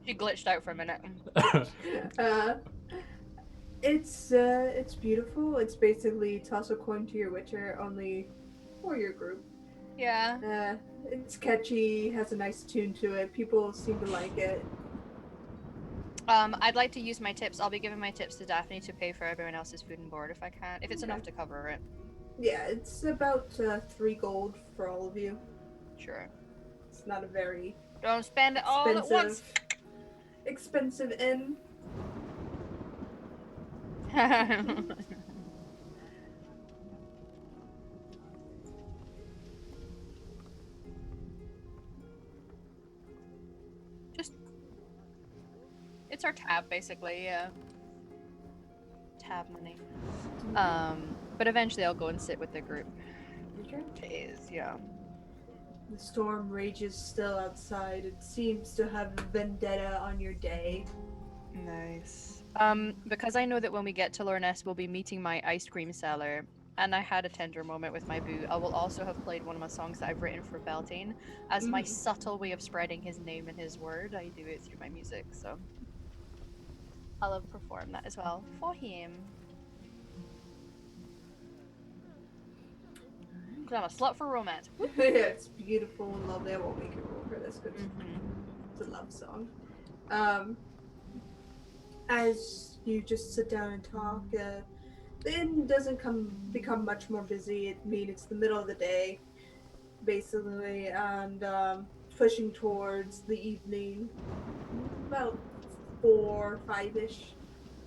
She glitched out for a minute. uh, it's beautiful. It's basically toss a coin to your Witcher, only for your group. Yeah. It's catchy, has a nice tune to it. People seem to like it. I'd like to use my tips. I'll be giving my tips to Daphne to pay for everyone else's food and board if I can, if it's enough to cover it. Yeah, it's about 3 gold for all of you. Sure. It's not a very Don't spend it all at once. expensive inn. Just, it's our tab basically, yeah. Tab money. But eventually I'll go and sit with the group. Jeez, yeah. The storm rages still outside. It seems to have a vendetta on your day. Nice. Because I know that when we get to Lorness, we'll be meeting my ice cream seller, and I had a tender moment with my boo. I will also have played one of my songs that I've written for Beltane as my subtle way of spreading his name and his word. I do it through my music, so I'll have performed that as well for him. Because I'm a slut for romance. Yeah, it's beautiful and lovely. I won't make you roll for this because it's a love song. As you just sit down and talk, the inn doesn't become much more busy. I mean, it's the middle of the day, basically, and pushing towards the evening, about 4, 5-ish.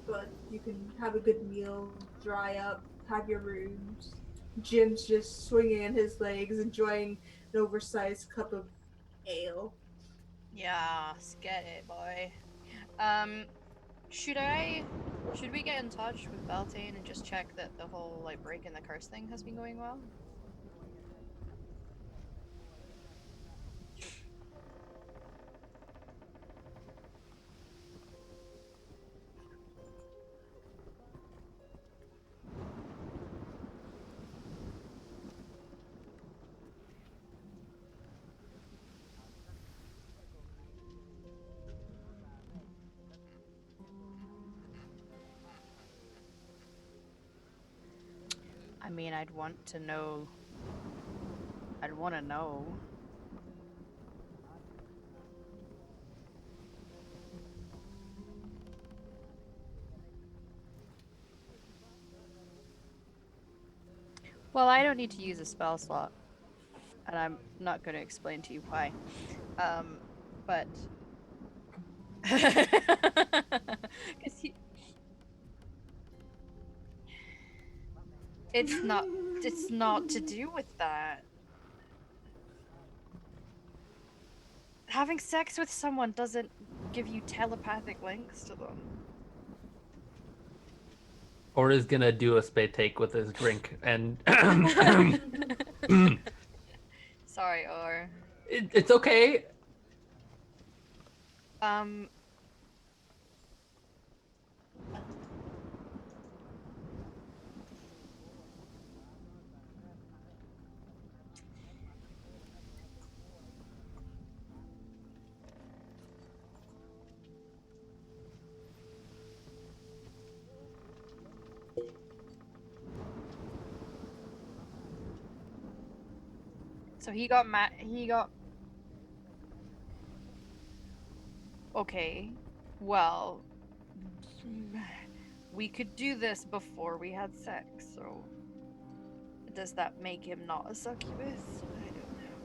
But you can have a good meal, dry up, have your rooms. Jim's just swinging in his legs, enjoying an oversized cup of ale. Yeah, get it, boy. Should we get in touch with Beltane and just check that the whole like break in the curse thing has been going well? I mean, I'd want to know. I'd want to know. Well, I don't need to use a spell slot, and I'm not going to explain to you why. But It's not. It's not to do with that. Having sex with someone doesn't give you telepathic links to them. Or is gonna do a spit take with his drink, and Sorry, or it's okay. um. So he got mad. He got. Okay. Well, we could do this before we had sex, so. Does that make him not a succubus? I don't know.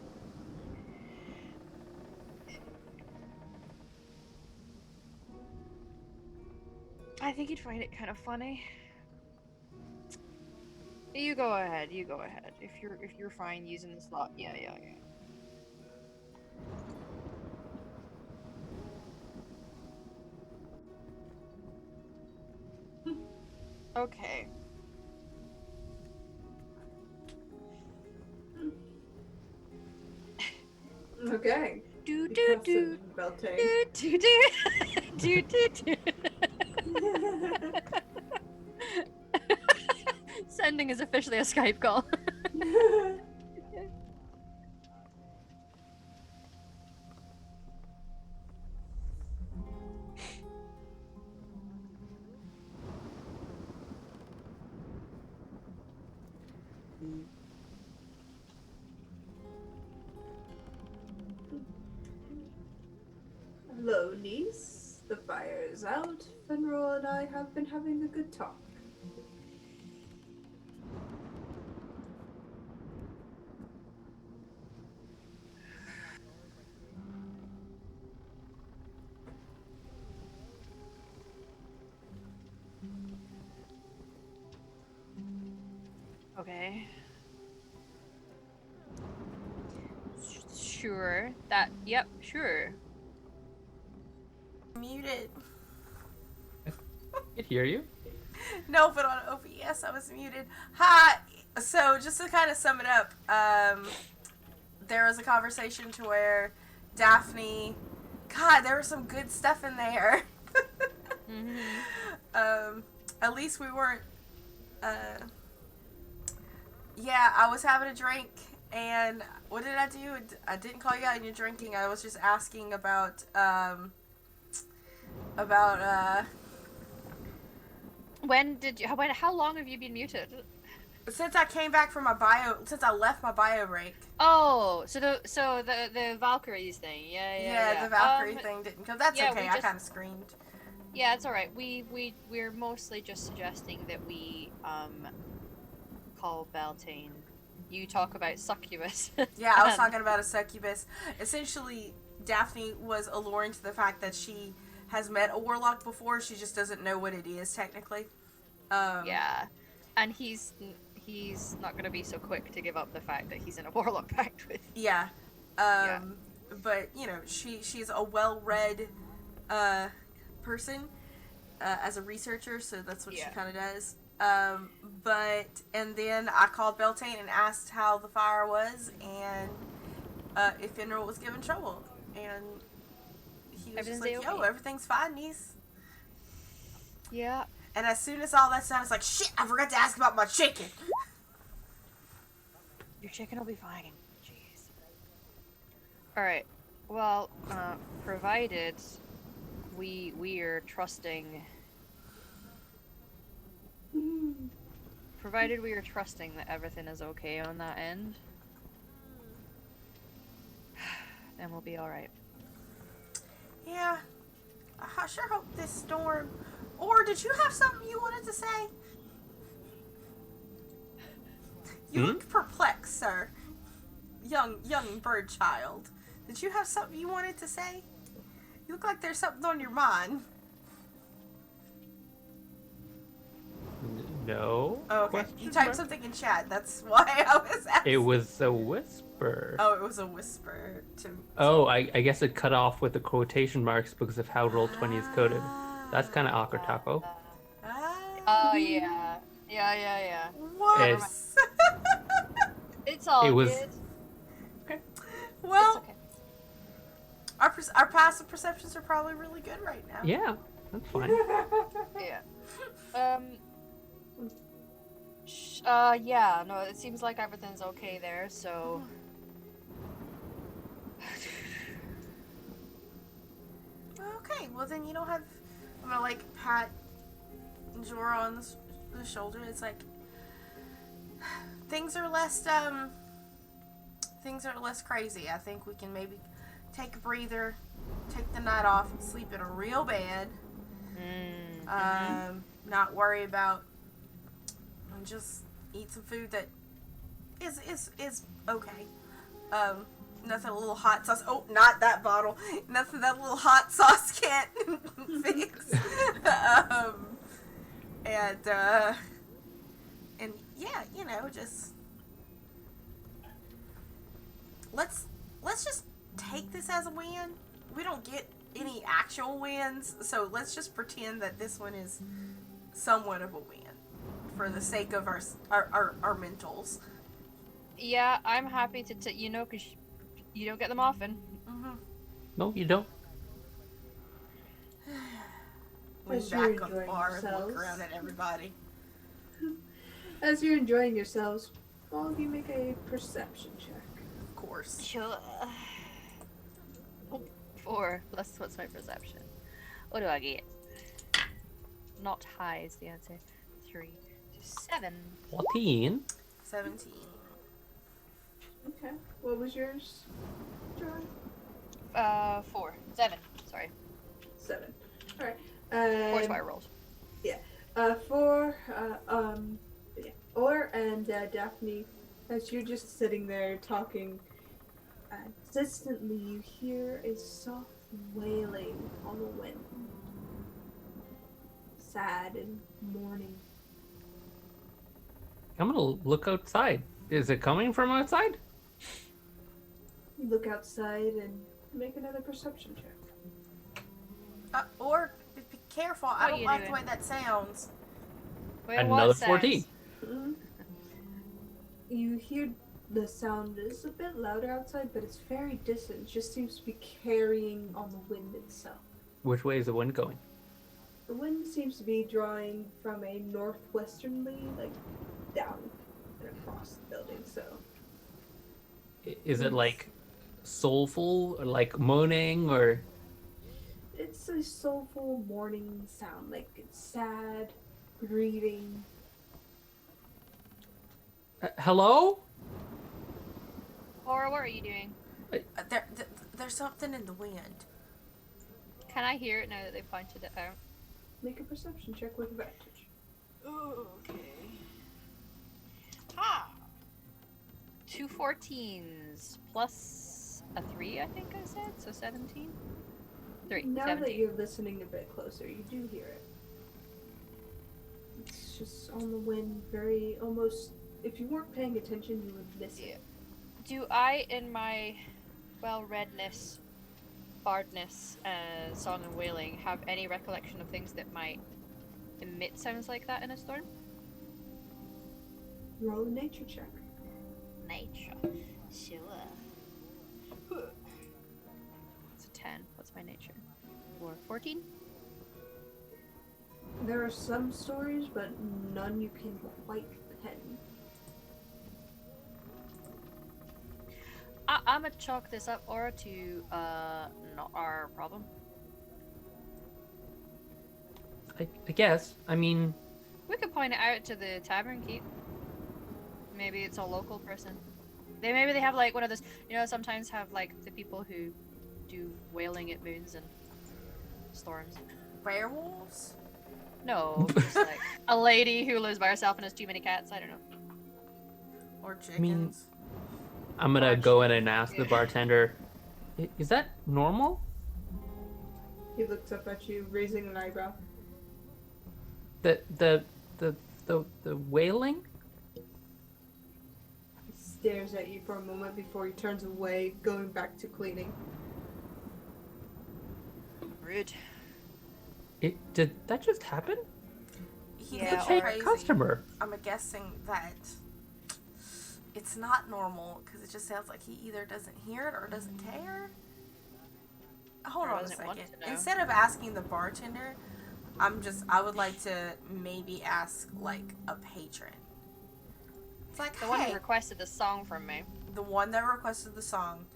I think he'd find it kind of funny. You go ahead. You go ahead. If you're fine using the slot, yeah. Okay. Okay. Do You do cast do it, Beltane. do do do do. Sending is officially a Skype call. Hello, niece. The fire is out. Fenrir and I have been having a good talk. Okay. Sure. That. Yep. Sure. Muted. I can hear you. No, but on OBS I was muted. Hi. So just to kind of sum it up, there was a conversation to where Daphne, God, there was some good stuff in there. At least we weren't. Yeah, I was having a drink, and what did I do? I didn't call you out on your drinking. I was just asking about When did you? How long have you been muted? since I came back from my bio, since I left my bio break. Oh, so the Valkyries thing. Yeah. The Valkyrie thing didn't come. That's yeah, okay. we I just- kind of screamed. Yeah, it's all right. We're mostly just suggesting that we call Beltane. You talk about succubus. Yeah, I was talking about a succubus. Essentially, Daphne was alluring to the fact that she has met a warlock before. She just doesn't know what it is technically. Yeah, and he's not gonna be so quick to give up the fact that he's in a warlock pact with. Yeah. Yeah. But you know, she's a well-read person as a researcher, so that's what she Yeah. kind of does. And then I called Beltane and asked how the fire was and if Fenrir was giving trouble, and he was just like, Everything's "Yo, okay. everything's fine, niece." Yeah. And as soon as all that stuff, it's like, "Shit, I forgot to ask about my chicken." Your chicken will be fine. Jeez. All right. Well, provided we're trusting. Provided we are trusting that everything is okay on that end, then we'll be all right. Yeah, I sure hope this storm. Or did you have something you wanted to say? You look perplexed, sir. Young bird child. Did you have something you wanted to say? You look like there's something on your mind. No. Oh, okay. Question You typed mark? something in chat. That's why I was asking. It was a whisper. Oh, it was a whisper to. Oh, I guess it cut off with the quotation marks because of how Roll20 is coded. That's kind of awkward, Taco. Oh yeah. Yeah. Whoops. It's all It was- good. Well, It's okay. our passive perceptions are probably really good right now. Yeah, that's fine. Yeah. Yeah, no, it seems like everything's okay there, so. Okay, well then you don't have. I'm gonna like pat Jorah on the shoulder. It's like things are less crazy. I think we can maybe take a breather, take the night off, sleep in a real bed. Not worry about, and just eat some food that is okay. Nothing a little hot sauce. Oh, not that bottle. Nothing that little hot sauce can't fix. And yeah, you know, just let's just take this as a win. We don't get any actual wins, so let's just pretend that this one is somewhat of a win for the sake of our mentals. Yeah, I'm happy to, because you don't get them often. Mm-hmm. No, you don't. Lean As you're back on the enjoying bar and look yourselves. around at everybody. As you're enjoying yourselves, all of you make a perception check. Of course. Sure. 4 plus what's my perception? What do I get? Not high is the answer. 3, 7. 14. 17. Okay. What was yours, John? 4. 7. Sorry. 7. All right. 4 is what I rolled. For Or and Daphne, as you're just sitting there talking, distantly you hear a soft wailing on the wind. Sad and mourning. I'm gonna look outside. Is it coming from outside? You look outside and make another perception check. Or be careful. I What don't you like the doing? way that sounds. Wait, Another what 14. sounds? Mhm. You hear the sound is a bit louder outside, but it's very distant. It just seems to be carrying on the wind itself. Which way is the wind going? The wind seems to be drawing from a northwesternly, like, down and across the building, so. Is it like soulful or like moaning or? It's a soulful mourning sound, like it's sad, grieving. Hello? Or what are you doing? There's something in the wind. Can I hear it now that they pointed it out? Make a perception check with advantage. Okay. Ah! 2 14s plus a 3, I think I said, so 17? 3, Now 17. that you're listening a bit closer, you do hear it. It's just on the wind, very almost. If you weren't paying attention, you would miss it. Do I, in my well-readness, bardness, song and wailing, have any recollection of things that might emit sounds like that in a storm? Roll a nature check. Nature. Sure. It's a 10. What's my nature? Or 14? There are some stories, but none you can quite pen. I'm gonna chalk this up, Aura, to not our problem. I guess. I mean, We could point it out to the tavern keep. Maybe it's a local person. Maybe they have like one of those, sometimes have like the people who do wailing at moons and storms. Werewolves? No, just like a lady who lives by herself and has too many cats. I don't know. Or mean- chickens? I'm gonna go in and ask the Yeah. bartender, is that normal? He looks up at you, raising an eyebrow. The the wailing? He stares at you for a moment before he turns away, going back to cleaning. Rude. Did that just happen? He Yeah, thinks or- you're Hey, crazy. customer. I'm guessing that it's not normal because it just sounds like he either doesn't hear it or doesn't care. Hold Or on a doesn't want second. to know. Instead of asking the bartender, I would like to maybe ask like a patron. It's like, The one hey, who requested the song from me. the one that requested the song.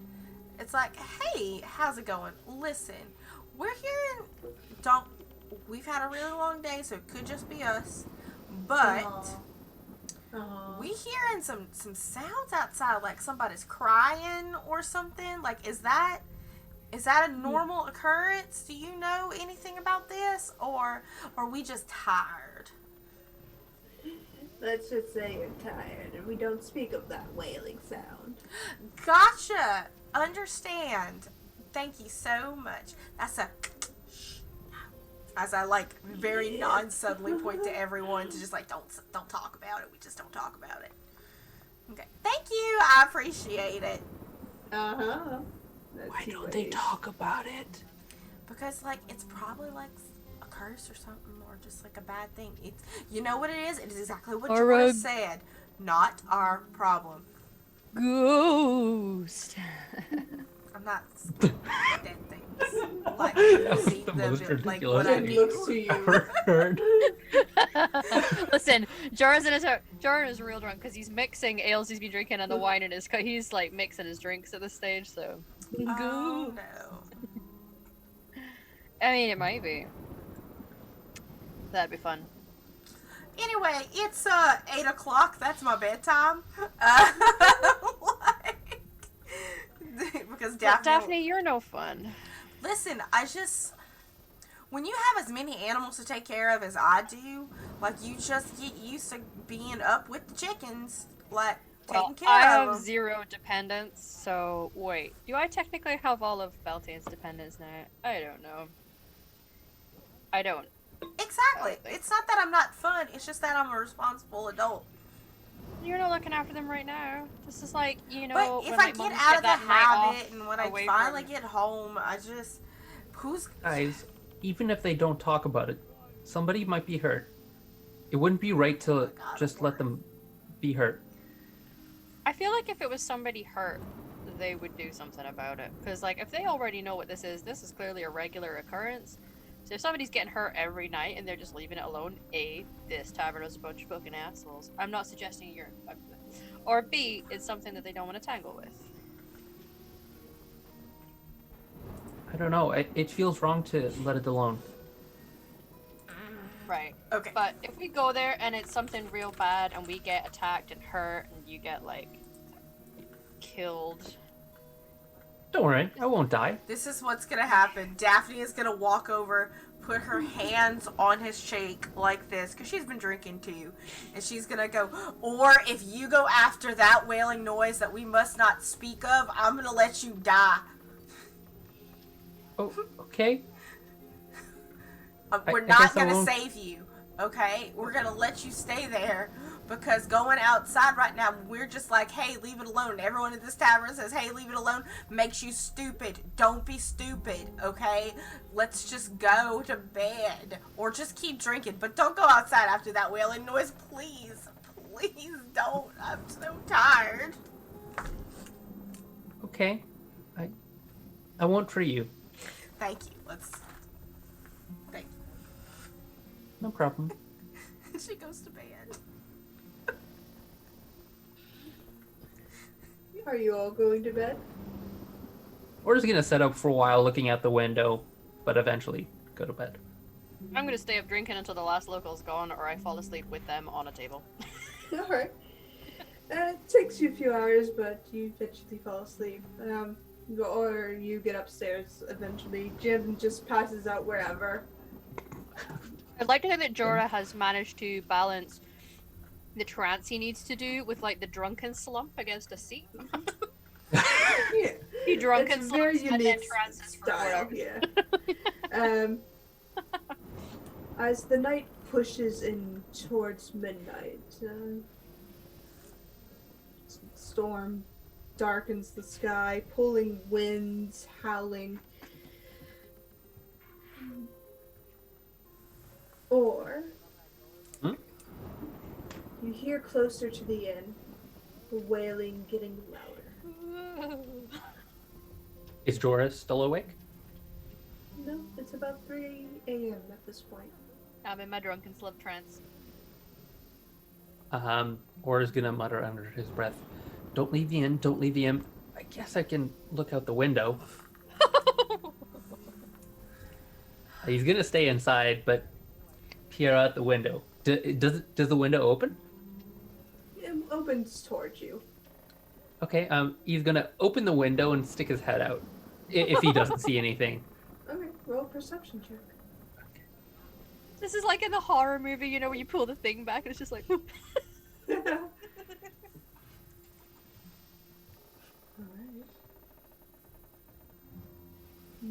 It's like, hey, how's it going? Listen, we're hearing, we've had a really long day, so it could just be us, but we hearing some sounds outside, like somebody's crying or something. Like, is that a normal occurrence? Do you know anything about this, or are we just tired? Let's just say you're tired and we don't speak of that wailing sound. Gotcha. Understand. Thank you so much. That's a shh. As I like very non-subtly point to everyone to just like don't talk about it. We just don't talk about it. Okay. Thank you. I appreciate it. Uh-huh. Why don't they talk about it? Because like it's probably like a curse or something, or just like a bad thing. It's, you know what it is? It is exactly what Or you a- said. Not our problem. Ghost. I'm not dead things. Like That was see the them, most like ridiculous what I thing. mean. Looks to you. Ever heard? Listen, Jordan is real drunk because he's mixing ales he's been drinking and the wine in his cup. He's like mixing his drinks at this stage, so. Oh no. I mean, it might be. That'd be fun. Anyway, it's 8 o'clock. That's my bedtime. Like, because But Daphne. Daphne, you're no fun. Listen, when you have as many animals to take care of as I do, like you just get used to being up with the chickens, like taking Well, care I of have them. 0 dependents, so wait. Do I technically have all of Beltane's dependents now? I don't know. I don't. Exactly. think It's not that I'm not fun. It's just that I'm a responsible adult. You're not looking after them right now. This is like, you know, But if when I my get mums out of the that night off habit and when I away finally from- get home, who's Guys, even if they don't talk about it, somebody might be hurt. It wouldn't be right to God, just Lord. let them be hurt. I feel like if it was somebody hurt, they would do something about it. Because, like, if they already know what this is clearly a regular occurrence. So if somebody's getting hurt every night and they're just leaving it alone, A, this tavern is a bunch of fucking assholes. I'm not suggesting you're... Or B, it's something that they don't want to tangle with. I don't know. It feels wrong to let it alone. Right. okay? But if we go there and it's something real bad and we get attacked and hurt and you get, like, killed... Don't worry, I won't die. This is what's gonna happen. Daphne is gonna walk over, put her hands on his cheek like this, because she's been drinking too. And she's gonna go, or if you go after that wailing noise that we must not speak of, I'm gonna let you die. Oh, okay. We're I not guess I gonna won't. save you, okay? We're gonna let you stay there, because going outside right now, we're just like, hey, leave it alone. Everyone at this tavern says, hey, leave it alone. Makes you stupid. Don't be stupid, okay? Let's just go to bed. Or just keep drinking. But don't go outside after that wailing noise, please. Please don't. I'm so tired. Okay. I won't for you. Thank you. Thank No problem. you. She goes to bed. Are you all going to bed? We're just gonna set up for a while looking out the window, but eventually go to bed. I'm gonna stay up drinking until the last local's gone or I fall asleep with them on a table. Alright. It takes you a few hours, but you eventually fall asleep. Or you get upstairs eventually. Jim just passes out wherever. I'd like to think that Jorah has managed to balance the trance he needs to do with like the drunken slump against a seat. Yeah. He drunken It's very slumps and then unique trances for style, whatever. yeah. As the night pushes in towards midnight. Storm darkens the sky, pulling winds, howling. Or you hear closer to the inn, the wailing getting louder. Is Jorah still awake? No, it's about 3 a.m. at this point. I'm in my drunken slip trance. Jorah's gonna mutter under his breath, "Don't leave the inn, don't leave the inn. I guess I can look out the window." He's gonna stay inside, but peer out the window. Does the window open? It opens towards you. Okay, he's gonna open the window and stick his head out if he doesn't see anything. Okay, roll a perception check. This is like in the horror movie, you know, where you pull the thing back and it's just like. Alright.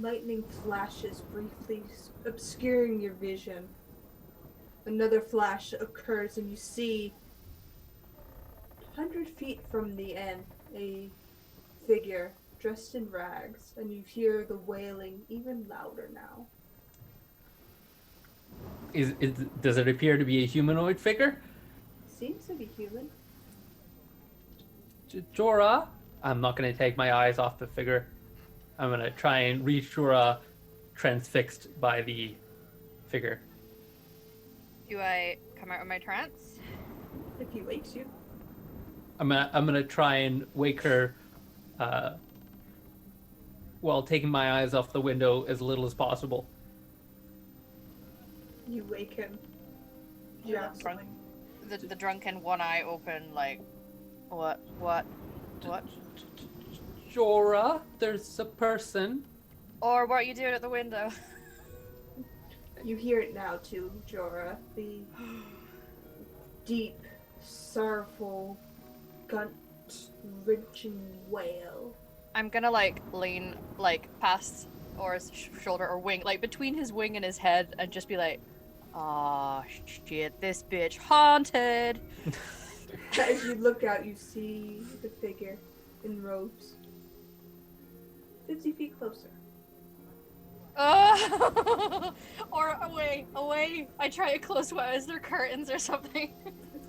Lightning flashes briefly, obscuring your vision. Another flash occurs, and you see 100 feet from the end a figure dressed in rags, and you hear the wailing even louder now. Does it appear to be a humanoid figure? Seems to be human. Jorah? I'm not gonna take my eyes off the figure. I'm gonna try and reach Jorah, transfixed by the figure. Do I come out of my trance? If he wakes you. I'm gonna try and wake her, while taking my eyes off the window as little as possible. You wake him. Yeah. The drunken one eye open, like, what? Jorah, there's a person. Or what are you doing at the window? You hear it now too, Jorah. The deep, sorrowful, gut-wrenching wail. I'm gonna like lean like past Or's shoulder or wing, like between his wing and his head, and just be like, "Aw, shit, this bitch haunted." As you look out, you see the figure in robes. 50 feet closer. Or away. I try to close my eyes. There curtains or something.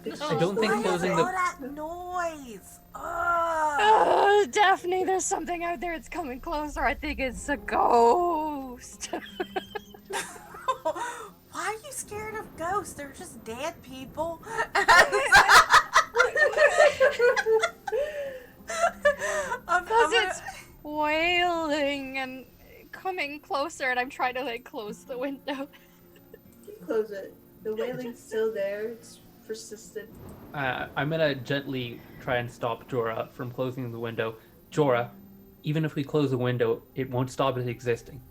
I don't think Why is closing all the that noise? Ugh. Daphne, there's something out there. It's coming closer. I think it's a ghost. Why are you scared of ghosts? They're just dead people. Because it's wailing and coming closer, and I'm trying to like close the window. You close it. The wailing's still there. It's persistent. I'm gonna gently try and stop Jorah from closing the window. Jorah, even if we close the window, it won't stop it existing.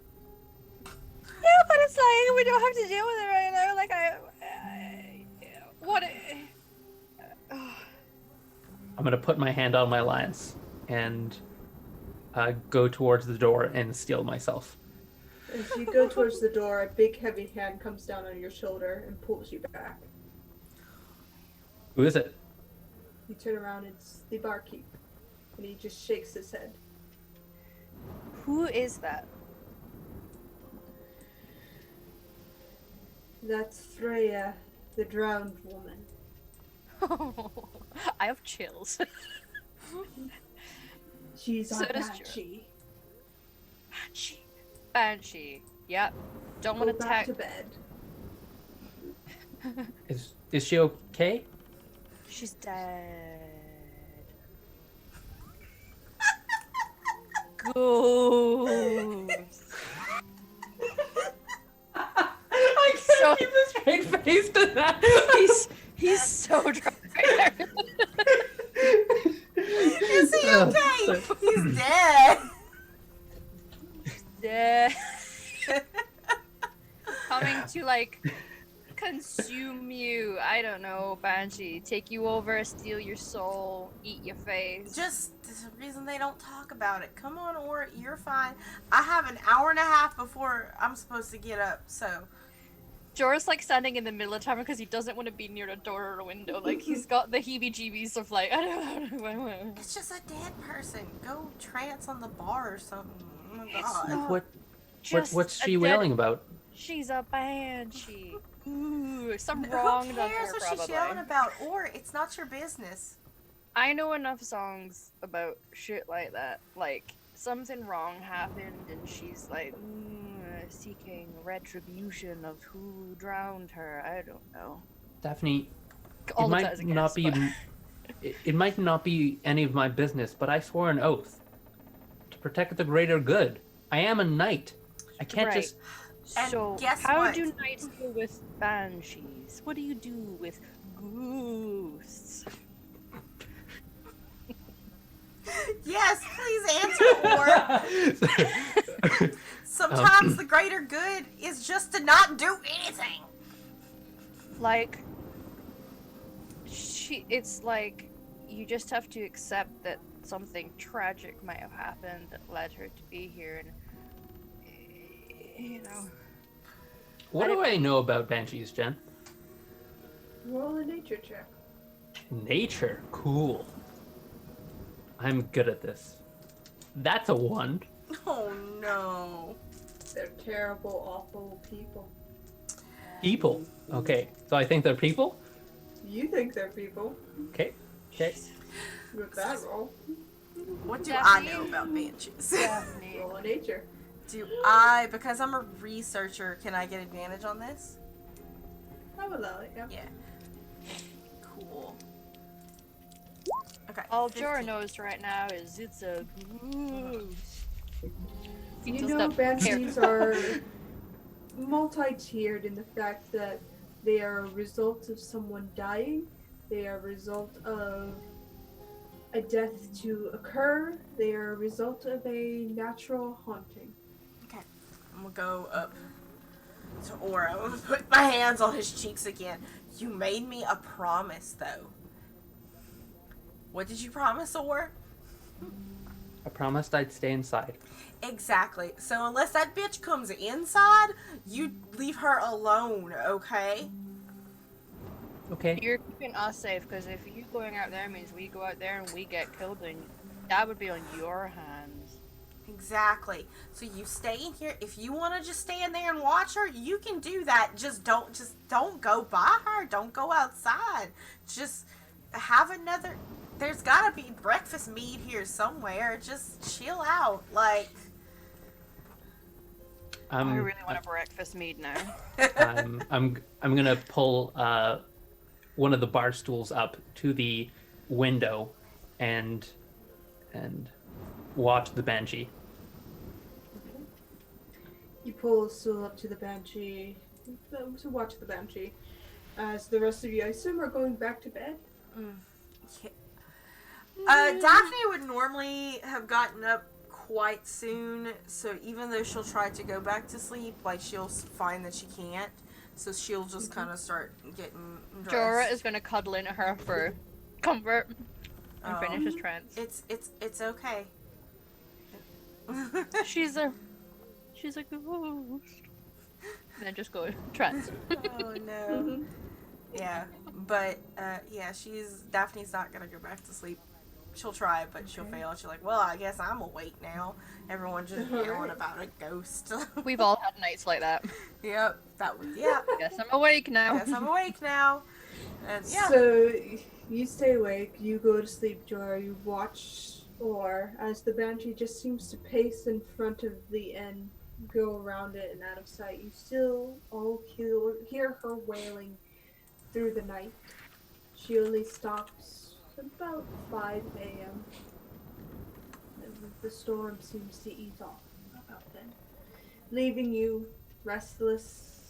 Yeah, but it's like we don't have to deal with it right now. Like what? I'm gonna put my hand on my lance and go towards the door and steel myself. As you go towards the door, a big heavy hand comes down on your shoulder and pulls you back. Who is it? You turn around, it's the barkeep, and he just shakes his head. Who is that? That's Freya, the drowned woman. I have chills. She's So our does Banshee. Banshee. Yep. Don't Go want to back attack. to bed. Is she okay? She's dead. Ghost. I can't So- keep a straight face to that. He's so drunk right there. Is he okay? He's dead. Dead. Coming to like consume you. I don't know, Banshee. Take you over, steal your soul, eat your face. Just the reason they don't talk about it. Come on, or you're fine. I have an hour and a half before I'm supposed to get up, so Jorah's like standing in the middle of the tavern because he doesn't want to be near a door or a window. Like he's got the heebie-jeebies of like, I don't know. It's just a dead person. Go trance on the bar or something. Oh my It's god. not- What's a she dead- wailing about? She's a banshee. Ooh, some Who wrong done to cares her, what probably. she's yelling about? Or it's not your business. I know enough songs about shit like that. Like, something wrong happened and she's like, seeking retribution of who drowned her. I don't know. Daphne, All it of that might is a not guess, be it might not be any of my business, but I swore an oath to protect the greater good. I am a knight. I can't Right. just And So, guess how what? do knights deal with banshees? What do you do with ghosts? Yes, please answer. Or sometimes the greater good is just to not do anything. Like, it's like you just have to accept that something tragic might have happened that led her to be here, and you know. What do I know about banshees, Jen? Roll a nature check. Nature, cool. I'm good at this. That's a 1. Oh no. They're terrible, awful people. People. Okay, so I think they're people. You think they're people Okay. with that roll. What do Daphne? I know about banshees? Daphne. Roll a nature. Do I, because I'm a researcher, can I get advantage on this? I would allow it, yeah. Yeah. Cool. Okay. All 15. Jorah knows right now is it's a ghost. He You does know, not banshees care. are multi-tiered in the fact that they are a result of someone dying, they are a result of a death to occur, they are a result of a natural haunting. Okay. I'm gonna go up to Aura. I'm gonna put my hands on his cheeks again. You made me a promise, though. What did you promise, Aura? I promised I'd stay inside. Exactly. So unless that bitch comes inside, you leave her alone, okay? Okay. You're keeping us safe because if you going out there means we go out there and we get killed, then that would be on your hands. Exactly. So you stay in here. If you want to just stay in there and watch her, you can do that. Just don't go by her. Don't go outside. Just have another. There's gotta be breakfast meat here somewhere. Just chill out. Like. I really want a breakfast mead now. I'm gonna pull one of the bar stools up to the window and watch the banshee. You pull a stool up to the banshee to watch the banshee. As the rest of you, I assume, are going back to bed. Yeah. Daphne would normally have gotten up quite soon, so even though she'll try to go back to sleep, like she'll find that she can't, so she'll just kind of start getting dressed. Jorah is gonna cuddle into her for comfort and Oh. finish his trance. It's okay. She's a ghost. And then just go trance. Oh no. Yeah, but yeah, Daphne's not gonna go back to sleep. She'll try, but she'll fail. She's like, well, I guess I'm awake now. Everyone's just yelling about a ghost. We've all had nights like that. Yep, yeah. Guess I'm awake now. Guess I'm awake now. And yeah. So you stay awake, you go to sleep, Jorah, you watch or as the banshee just seems to pace in front of the inn, go around it and out of sight. You still all hear her wailing through the night. She only stops about 5 a.m. And the storm seems to ease off about then, leaving you restless,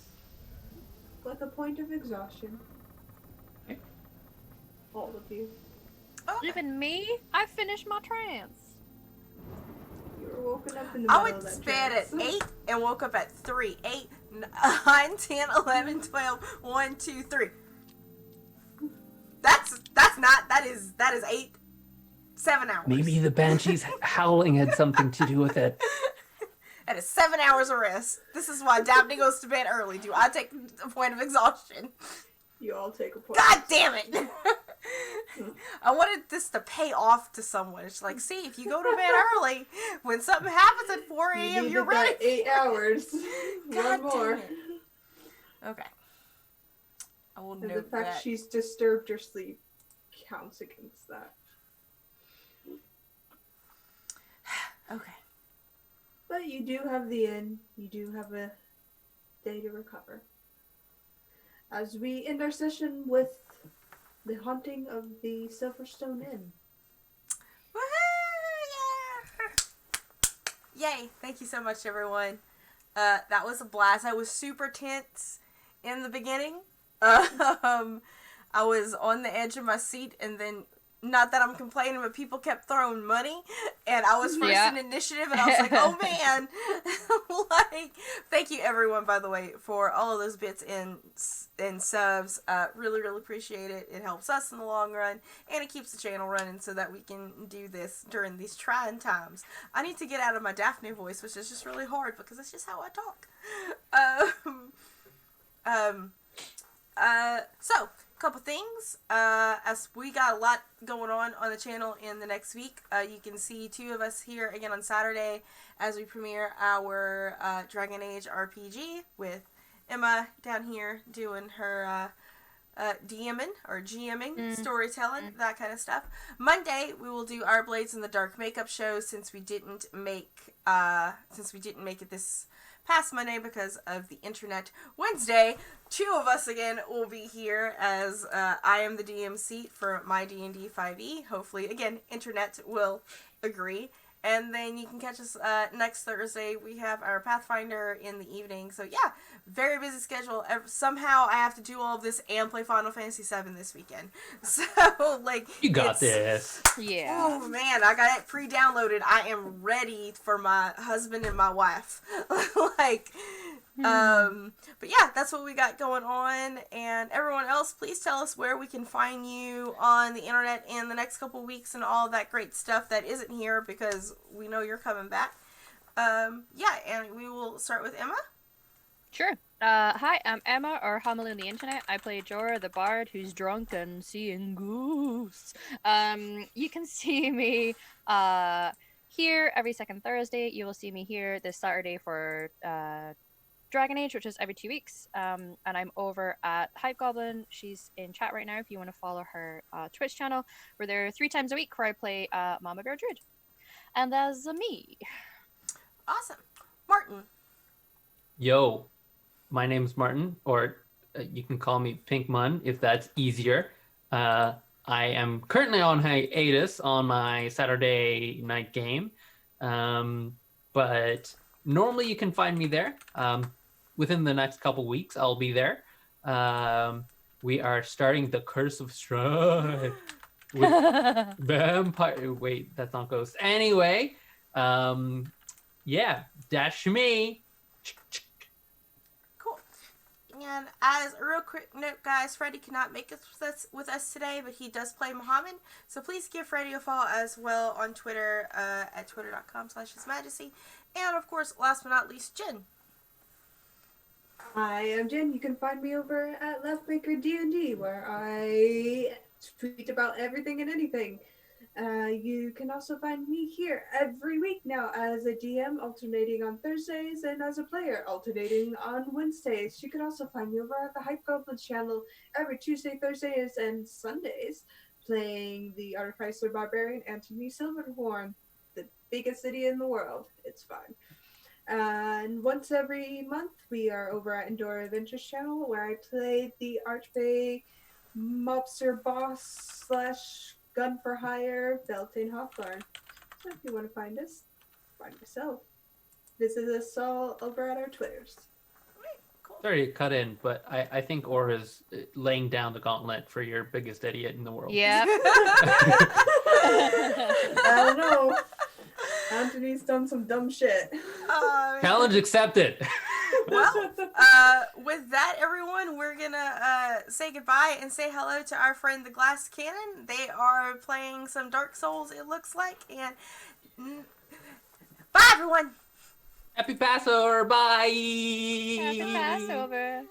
like a point of exhaustion. All of you. Okay. Even me? I finished my trance. You were woken up in the I middle went of to that bed at trance. 8 and woke up at 3. 8, 9, 10, 11, 12, 1, 2, 3. That is 8, 7 hours. Maybe the banshee's howling had something to do with it. That is 7 hours of rest. This is why Daphne goes to bed early. Do I take a point of exhaustion? You all take a point. God damn it! I wanted this to pay off to someone. It's like, see, if you go to bed early, when something happens at 4 a.m., you're ready. That 8 hours. God One more. damn it. Okay. I will And the note fact that. she's disturbed your sleep counts against that. Okay. But you do have the inn. You do have a day to recover. As we end our session with the haunting of the Silverstone Inn. Woohoo! Yeah! Yay! Thank you so much, everyone. That was a blast. I was super tense in the beginning. I was on the edge of my seat, and then, not that I'm complaining, but people kept throwing money, and I was first in initiative, and I was like, oh man! Like, thank you everyone, by the way, for all of those bits and subs. Really, really appreciate it. It helps us in the long run, and it keeps the channel running so that we can do this during these trying times. I need to get out of my Daphne voice, which is just really hard, because it's just how I talk. So, couple things. As we got a lot going on the channel in the next week, you can see two of us here again on Saturday as we premiere our Dragon Age RPG with Emma down here doing her DMing or GMing, storytelling, that kind of stuff. Monday we will do our Blades in the Dark makeup show since we didn't make it this past Monday because of the internet. Wednesday, two of us again will be here as I am the DM seat for my D&D 5e. Hopefully, again, internet will agree. And then you can catch us next Thursday. We have our Pathfinder in the evening. So yeah, very busy schedule. Somehow I have to do all of this and play Final Fantasy VII this weekend. So like, You got this. Yeah. oh man, I got it pre-downloaded. I am ready for my husband and my wife. Like, but yeah, that's what we got going on. And everyone else, please tell us where we can find you on the internet in the next couple weeks and all that great stuff that isn't here, because we know you're coming back. Yeah, and we will start with Emma. Sure. Hi, I'm Emma, or Homily on the internet. I play Jorah, the bard who's drunk and seeing ghosts. You can see me here every second Thursday. You will see me here this Saturday for Dragon Age, which is every 2 weeks. And I'm over at Hype Goblin. She's in chat right now if you want to follow her Twitch channel. We're there 3 times a week where I play Mama Bear Druid. And that's me. Awesome. Martin. Yo, my name's Martin, or you can call me Pink Mun if that's easier. I am currently on hiatus on my Saturday night game, but normally you can find me there. Within the next couple weeks, I'll be there. We are starting the Curse of Strahd with vampire. Wait, that's not ghost. Anyway, yeah, dash me. Cool. And as a real quick note, guys, Freddie cannot make it with us today, but he does play Muhammad. So please give Freddie a follow as well on Twitter at twitter.com/hismajesty. And of course, last but not least, Jen. I am Jen. You can find me over at Leftmaker D&D, where I tweet about everything and anything. You can also find me here every week now as a DM, alternating on Thursdays, and as a player, alternating on Wednesdays. You can also find me over at the Hype Goblin channel every Tuesday, Thursdays, and Sundays, playing the Artificer Barbarian Anthony Silverhorn, the biggest city in the world. It's fun. And once every month, we are over at Endora Adventures channel, where I play the Archbay mobster boss / gun for hire, Beltane Hawthorne. So if you want to find us, find myself. Visit us all over at our Twitters. Cool. Sorry to cut in, but I think Aura's laying down the gauntlet for your biggest idiot in the world. Yep. I don't know. Anthony's done some dumb shit. Challenge accepted. Well, with that, everyone, we're gonna say goodbye and say hello to our friend the Glass Cannon. They are playing some Dark Souls, it looks like, and bye, everyone. Happy Passover. Bye. Happy Passover.